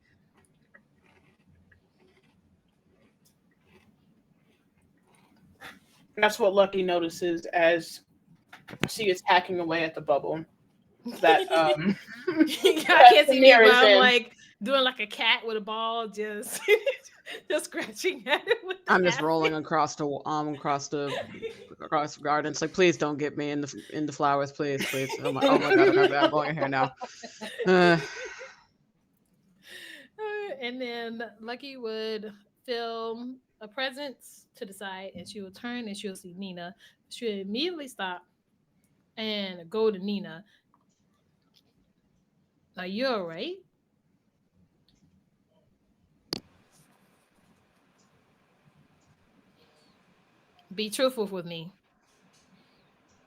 That's what Lucky notices as she is hacking away at the bubble. That I that can't see me, Samir but is I'm in. like doing like a cat with a ball, just just scratching at it with the I'm just acid. rolling across the garden. It's like, please don't get me in the flowers, please, please. Oh my god, okay, I'm blowing your hair now. And then Lucky would feel a presence to the side, and she will turn and she'll see Nina. She would immediately stop and go to Nina. Are you all right? Be truthful with me.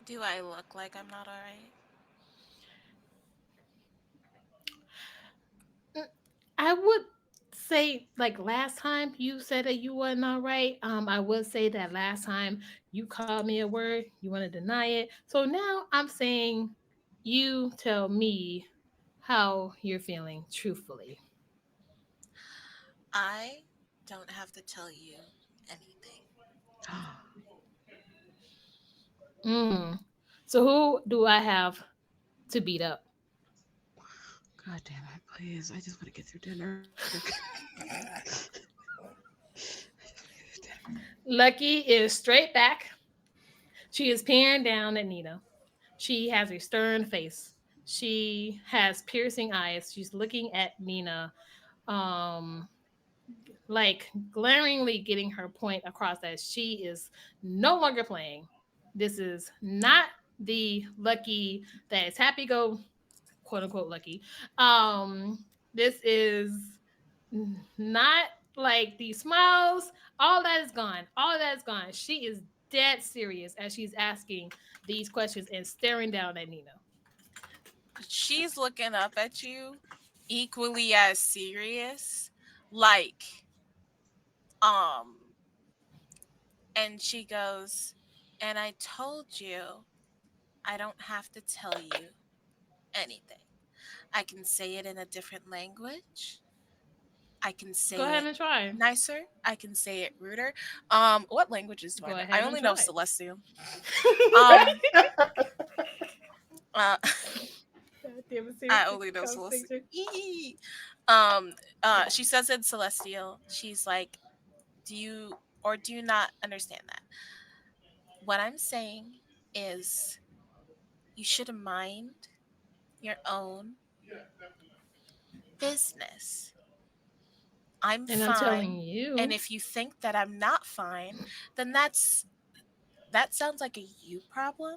do I look like I'm not alright? I would say like last time you said that you wasn't all right. I would say that last time you called me a word, you want to deny it. So now I'm saying you tell me how you're feeling truthfully. I don't have to tell you anything. Mm. So who do I have to beat up? God damn it, please. I just want to get through dinner. Lucky is straight back. She is peering down at Nina. She has a stern face. She has piercing eyes. She's looking at Nina, um, like glaringly getting her point across that she is no longer playing. This is not the Lucky that is happy go, quote unquote Lucky. This is not like the smiles. All that is gone. All that is gone. She is dead serious as she's asking these questions and staring down at Nina. She's looking up at you, equally as serious, like, um, and she goes, and I told you I don't have to tell you anything. I can say it in a different language. I can Go say ahead it and try. nicer. I can say it ruder. What languages do I Go know? I ahead and only know try. Celestial. Um, uh, God damn it, I serious only know Celestial. conversation. Eee. She says in Celestial, she's like, do you or do you not understand that? What I'm saying is you should mind your own business. I'm And I'm telling fine. And you, if you think that I'm not fine, then that sounds like a you problem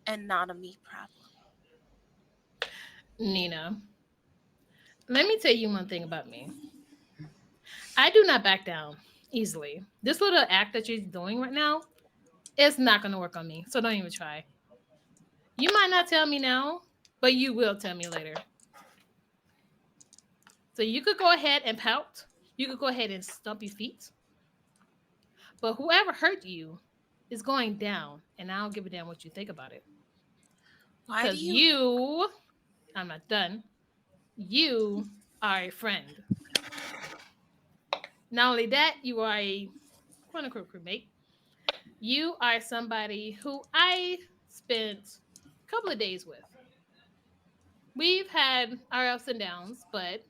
and not a me problem. Nina, let me tell you one thing about me. I do not back down easily. This little act that you're doing right now, it's not going to work on me. So don't even try. You might not tell me now, but you will tell me later. So you could go ahead and pout. You could go ahead and stump your feet. But whoever hurt you is going down. And I don't give a damn what you think about it. Why do Because you you, I'm not done, you are a friend. Not only that, you are a quote unquote crewmate. You are somebody who I spent a couple of days with. We've had our ups and downs, but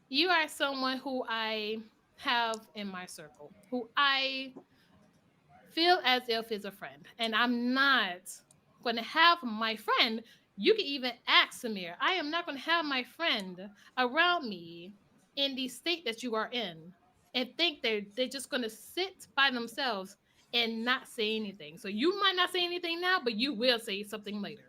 you are someone who I have in my circle, who I feel as if is a friend. And I'm not going to have my friend. You can even ask Samir. I am not going to have my friend around me in the state that you are in and think they're just going to sit by themselves and not say anything. So you might not say anything now, but you will say something later.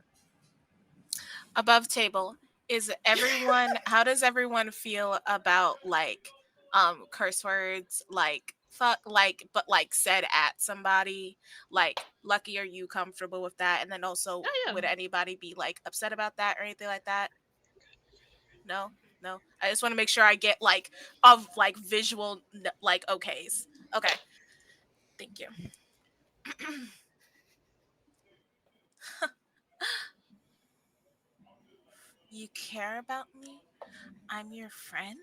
above table is everyone how does everyone feel about like curse words like fuck like but like said at somebody like Lucky, are you comfortable with that? And then also Oh yeah. would anybody be like upset about that or anything like that? No, no, I just want to make sure I get like of like visual like okays. Okay, thank you. You care about me? I'm your friend?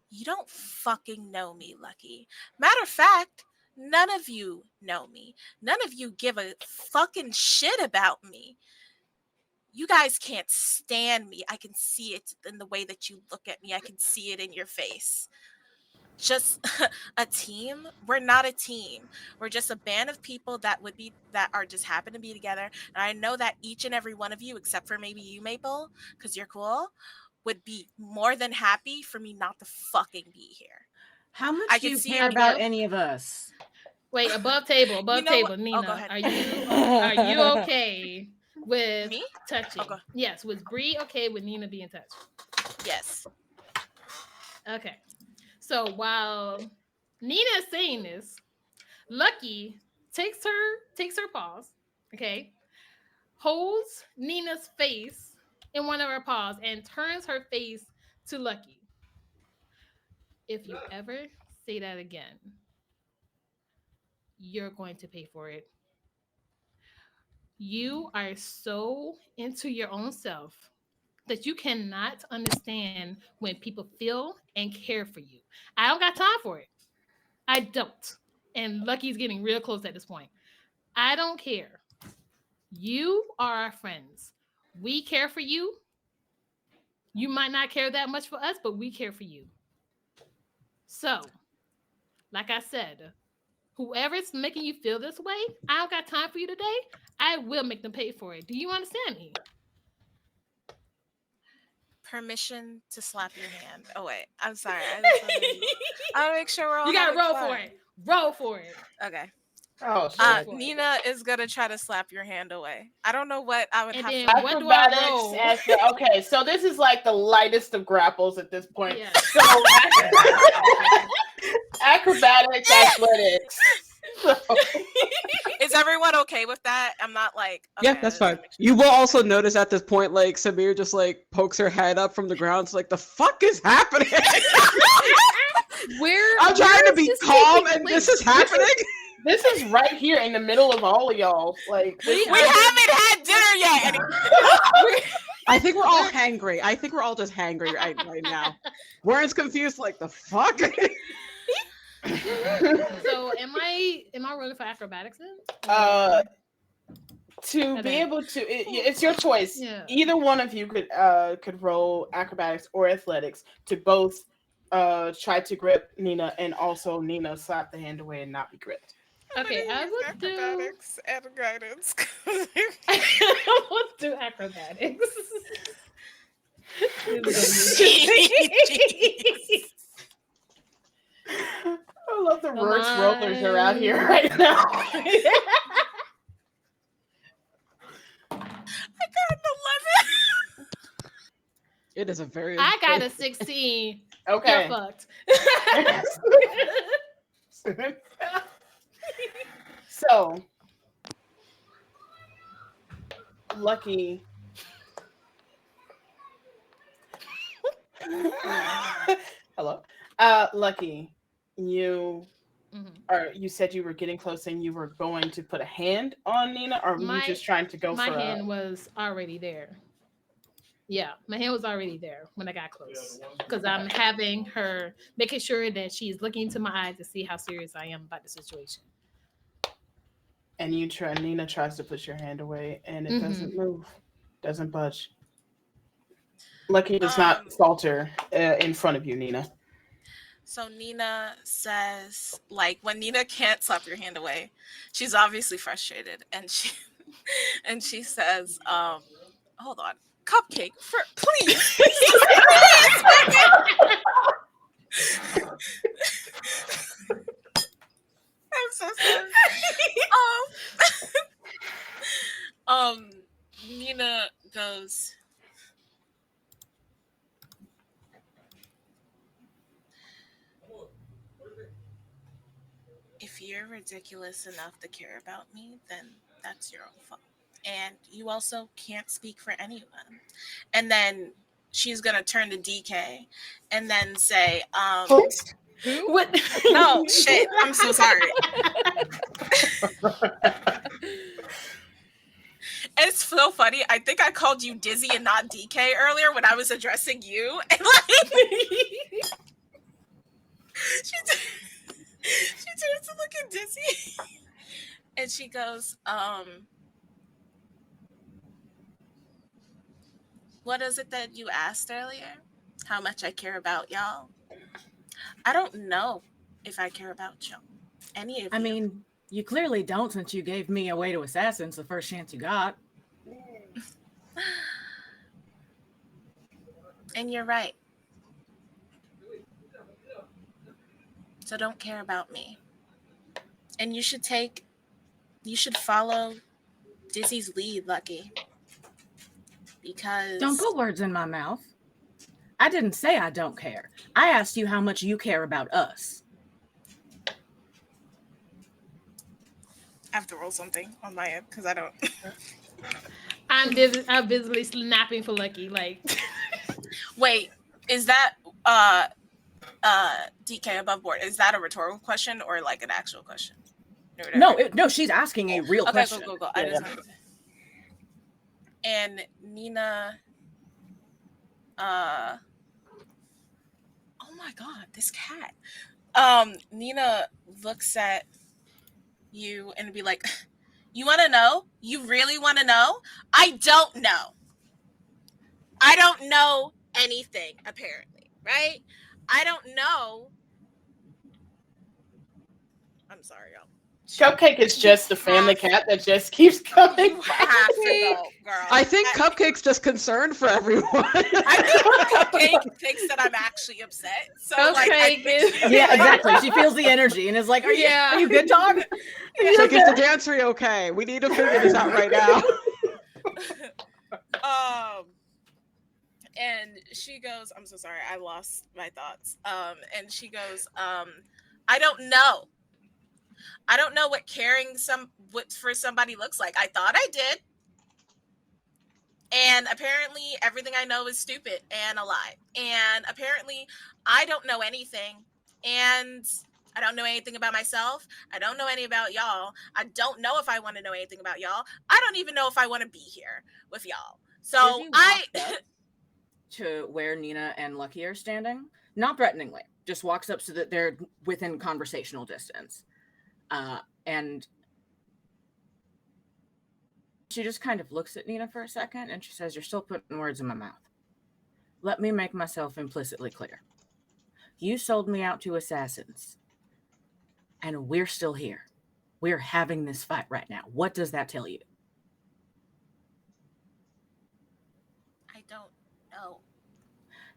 You don't fucking know me, Lucky. Matter of fact, none of you know me. None of you give a fucking shit about me. You guys can't stand me. I can see it in the way that you look at me. I can see it in your face. Just a team? We're not a team. We're just a band of people that are just happen to be together. And I know that each and every one of you, except for maybe you, Maple, because you're cool, would be more than happy for me not to fucking be here. How much I do can you see care it. about Above, any of us? wait, You above know what? table, Oh, go Nina, ahead. are you okay with Me? Oh, touching? go. Yes, was Bree okay with Nina being touched? Yes. Okay. So while Nina is saying this, Lucky takes her paws, okay, holds Nina's face in one of her paws and turns her face to Lucky. If you ever say that again, you're going to pay for it. You are so into your own self that you cannot understand when people feel and care for you. I don't got time for it. I don't. And Lucky's getting real close at this point. I don't care. You are our friends. We care for you. You might not care that much for us, but we care for you. So, like I said, whoever's making you feel this way, I don't got time for you today. I will make them pay for it. Do you understand me? Permission to slap your hand. Oh wait, I'm sorry. I want to make sure we're all. You gotta having roll fun. for it. Roll for it. Okay. Oh, shit. Nina is gonna try to slap your hand away. I don't know what I would And have then to. what do I roll? Okay, so this is like the lightest of grapples at this point. Yeah. So acrobatics, athletics. So. Is everyone okay with that? I'm not like. Okay, Yeah, that's fine. You will also notice at this point, like, Samir just, like, pokes her head up from the ground. It's like, the fuck is happening? I'm trying to be calm, and this is happening? This is right here in the middle of all of y'all. Like, we haven't had dinner yet. I think we're all hangry. I think we're all just hangry right now. Warren's confused, like, the fuck? So am I rolling for acrobatics then? To be able to, it's your choice. Yeah. Either one of you could roll acrobatics or athletics to both try to grip Nina, and also Nina slap the hand away and not be gripped. Okay, I would do acrobatics and guidance. I would do acrobatics. I love the worst rollers are out here right now. I got an 11. It is a very. I got a 16. Okay. You're fucked. So, Lucky. Hello. Lucky, you you said you were getting close and you were going to put a hand on Nina, or were you just trying to go for my hand was already there. Yeah, my hand was already there when I got close, because I'm having her, making sure that she's looking into my eyes to see how serious I am about the situation. And Nina tries to push your hand away, and it doesn't move, doesn't budge. Lucky does not falter in front of you, Nina. So Nina says, like, when Nina can't slap your hand away, she's obviously frustrated, and she says, hold on, cupcake, please. I'm so sorry. Nina goes, if you're ridiculous enough to care about me, then that's your own fault. And you also can't speak for anyone. And then she's going to turn to DK and then say, What? No, shit. I'm so sorry. It's so funny. I think I called you Dizzy and not DK earlier when I was addressing you. And she turns to look at Dizzy. And she goes, what is it that you asked earlier? How much I care about y'all? I don't know if I care about y'all. Any of you. I mean, you clearly don't, since you gave me away to assassins the first chance you got. And you're right. So don't care about me. And you should follow Dizzy's lead, Lucky. Because... Don't put words in my mouth. I didn't say I don't care. I asked you how much you care about us. I have to roll something on my end because I don't... I'm visibly snapping for Lucky, like... Wait, is that DK above board? Is that a rhetorical question or like an actual question? No, she's asking a real question. Okay, go. I just and Nina, oh my God, this cat. Nina looks at you and be like, you want to know? You really want to know? I don't know. I don't know anything, apparently, right? I don't know. I'm sorry, y'all. Cupcake is just the family cat that just keeps coming. You have to go, girl. I think Cupcake's just concerned for everyone. I think Cupcake thinks that I'm actually upset. So like, I Cupcake think is- she- Yeah, exactly. She feels the energy and is like, "Are you good, dog?" It's like, is the dancery okay? We need to figure this out right now. And she goes, I'm so sorry, I lost my thoughts. And she goes, I don't know. I don't know what caring for somebody looks like. I thought I did. And apparently everything I know is stupid and a lie. And apparently I don't know anything. And I don't know anything about myself. I don't know any about y'all. I don't know if I want to know anything about y'all. I don't even know if I want to be here with y'all. So Izzy walks up to where Nina and Lucky are standing, not threateningly, just walks up so that they're within conversational distance. And she just kind of looks at Nina for a second and she says, "You're still putting words in my mouth. Let me make myself implicitly clear. You sold me out to assassins, and we're still here. We're having this fight right now. What does that tell you?" I don't know.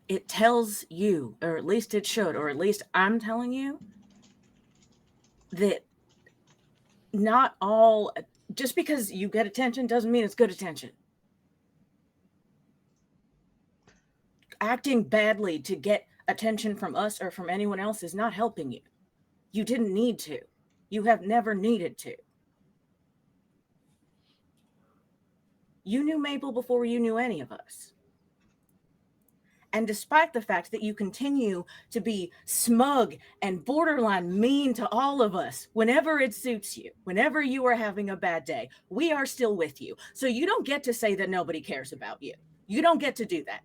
It tells you, or at least it should, or at least I'm telling you, that not all, just because you get attention doesn't mean it's good attention. Acting badly to get attention from us or from anyone else is not helping you. You didn't need to. You have never needed to. You knew Maple before you knew any of us. And despite the fact that you continue to be smug and borderline mean to all of us whenever it suits you, whenever you are having a bad day, we are still with you. So you don't get to say that nobody cares about you. You don't get to do that.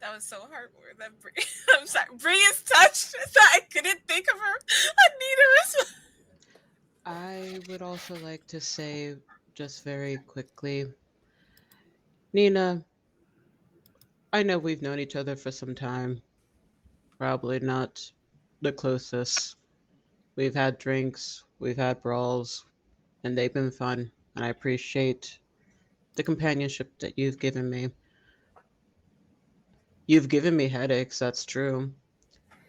That was so heartwarming. That Bree, I'm sorry, Bree is touched. I couldn't think of her. I need a response. I would also like to say, just very quickly, Nina, I know we've known each other for some time. Probably not the closest. We've had drinks, we've had brawls, and they've been fun, and I appreciate the companionship that you've given me. You've given me headaches, that's true.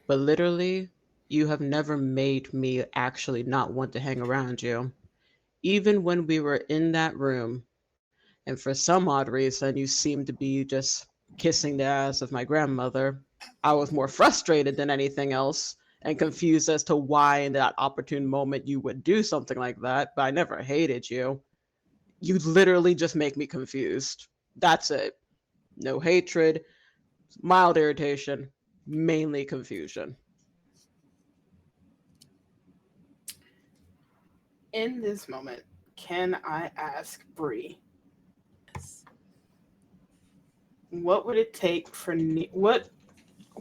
But literally, you have never made me actually not want to hang around you. Even when we were in that room, and for some odd reason, you seemed to be just kissing the ass of my grandmother, I was more frustrated than anything else and confused as to why in that opportune moment you would do something like that, but I never hated you. You literally just make me confused. That's it. No hatred, mild irritation, mainly confusion. In this moment, can I ask Bree, what would it take for what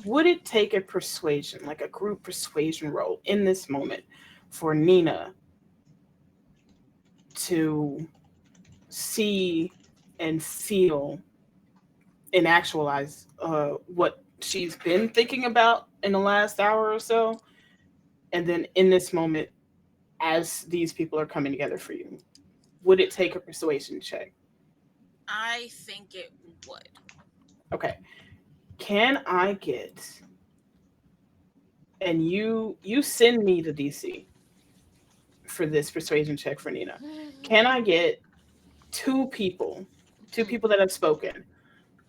would it take a persuasion, like a group persuasion roll in this moment for Nina to see and feel and actualize what she's been thinking about in the last hour or so, and then in this moment, as these people are coming together for you, would it take a persuasion check? I think it would. Okay. Can I get, and you send me the DC for this persuasion check for Nina. Can I get two people that have spoken,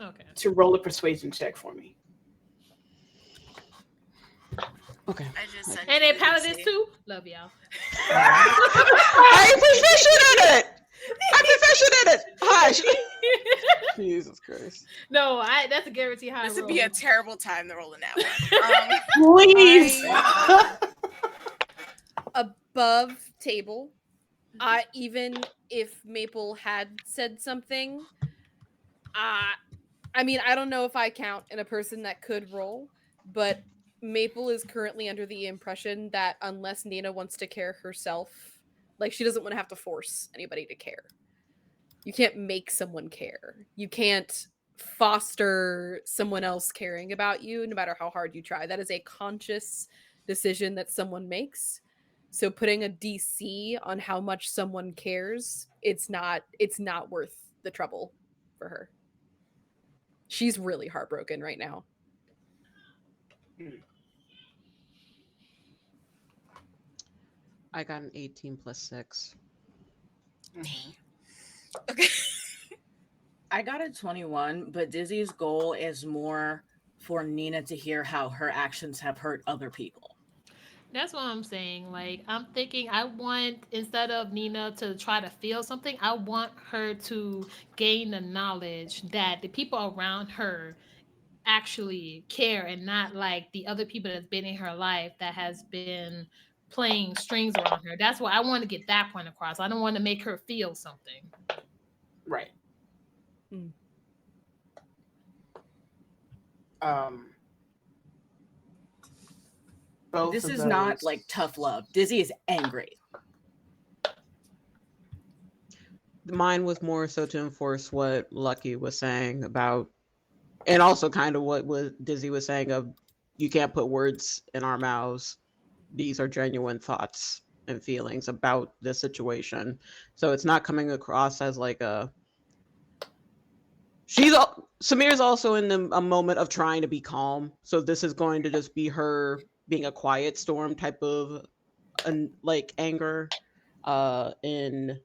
Okay. to roll a persuasion check for me? Okay. I just sent And you they the paladins DC. too. Love y'all. I'm proficient in it! I'm proficient in it! Hush! Jesus Christ. No, that's a guarantee high This would roll. be a terrible time to roll in that one. Please! Above table, even if Maple had said something, I mean, I don't know if I count in a person that could roll, but Maple is currently under the impression that unless Nina wants to care herself, Like, she doesn't want to have to force anybody to care. You can't make someone care. You can't foster someone else caring about you, no matter how hard you try. That is a conscious decision that someone makes. So putting a DC on how much someone cares, it's not worth the trouble for her. She's really heartbroken right now. I got an 18 plus 6. Okay. I got a 21, but Dizzy's goal is more for Nina to hear how her actions have hurt other people. That's what I'm saying. Like, I'm thinking I want, instead of Nina to try to feel something, I want her to gain the knowledge that the people around her actually care, and not like the other people that's been in her life that has been playing strings around her. That's why I want to get that point across. I don't want to make her feel something. Right. Both This of is not those- like tough love. Dizzy is angry. Mine was more so to enforce what Lucky was saying about, and also kind of what Dizzy was saying of, you can't put words in our mouths. These are genuine thoughts and feelings about the situation. So it's not coming across as like a... Samir's also in a moment of trying to be calm. So this is going to just be her being a quiet storm type of like anger in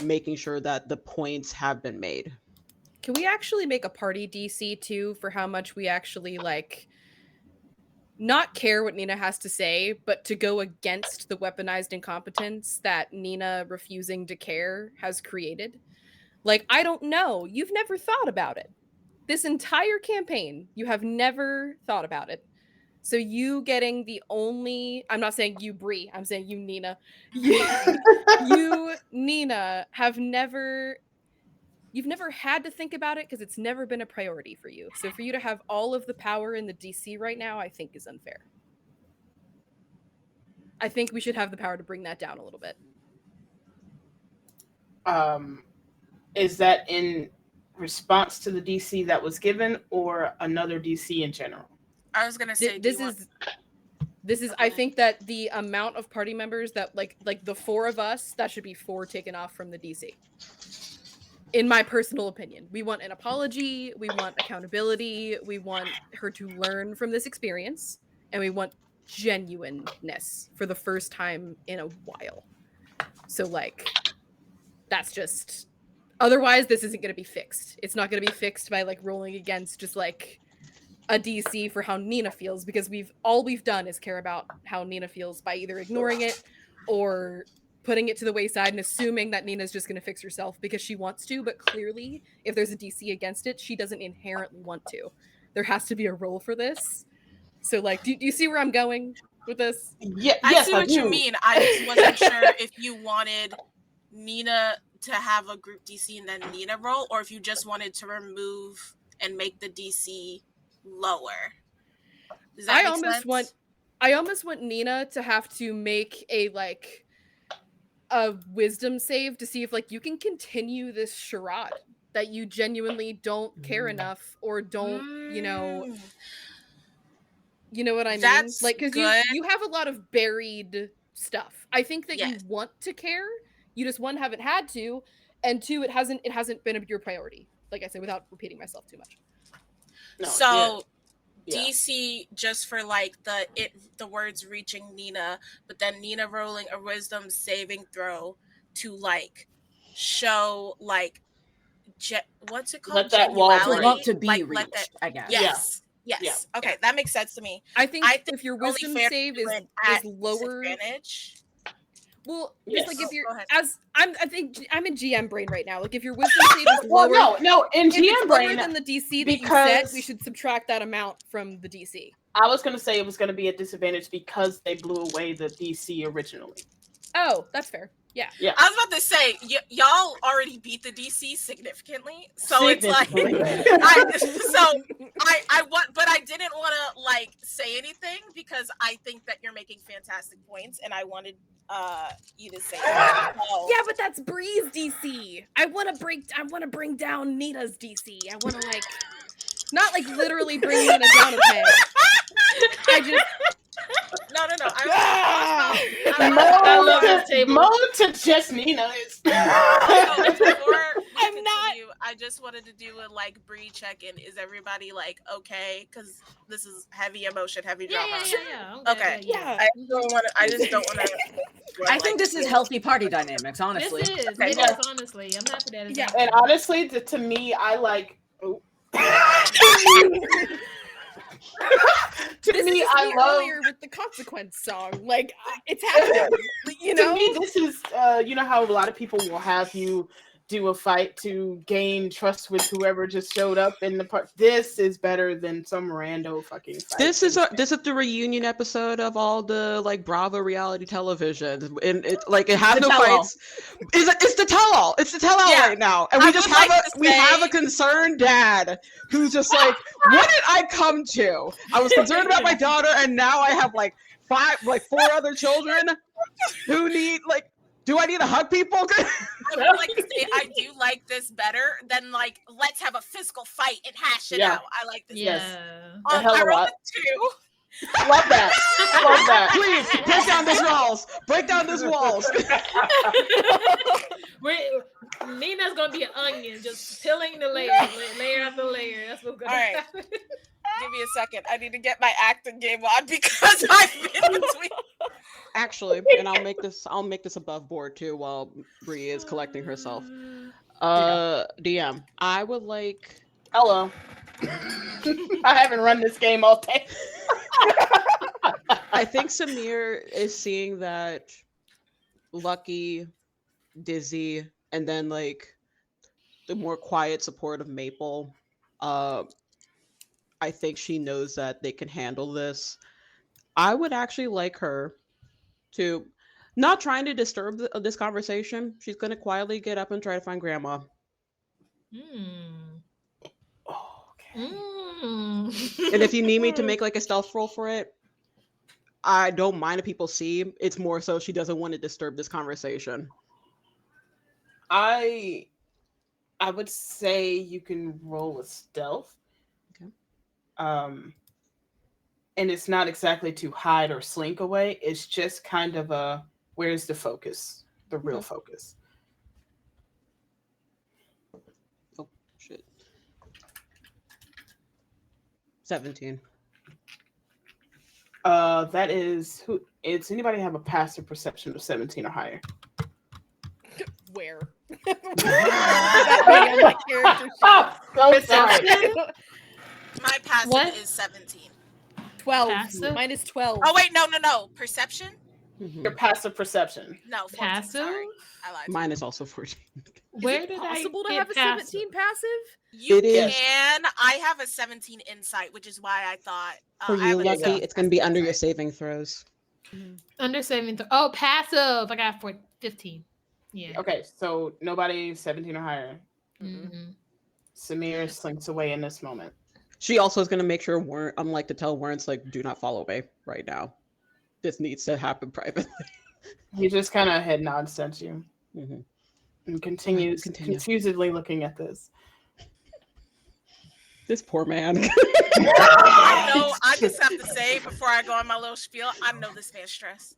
making sure that the points have been made. Can we actually make a party DC too for how much we actually like not care what Nina has to say, but to go against the weaponized incompetence that Nina refusing to care has created? Like, I don't know. You've never thought about it. This entire campaign, you have never thought about it. So you getting the only... I'm not saying you, Bree. I'm saying you, Nina. You, Nina, have never... You've never had to think about it because it's never been a priority for you. So for you to have all of the power in the DC right now, I think is unfair. I think we should have the power to bring that down a little bit. Is that in response to the DC that was given, or another DC in general? I was gonna say This is I think that the amount of party members that like the 4 of us, that should be 4 taken off from the DC. In my personal opinion, we want an apology, we want accountability, we want her to learn from this experience, and we want genuineness for the first time in a while. So like, that's just... Otherwise, this isn't going to be fixed. It's not going to be fixed by like rolling against just like a DC for how Nina feels, because all we've done is care about how Nina feels by either ignoring it or putting it to the wayside and assuming that Nina's just going to fix herself because she wants to, but clearly if there's a DC against it, she doesn't inherently want to. There has to be a role for this. So like, do you see where I'm going with this? Yeah, I see what you mean. I just wasn't sure if you wanted Nina to have a group DC and then Nina roll, or if you just wanted to remove and make the DC lower. Does that make sense? I almost want Nina to have to make a wisdom save to see if like you can continue this charade that you genuinely don't care enough or don't, you know what I mean? That's like, because you have a lot of buried stuff. I think that you want to care. You just, 1, haven't had to, and 2, it hasn't been your priority. Like I said, without repeating myself too much. No, so yeah. DC just for like the words reaching Nina, but then Nina rolling a wisdom saving throw to like show like what's it called? Let that wall break. Love to be like, reached, I guess. Yes. Yeah. Yes. Yeah. Okay, that makes sense to me. I think if your only wisdom fair save to is do it at lower, disadvantage. well, Yes. just like if you're Go ahead. I think I'm in GM brain right now. Like if your wisdom save is lower, Well, no, in if it's GM lower brain, than the DC that you because- set, we should subtract that amount from the DC. I was going to say it was going to be a disadvantage because they blew away the DC originally. Oh, that's fair. Yeah. I was about to say, y'all already beat the DC significantly, so it's like, I want, but I didn't want to like say anything because I think that you're making fantastic points, and I wanted you to say that. So, Yeah, but that's Bree's DC. I want to bring down Nina's DC. I want to like, not like literally bring Nina down a peg. I just. No. I love this table. Mo to just Nina is. Before we continue, I just wanted to do a like Bree check-in. Is everybody like okay? Because this is heavy emotion, heavy drama. Yeah. Okay. Yeah. I just don't want to. I think this is healthy party dynamics, honestly. This is. Okay, It is, honestly. I'm happy that it's happening. And honestly, to me, I like. This is I love earlier with the consequence song. Like it's happening. You know. To me, this is you know how a lot of people will have you do a fight to gain trust with whoever just showed up in the part. This is better than some rando fucking fight. This is the reunion episode of all the like Bravo reality television, and it has no fights. It's the tell-all. It's the tell-all right now, and we have a concerned dad who's just like, what did I come to? I was concerned about my daughter, and now I have like 4 other children who need like. Do I need to hug people? I do like this better than like let's have a physical fight and hash it out. I like this. Yes. I rolled a 2. Love that. Love that. Please break down these walls. Break down these walls. Nina's gonna be an onion, just peeling the layer after layer. That's what's gonna happen. Give me a second. I need to get my acting game on because I've been between. Actually, and I'll make this above board too while Bree is collecting herself. DM, I would like. Hello. I haven't run this game all day. I think Samir is seeing that Lucky, Dizzy, and then like the more quiet support of Maple. I think she knows that they can handle this. I would actually like her to, not trying to disturb this conversation. She's going to quietly get up and try to find Grandma. And if you need me to make like a stealth roll for it, I don't mind if people see. It's more so she doesn't want to disturb this conversation. I would say you can roll a stealth. Okay. And it's not exactly to hide or slink away. It's just kind of a, where's the focus? The real focus. Oh, shit. 17. That is, does anybody have a passive perception of 17 or higher? Where? So sorry. My passive is 17. 12. Passive? Mine is 12. Oh wait, no. Perception? Your passive perception. No, 14, Passive? sorry. I lied. Mine is also 14. Where is it did possible I to have a passive? 17 passive? You It is. can. I have a 17 insight, which is why I thought For I you, have Lucky, it's going to be under your saving throws. Under saving throw. Oh, passive. I got 15. Yeah. Okay, so nobody 17 or higher. Mm-hmm. Samir slinks away in this moment. She also is going to make sure to tell Warrens, like, do not follow me right now. This needs to happen privately. He just kind of head nods at you and continues confusedly looking at this. This poor man. I know. I just have to say before I go on my little spiel, I know this man's stressed.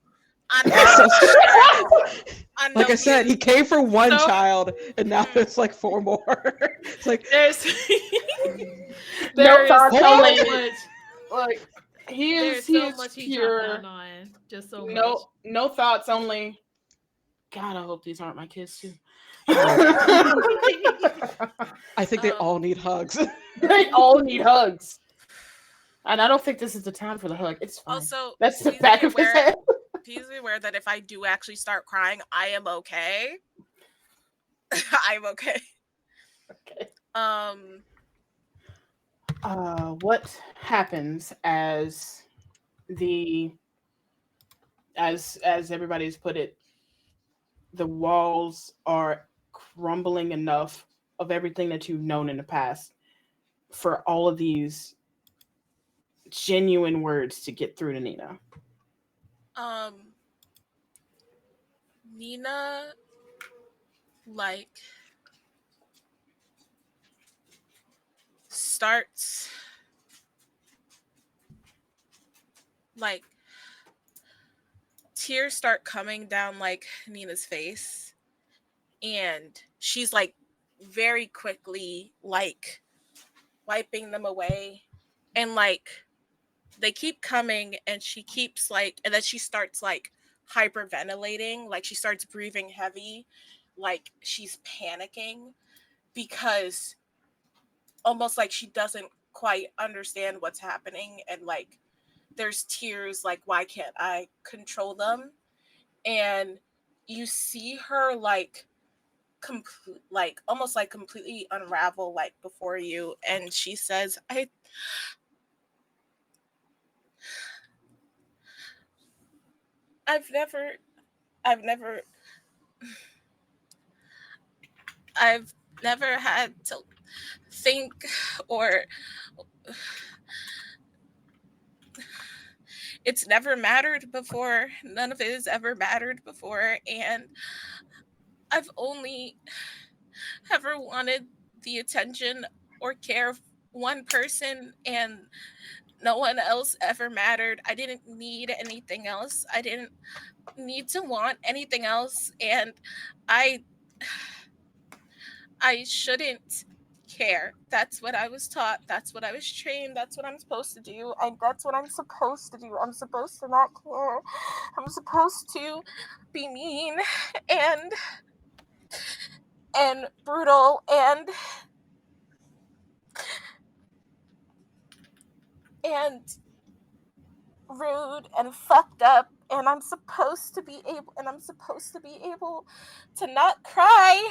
Like I said, he came for one child, and now there's like 4 more. It's like there's no thoughts only. much. Like he is much he pure. On. Just so much. No thoughts only. God, I hope these aren't my kids too. I think they all need hugs. They all need hugs. And I don't think this is the time for the hug. It's fine. Also, that's the back of his head. Please be aware that if I do actually start crying, I am okay. I'm okay. Okay. What happens as everybody's put it, the walls are crumbling enough of everything that you've known in the past for all of these genuine words to get through to Nina. Nina, like, starts, like, tears start coming down, like, Nina's face, and she's, like, very quickly, like, wiping them away, and, like, they keep coming, and she keeps, like, and then she starts, like, hyperventilating, like, she starts breathing heavy, like, she's panicking, because almost like she doesn't quite understand what's happening, and, like, there's tears, like, why can't I control them? And you see her, like, like, almost, like, completely unravel, like, before you, and she says, I've never had to think, or it's never mattered before. None of it has ever mattered before, and I've only ever wanted the attention or care of one person, and no one else ever mattered. I didn't need anything else. I didn't need to want anything else, and I shouldn't care. That's what I was taught. That's what I was trained. That's what I'm supposed to do. And that's what I'm supposed to do. I'm supposed to not care. I'm supposed to be mean and brutal and rude and fucked up, and I'm supposed to be able to not cry,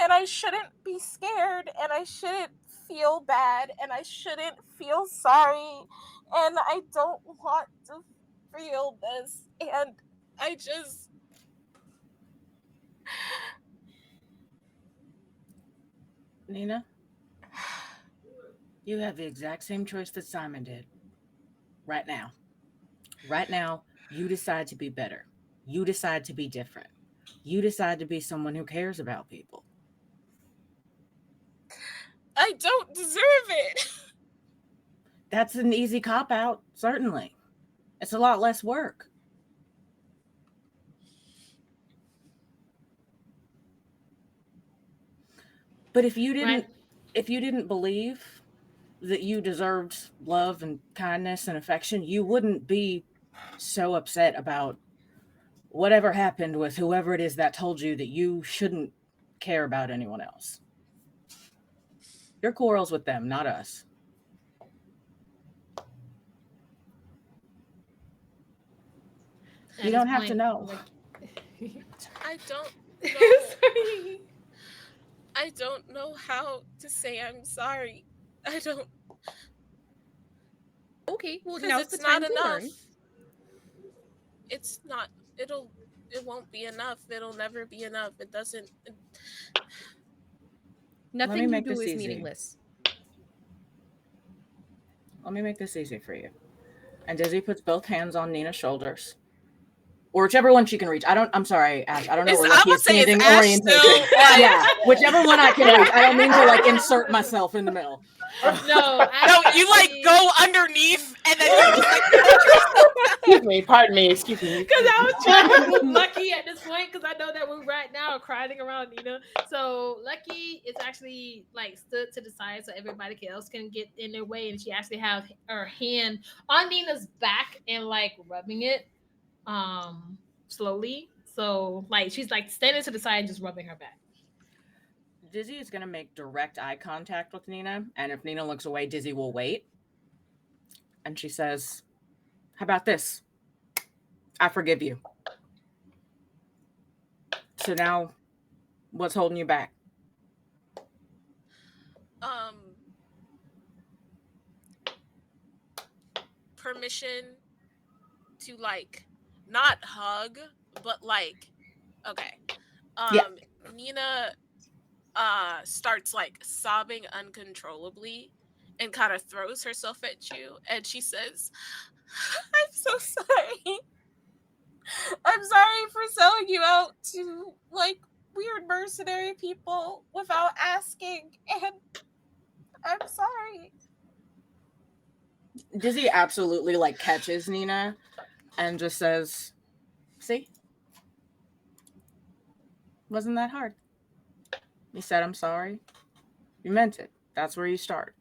and I shouldn't be scared, and I shouldn't feel bad, and I shouldn't feel sorry, and I don't want to feel this, and I just... Nina, you have the exact same choice that Simon did. Right now. Right now, you decide to be better. You decide to be different. You decide to be someone who cares about people. I don't deserve it. That's an easy cop-out, certainly. It's a lot less work. But if you didn't believe that you deserved love and kindness and affection, you wouldn't be so upset about whatever happened with whoever it is that told you that you shouldn't care about anyone else. Your quarrel's with them, not us. You don't have to know. I don't know. I don't know how to say I'm sorry. I don't. Okay, well, Because now's the time to learn. It's not. It won't be enough. It'll never be enough. It doesn't. Nothing you do is meaningless. Let me make this easy for you. And Dizzy puts both hands on Nina's shoulders. Or whichever one she can reach. I'm sorry, Ash. I don't know where Lucky is standing orientation. Yeah, whichever one I can reach. I don't mean to like insert myself in the middle. No, you like go underneath and then you just like. Excuse me, pardon me, excuse me. Because I was trying to move Lucky at this point because I know that we right now are crowding around Nina. So Lucky is actually like stood to the side so everybody else can get in their way, and she actually have her hand on Nina's back and like rubbing it slowly. So like she's like standing to the side and just rubbing her back. Dizzy is going to make direct eye contact with Nina, and if Nina looks away, Dizzy will wait. And she says, how about this? I forgive you. So now, what's holding you back? Permission to like not hug, but like Okay. Yeah. Nina starts like sobbing uncontrollably and kind of throws herself at you, and she says, I'm so sorry. I'm sorry for selling you out to like weird mercenary people without asking, and I'm sorry. Dizzy absolutely like catches Nina and just says, see? Wasn't that hard? You said I'm sorry. You meant it. That's where you start.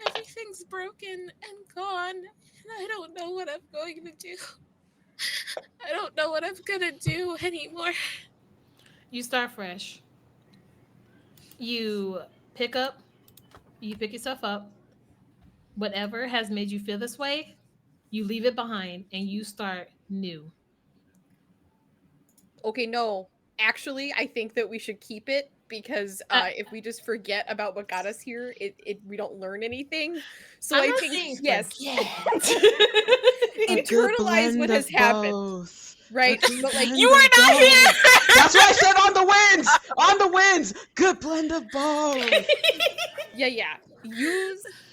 Everything's broken and gone, and I don't know what I'm going to do. I don't know what I'm gonna do anymore. You start fresh. You pick up, you pick yourself up. Whatever has made you feel this way, you leave it behind and you start new. Okay, no. Actually, I think that we should keep it because if we just forget about what got us here, we don't learn anything. So I'm I not think saying yes, A good internalize what blend has of happened, both. right? A good But like blend You were of not here! both. That's what I said on the wins. On the wins. Good blend of both. yeah.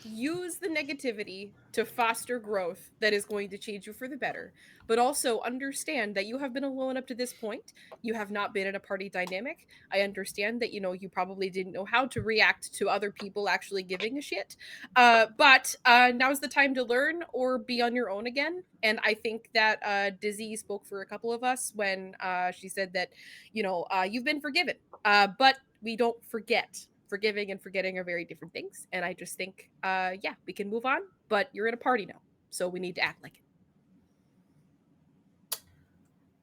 Use the negativity to foster growth that is going to change you for the better, but also understand that you have been alone up to this point. You have not been in a party dynamic. I understand that you probably didn't know how to react to other people actually giving a shit, but now's the time to learn or be on your own again. And I think that Dizzy spoke for a couple of us when she said that you've been forgiven, but we don't forget. Forgiving and forgetting are very different things, and I just think yeah, we can move on, but you're in a party now, so we need to act like it.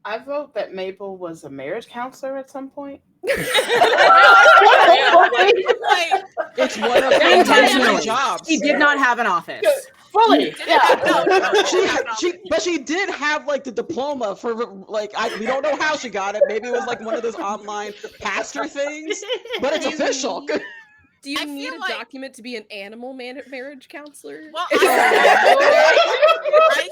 I vote that Maple was a marriage counselor at some point. Like, It's one of her many Intentionally. jobs. She did not have an office. Fully, yeah. But she did have like the diploma for like we don't know how she got it. Maybe it was like one of those online pastor things, but it's official. Do you I need feel a like- document to be an animal marriage counselor? well,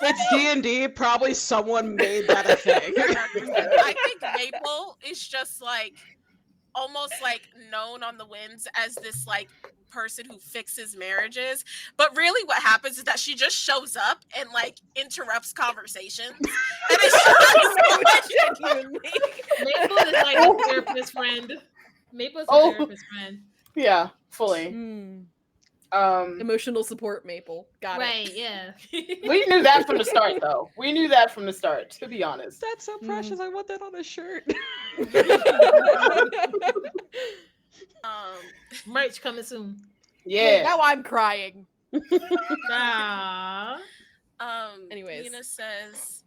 It's D&D. Probably someone made that a thing. I think Maple is just like almost like known on the winds as this like person who fixes marriages, but really what happens is that she just shows up and like interrupts conversations, and it's just Genuinely. Maple is like a therapist friend. Maple's a therapist friend. Yeah, fully. Emotional support, Maple. Got Right, yeah. We knew that from the start, though. We knew that from the start, to be honest. That's so precious. I want that on a shirt. Merch coming soon. Wait, Yeah. now I'm crying. Aww. Anyways. Nina says,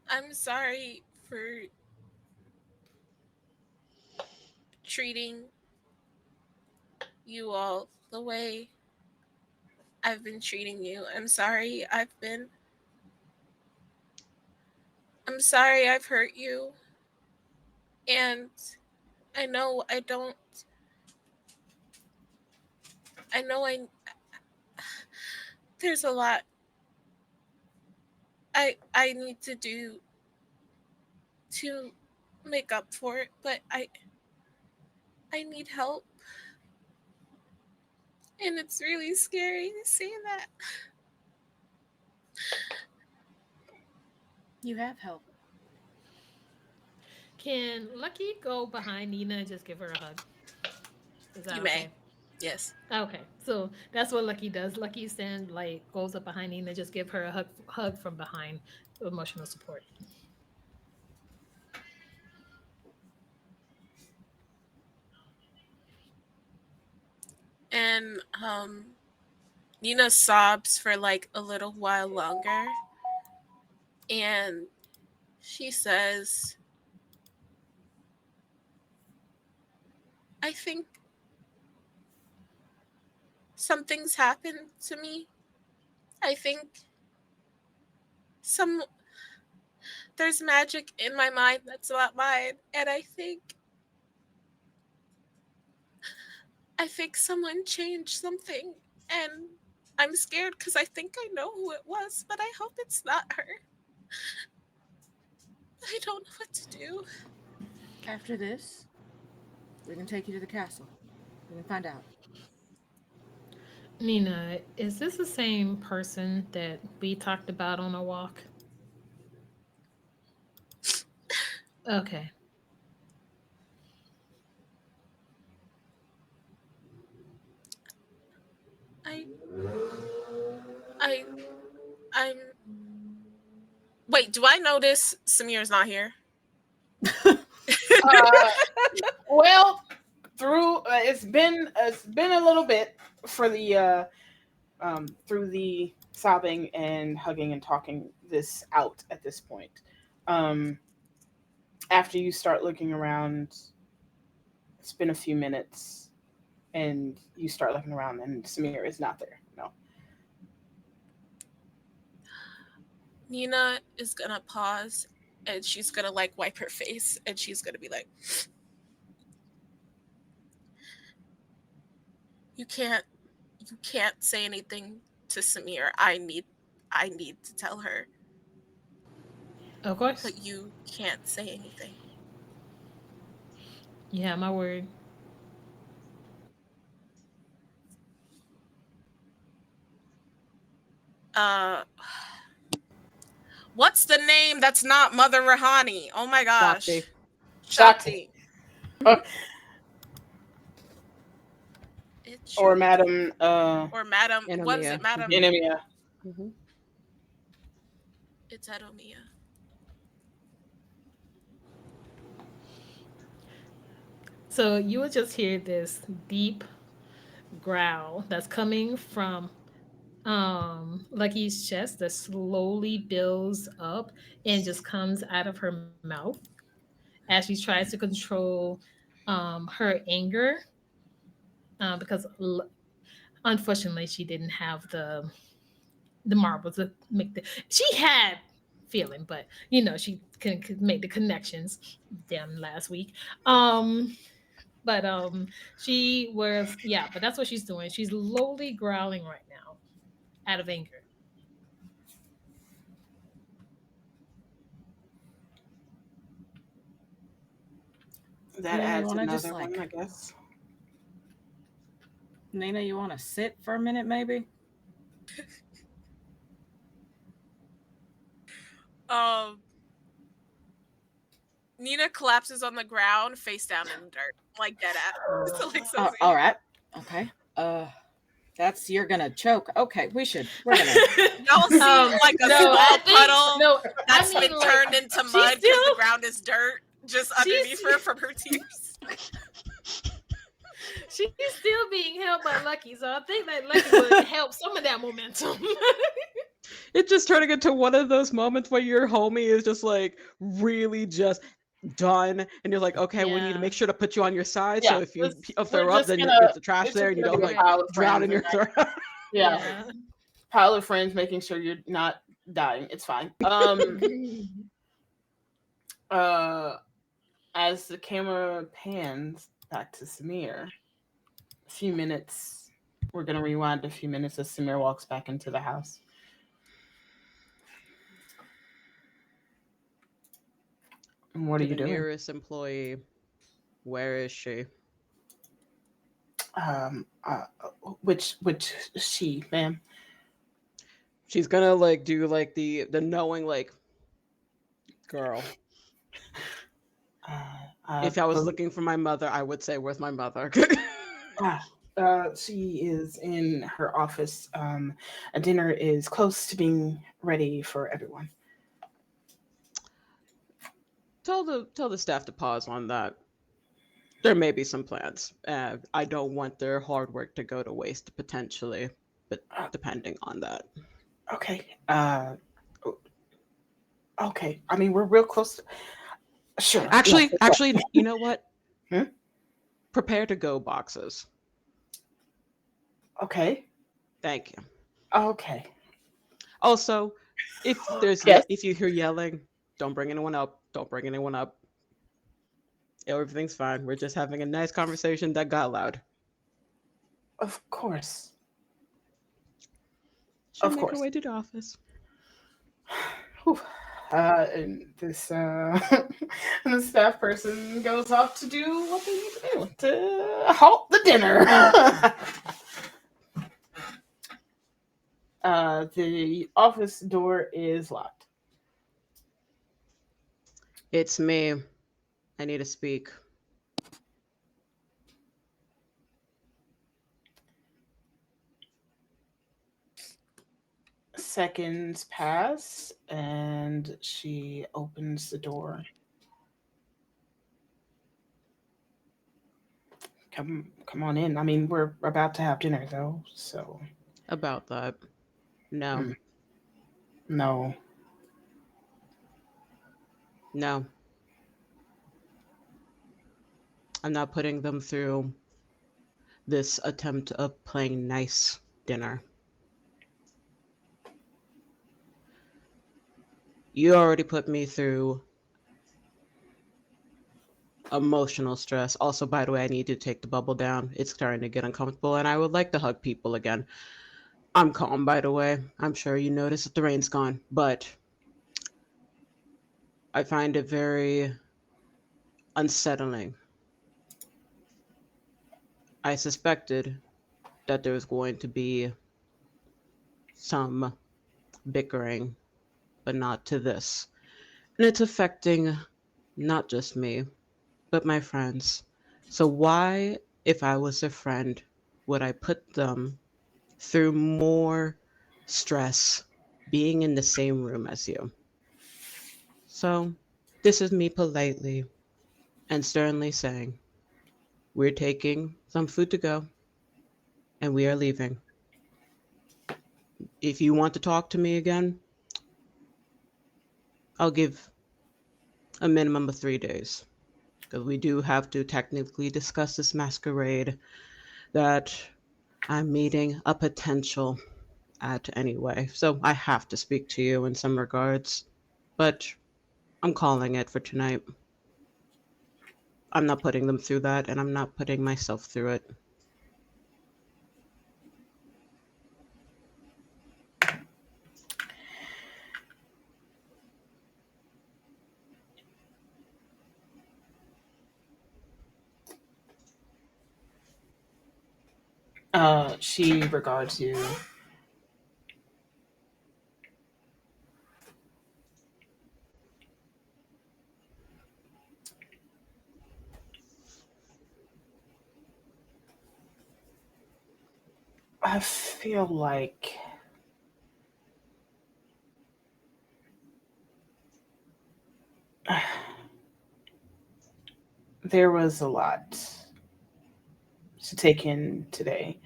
I'm sorry for treating you all the way I've been treating you. I'm sorry I've hurt you. And I know there's a lot I need to do to make up for it, but I need help. And it's really scary to say that. You have help. Can Lucky go behind Nina and just give her a hug? Is that You okay? may. Yes. Okay, so that's what Lucky does. Lucky goes up behind Nina, just give her a hug from behind, emotional support. And Nina sobs for like a little while longer, and she says, I think something's happened to me. I think there's magic in my mind that's not mine, and I think I think someone changed something, and I'm scared because I think I know who it was, but I hope it's not her. I don't know what to do. After this, we can take you to the castle. We can find out. Nina, is this the same person that we talked about on our walk? Okay. I, I, I'm. Wait, do I notice Samir's not here? Well, through it's been a little bit for the through the sobbing and hugging and talking this out at this point. After you start looking around, it's been a few minutes, and you start looking around, and Samir is not there. No. Nina is gonna pause, and she's gonna like wipe her face, and she's gonna be like, "You can't say anything to Samir. I need to tell her, Of course. but you can't say anything." Yeah, my word. What's the name that's not Mother Rahani? Oh my gosh. Shakti. Shakti. Or Madam Or Madam. What is Enomiya. it, Madam? Enomiya. Mhm. It's Enomiya. So you would just hear this deep growl that's coming from Lucky's chest that slowly builds up and just comes out of her mouth as she tries to control her anger because unfortunately she didn't have the marbles to make the she had feeling, but you know she couldn't make the connections damn last week. But she was, yeah, but that's what she's doing. She's lowly growling right now out of anger. That Nina, you adds wanna another just, one, like- I guess. Nina, you want to sit for a minute, maybe? Nina collapses on the ground, face down in the dirt, like dead ass. So, like, so All right. Okay. That's you're gonna choke. Okay, we're gonna. y'all see like a no, small I think- puddle no, that's I mean, been like, turned into she's mud because the still- ground is dirt just underneath her from her tears. She's still being held by Lucky, so I think that Lucky would help some of that momentum. It's just turning into one of those moments where your homie is just like really just done, and you're like, okay, we need to Yeah. make sure to put you on your side. Yeah, So if you we're throw up, just then gonna- there's the trash it's there, just and you gonna don't be a like pile of drown in your friends throat. Yeah. Pile of friends making sure you're not dying. It's fine. As the camera pans back to Samir, a few minutes, we're gonna rewind a few minutes as Samir walks back into the house. And what are To you the doing? nearest employee, where is she? Which she, ma'am? She's gonna like do like the knowing like girl. If I was looking for my mother, I would say, where's my mother? She is in her office. A dinner is close to being ready for everyone. Tell the staff to pause on that. There may be some plans. I don't want their hard work to go to waste potentially, but depending on that. Okay. Okay. I mean, we're real close. Sure. Actually, Yeah. you know what? Hmm? Prepare to go boxes. Okay. Thank you. Okay. Also, if there's Yes. if you hear yelling, don't bring anyone up. Don't bring anyone up. Everything's fine. We're just having a nice conversation that got loud. Of course. She'll Of make her course. way to the office. Whew. And this and the staff person goes off to do what they need to do to halt the dinner. The office door is locked. It's me. I need to speak. Seconds pass, and she opens the door. Come on in. I mean, we're about to have dinner, though, so. About that. No. No. No. I'm not putting them through this attempt of playing nice dinner. You already put me through emotional stress. Also, by the way, I need to take the bubble down. It's starting to get uncomfortable, and I would like to hug people again. I'm calm, by the way. I'm sure you noticed that the rain's gone, but I find it very unsettling. I suspected that there was going to be some bickering, but not to this. And it's affecting not just me, but my friends. So why, if I was a friend, would I put them through more stress being in the same room as you? So this is me politely and sternly saying, we're taking some food to go and we are leaving. If you want to talk to me again, I'll give a minimum of 3 days. Because we do have to technically discuss this masquerade that I'm meeting a potential at anyway. So I have to speak to you in some regards. But I'm calling it for tonight. I'm not putting them through that, and I'm not putting myself through it. She regards you. I feel like there was a lot to take in today.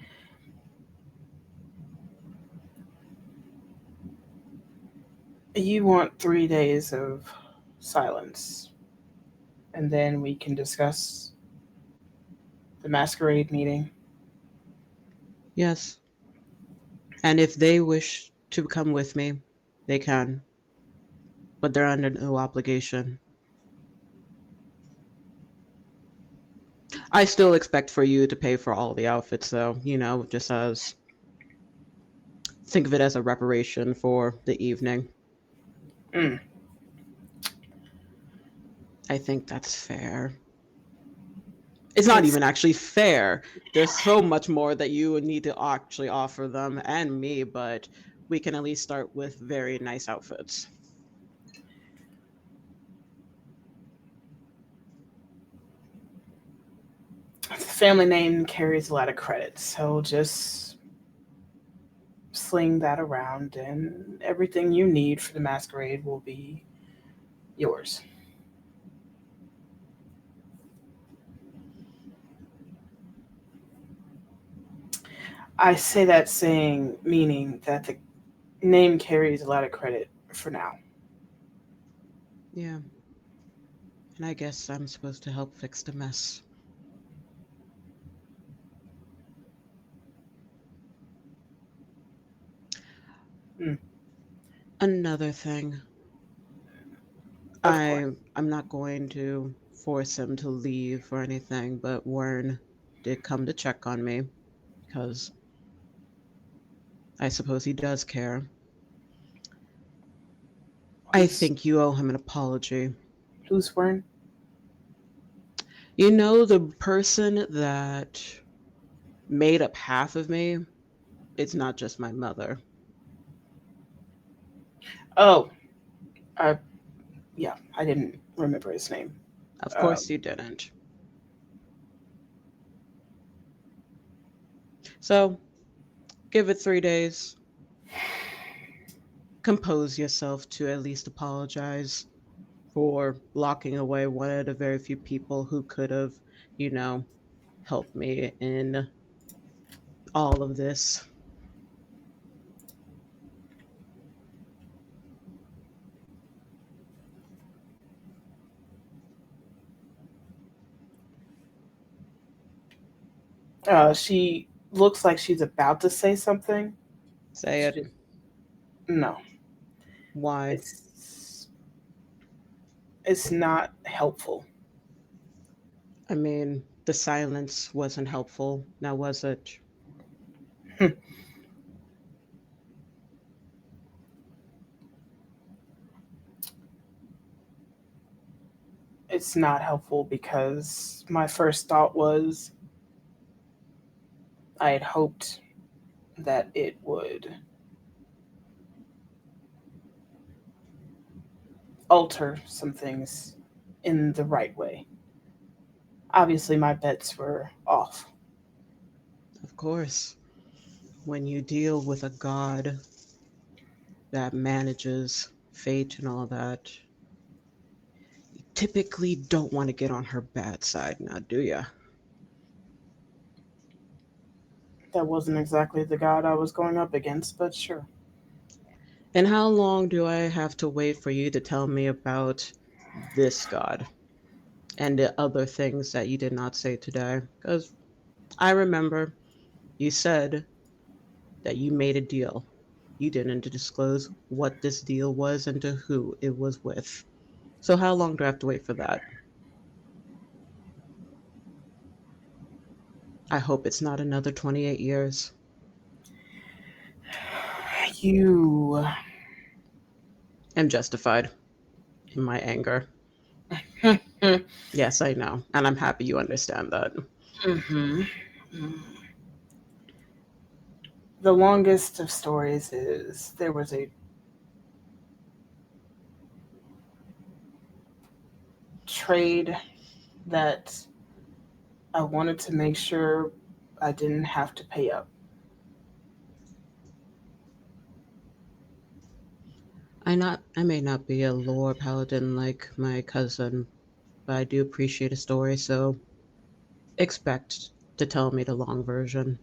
You want 3 days of silence, and then we can discuss the masquerade meeting. Yes. And if they wish to come with me, they can. But they're under no obligation. I still expect for you to pay for all the outfits, though, just as. Think of it as a reparation for the evening. Mm. I think that's fair. It's not even actually fair. There's so much more that you would need to actually offer them and me, but we can at least start with very nice outfits. The family name carries a lot of credit, so just sling that around, and everything you need for the masquerade will be yours. I say that meaning that the name carries a lot of credit for now. Yeah. And I guess I'm supposed to help fix the mess. Mm. Another thing. I'm not going to force him to leave or anything, but Warren did come to check on me because I suppose he does care. I think you owe him an apology. Who's swearing? You know, the person that made up half of me, it's not just my mother. Oh, yeah, I didn't remember his name. Of course you didn't. So, give it 3 days. Compose yourself to at least apologize for locking away one of the very few people who could have, you know, helped me in all of this. She looks like she's about to say something. Say it. No. Why? It's not helpful. I mean, the silence wasn't helpful, now was it? It's not helpful because my first thought was I had hoped that it would alter some things in the right way. Obviously, my bets were off. Of course. When you deal with a god that manages fate and all that, you typically don't want to get on her bad side now, do ya? That wasn't exactly the god I was going up against, but sure. And how long do I have to wait for you to tell me about this god and the other things that you did not say today? Because I remember you said that you made a deal. You didn't disclose what this deal was and to who it was with. So how long do I have to wait for that? I hope it's not another 28 years. You am justified in my anger. Yes, I know. And I'm happy you understand that. The longest of stories is there was a trade that I wanted to make sure I didn't have to pay up. I may not be a lore paladin like my cousin, but I do appreciate a story, so expect to tell me the long version.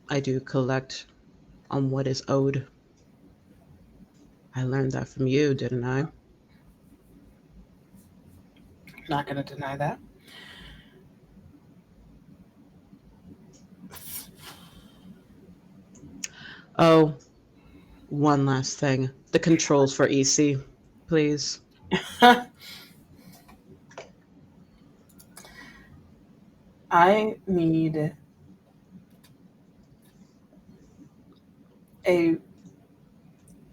I do collect on what is owed. I learned that from you, didn't I? Not going to deny that. Oh, one last thing. The controls for EC, please. I need a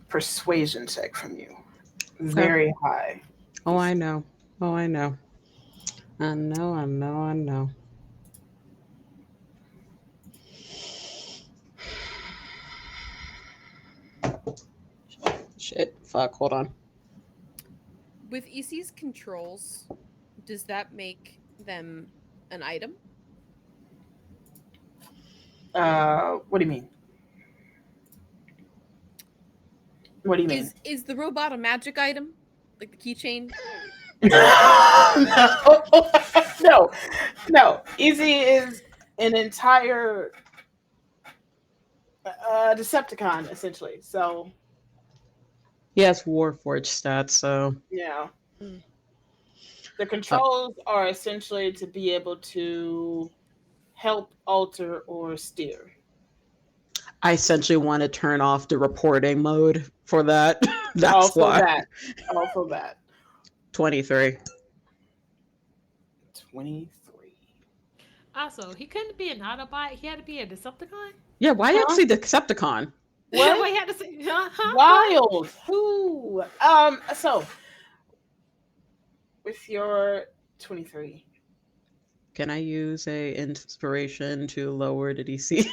persuasion check from you. Very high. Oh, I know. Oh, I know. I know. Shit. Fuck. Hold on. With EC's controls, does that make them an item? What do you mean? What do you mean? Is the robot a magic item? Like the keychain? No. Easy is an entire Decepticon, essentially. So Yes, Warforged stats, so yeah. The controls are essentially to be able to help, alter, or steer. I essentially want to turn off the reporting mode for that. That's also why. Also that. 23. 23. Also, he couldn't be an Autobot. He had to be a Decepticon. Yeah, why you have to Huh? say Decepticon? What? Why he had to say, huh? Wild. Who? So with your 23. Can I use a inspiration to lower the DC?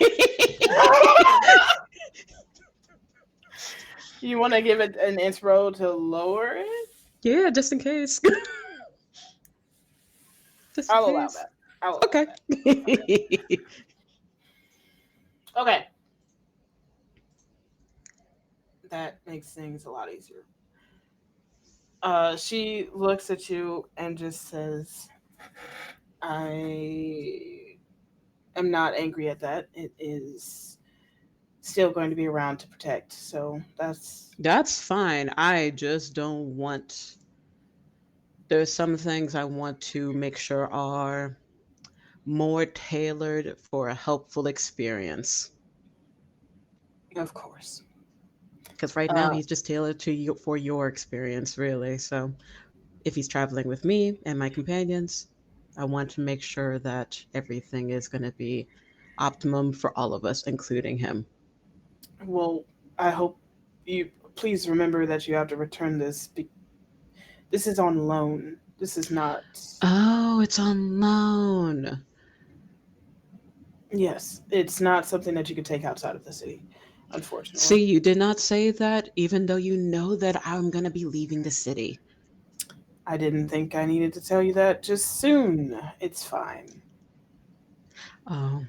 You want to give it an inspo to lower it? Yeah, just in case. Just in I'll allow case. that. I'll allow Okay. that. Okay. That makes things a lot easier. She looks at you and just says, I am not angry at that. It is still going to be around to protect. So That's fine. I just don't want. There's some things I want to make sure are more tailored for a helpful experience. of course. Because right now he's just tailored to you for your experience, really. So if he's traveling with me and my companions, I want to make sure that everything is going to be optimum for all of us, including him. Well, I hope you please remember that you have to return this. This is on loan. This is not. Oh, it's on loan. Yes, it's not something that you can take outside of the city, unfortunately. See, you did not say that, even though you know that I'm going to be leaving the city. I didn't think I needed to tell you that just soon. It's fine. Oh,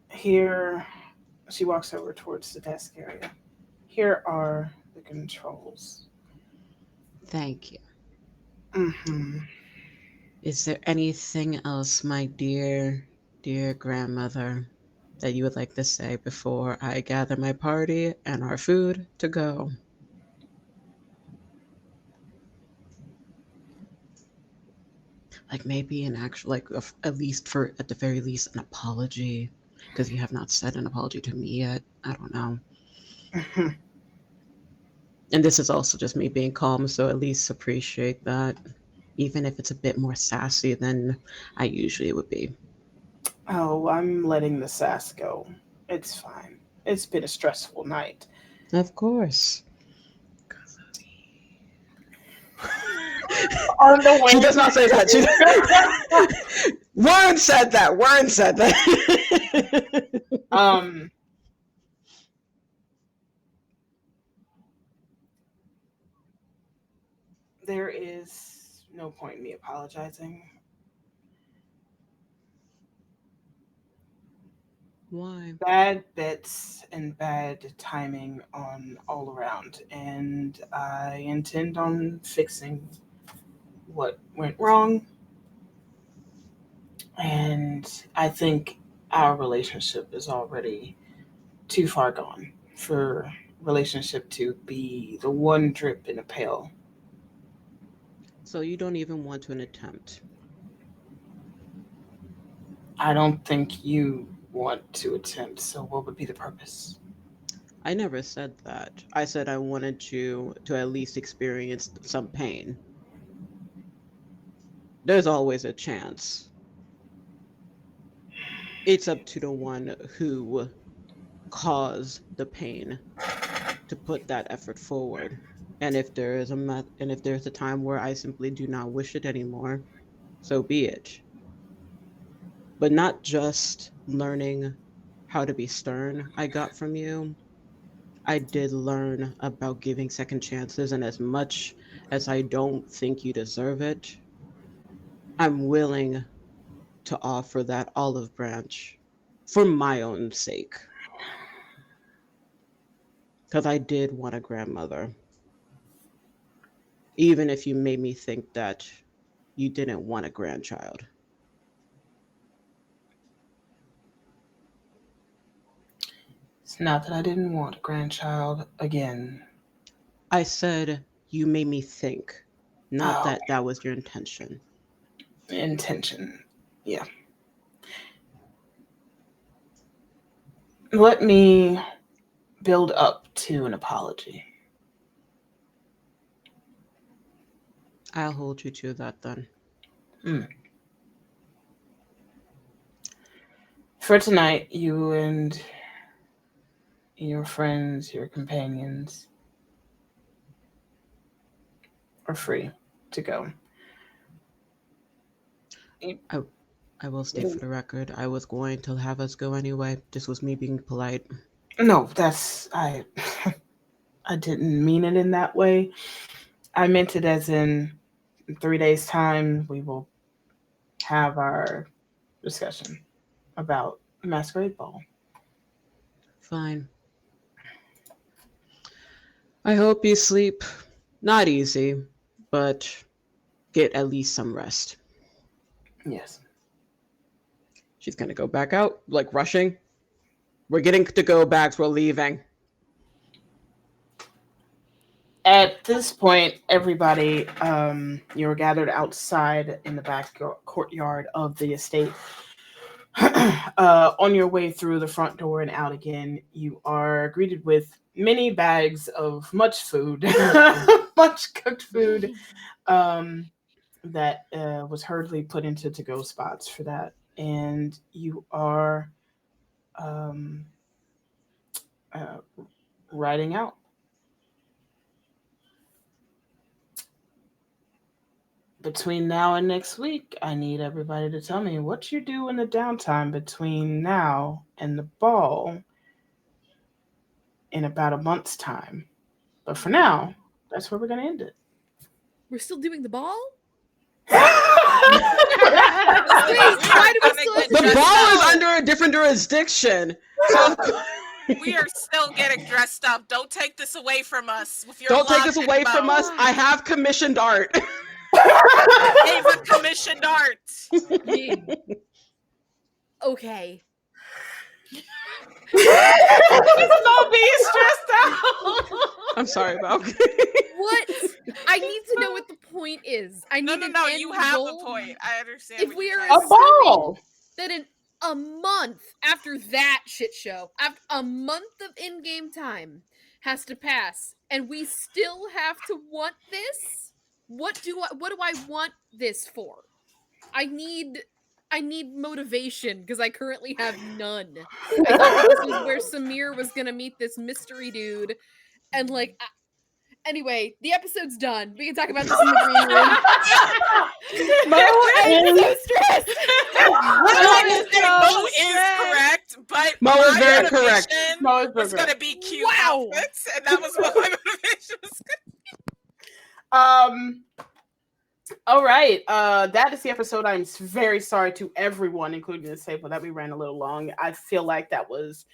Here, she walks over towards the desk area. Here are the controls. thank you. Mm-hmm. Is there anything else, my dear, dear grandmother, that you would like to say before I gather my party and our food to go? Like maybe an actual, like at least for, at the very least, an apology, because you have not said an apology to me yet. I don't know. Mm-hmm. And this is also just me being calm, so at least appreciate that, even if it's a bit more sassy than I usually would be. Oh, I'm letting the sass go. It's fine. It's been a stressful night. Of course. On the way. She does not say that. Warren said that. Warren said that. There is no point in me apologizing. Why? Bad bets and bad timing on all around, and I intend on fixing what went wrong. And I think our relationship is already too far gone for relationship to be the one drip in a pail. So you don't even want to an attempt. I don't think you want to attempt, so what would be the purpose? I never said that. I said I wanted you to at least experience some pain. There's always a chance. It's up to the one who caused the pain to put that effort forward. And if there is and if there's a time where I simply do not wish it anymore, so be it. But not just learning how to be stern I got from you. I did learn about giving second chances, and as much as I don't think you deserve it, I'm willing to offer that olive branch for my own sake. Because I did want a grandmother. Even if you made me think that you didn't want a grandchild. It's not that I didn't want a grandchild again. I said you made me think, not Oh, that that was your intention. intention. Yeah. Let me build up to an apology. I'll hold you to that then. For tonight, you and your friends, your companions are free to go. I will state for the record, I was going to have us go anyway. This was me being polite. No, that's I didn't mean it in that way. I meant it as in 3 days' time we will have our discussion about Masquerade Ball. Fine. I hope you sleep. Not easy, but get at least some rest. Yes. She's gonna go back out, like rushing. We're getting to go bags, we're leaving. At this point, everybody, you're gathered outside in the back courtyard of the estate. On your way through the front door and out again, you are greeted with many bags of much food, much cooked food, that was hurriedly put into to-go spots for that. And you are riding out. Between now and next week, I need everybody to tell me what you do in the downtime between now and the ball in about a month's time. But for now, that's where we're going to end it. We're still doing the ball? Wait, why do we still have to The dress ball is up? under a different jurisdiction. So we are still getting dressed up. Don't take this away from us. With your don't take this logic, away from Mo. us. I have commissioned art. Ava commissioned art. Okay. He's not being stressed out. I'm sorry, Val. What? I need to know what the point is. I need No. an end You have goal. the point. I understand. If what we you're are trying A to say. ball. That in a month after that shit show, after a month of in-game time has to pass, and we still have to want this? What do I want this for? I need motivation because I currently have none. I thought that this was where Samir was gonna meet this mystery dude, and like. Anyway, the episode's done. We can talk about this in the green room. I'm so stressed. Mo is correct, but Mo is my very correct. motivation Mo is was very going to be cute Wow. outfits, and that was what my motivation was. All right. That is the episode. I'm very sorry to everyone, including the table, that we ran a little long. I feel like that was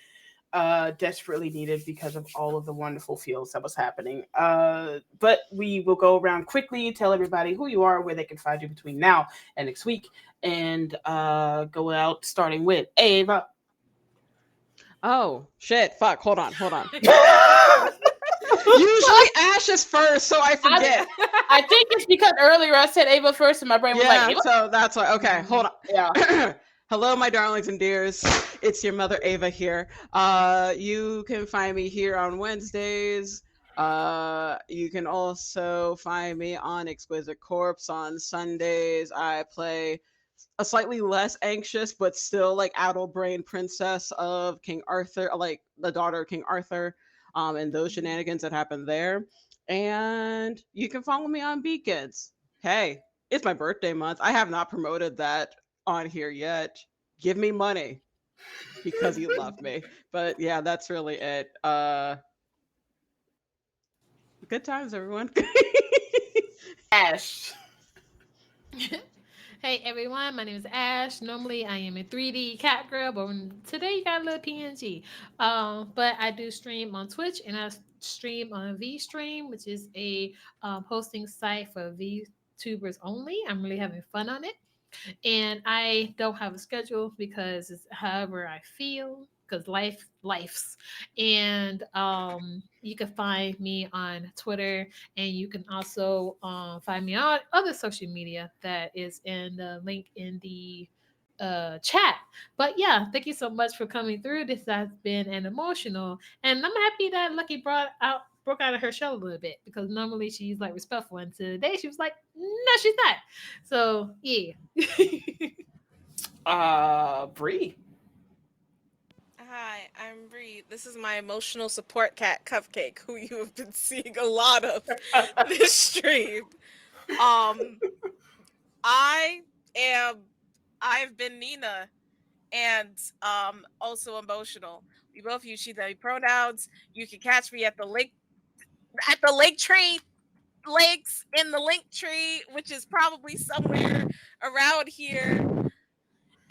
desperately needed because of all of the wonderful feels that was happening. But we will go around quickly, tell everybody who you are, where they can find you between now and next week, and go out starting with Ava. Oh, shit. Fuck. Hold on. Usually Ash is first, so I forget. I think it's because earlier I said Ava first and my brain was like, Ava? So that's why. Okay, hold on. Yeah. Hello, my darlings and dears. It's your mother, Ava, here. You can find me here on Wednesdays. You can also find me on Exquisite Corpse on Sundays. I play a slightly less anxious, but still like addle-brained princess of King Arthur, like the daughter of King Arthur, and those shenanigans that happen there. And you can follow me on Beacons. Hey, it's my birthday month. I have not promoted that on here yet. Give me money because you love me. But yeah, that's really it. Good times, everyone. Ash. Hey everyone, my name is Ash. Normally I am a 3D cat girl, but today you got a little PNG. But I do stream on Twitch and I stream on VStream, which is a hosting site for VTubers only. I'm really having fun on it. And I don't have a schedule because it's however I feel, because life's. And you can find me on Twitter, and you can also find me on other social media that is in the link in the chat. But yeah, thank you so much for coming through. This has been an emotional, and I'm happy that Lucky broke out of her shell a little bit, because normally she's like respectful, and today she was like, no, she's not. So yeah. Bree. Hi, I'm Bree. This is my emotional support cat, Cupcake, who you have been seeing a lot of this stream. I've been Nina, and also emotional. We both use she/they pronouns. You can catch me at the link tree links in the link tree, which is probably somewhere around here.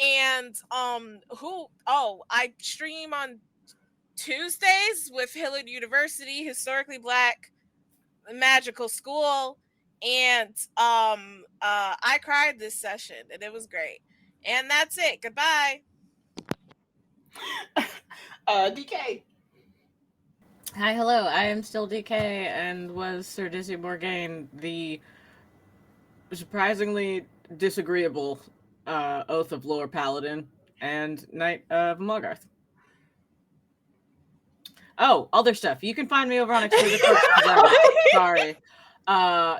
And I stream on Tuesdays with Hillard University, historically black magical school, and I cried this session and it was great. And that's it. Goodbye. DK. Hi, hello. I am still DK and was Sir Dizzy Morgaine, the surprisingly disagreeable Oath of Lore Paladin and Knight of Mulgarth. Oh, other stuff. You can find me over on Exquisite Corpse Presents. Sorry.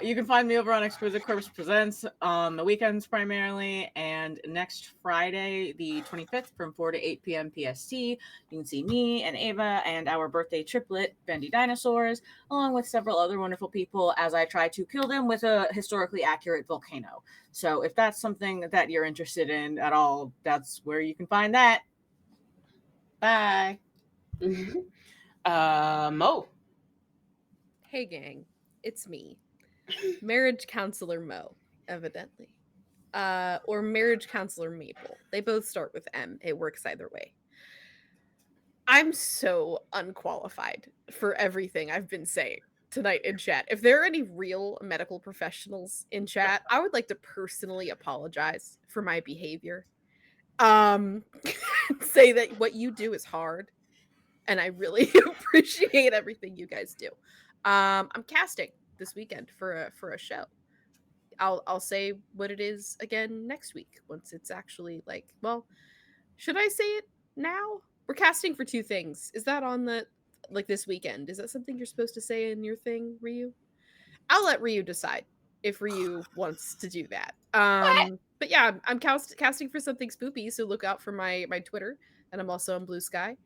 You can find me over on Exquisite Corpse Presents on the weekends primarily, and next Friday, the 25th, from 4 to 8 p.m. PST, you can see me and Ava and our birthday triplet, Bendy Dinosaurs, along with several other wonderful people as I try to kill them with a historically accurate volcano. So if that's something that you're interested in at all, that's where you can find that. Bye. Mo. Hey, gang. It's me. Marriage counselor Mo, evidently. Or marriage counselor Maple. They both start with M. It works either way. I'm so unqualified for everything I've been saying tonight in chat. If there are any real medical professionals in chat, I would like to personally apologize for my behavior. Say that what you do is hard, and I really appreciate everything you guys do. I'm casting this weekend for a show. I'll say what it is again next week once it's actually like, well, should I say it now? We're casting for 2 things. Is that on the like this weekend? Is that something you're supposed to say in your thing, Ryu? I'll let Ryu decide if Ryu wants to do that. But yeah, I'm casting for something spoopy, so look out for my Twitter, and I'm also on Blue Sky.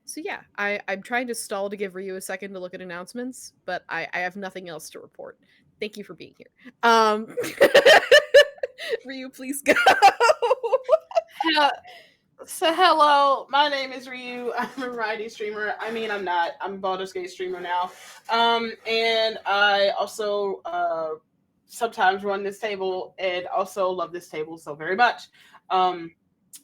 So yeah, I'm trying to stall to give Ryu a second to look at announcements, but I have nothing else to report. Thank you for being here. Ryu, please go. So hello, my name is Ryu. I'm a variety streamer. I mean, I'm not. I'm a Baldur's Gate streamer now. And I also sometimes run this table and also love this table so very much.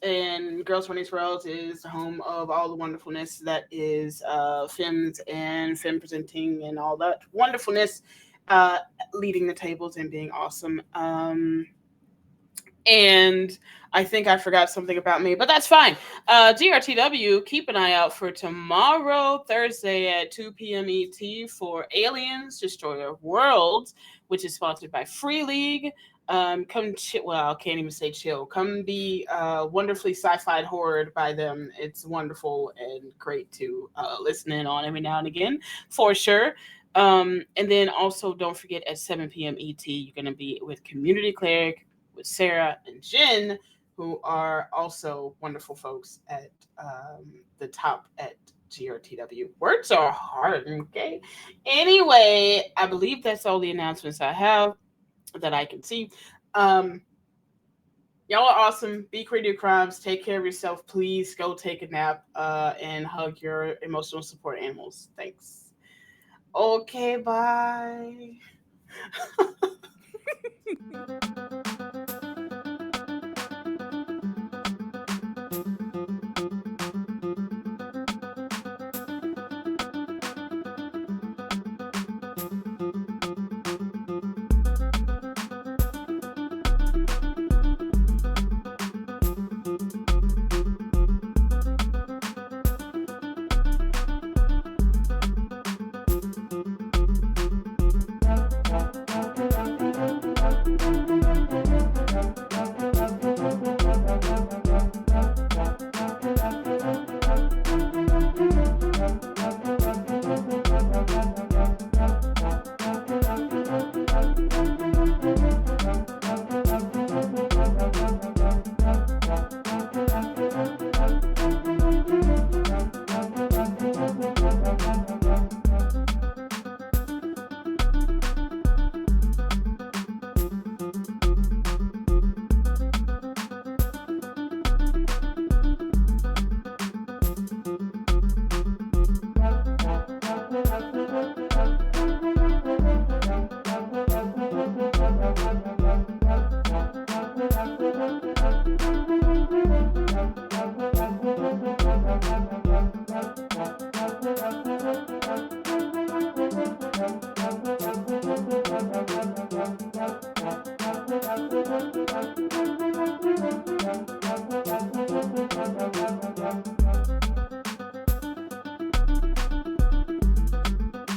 And Girls Running Swirls is the home of all the wonderfulness that is femmes and femme-presenting and all that wonderfulness, leading the tables and being awesome. And I think I forgot something about me, but that's fine. GRTW, keep an eye out for tomorrow, Thursday at 2 p.m. ET for Aliens, Destroyer of Worlds, which is sponsored by Free League. Come chill. Well, I can't even say chill. Come be wonderfully sci-fi horrored by them. It's wonderful and great to listen in on every now and again, for sure. And then also don't forget at 7 p.m. ET, you're going to be with Community Cleric with Sarah and Jen, who are also wonderful folks at the top at GRTW. Words are hard, okay? Anyway, I believe that's all the announcements I have that I can see. Y'all are awesome. Be creative crimes. Take care of yourself. Please go take a nap and hug your emotional support animals. Thanks. Okay, bye.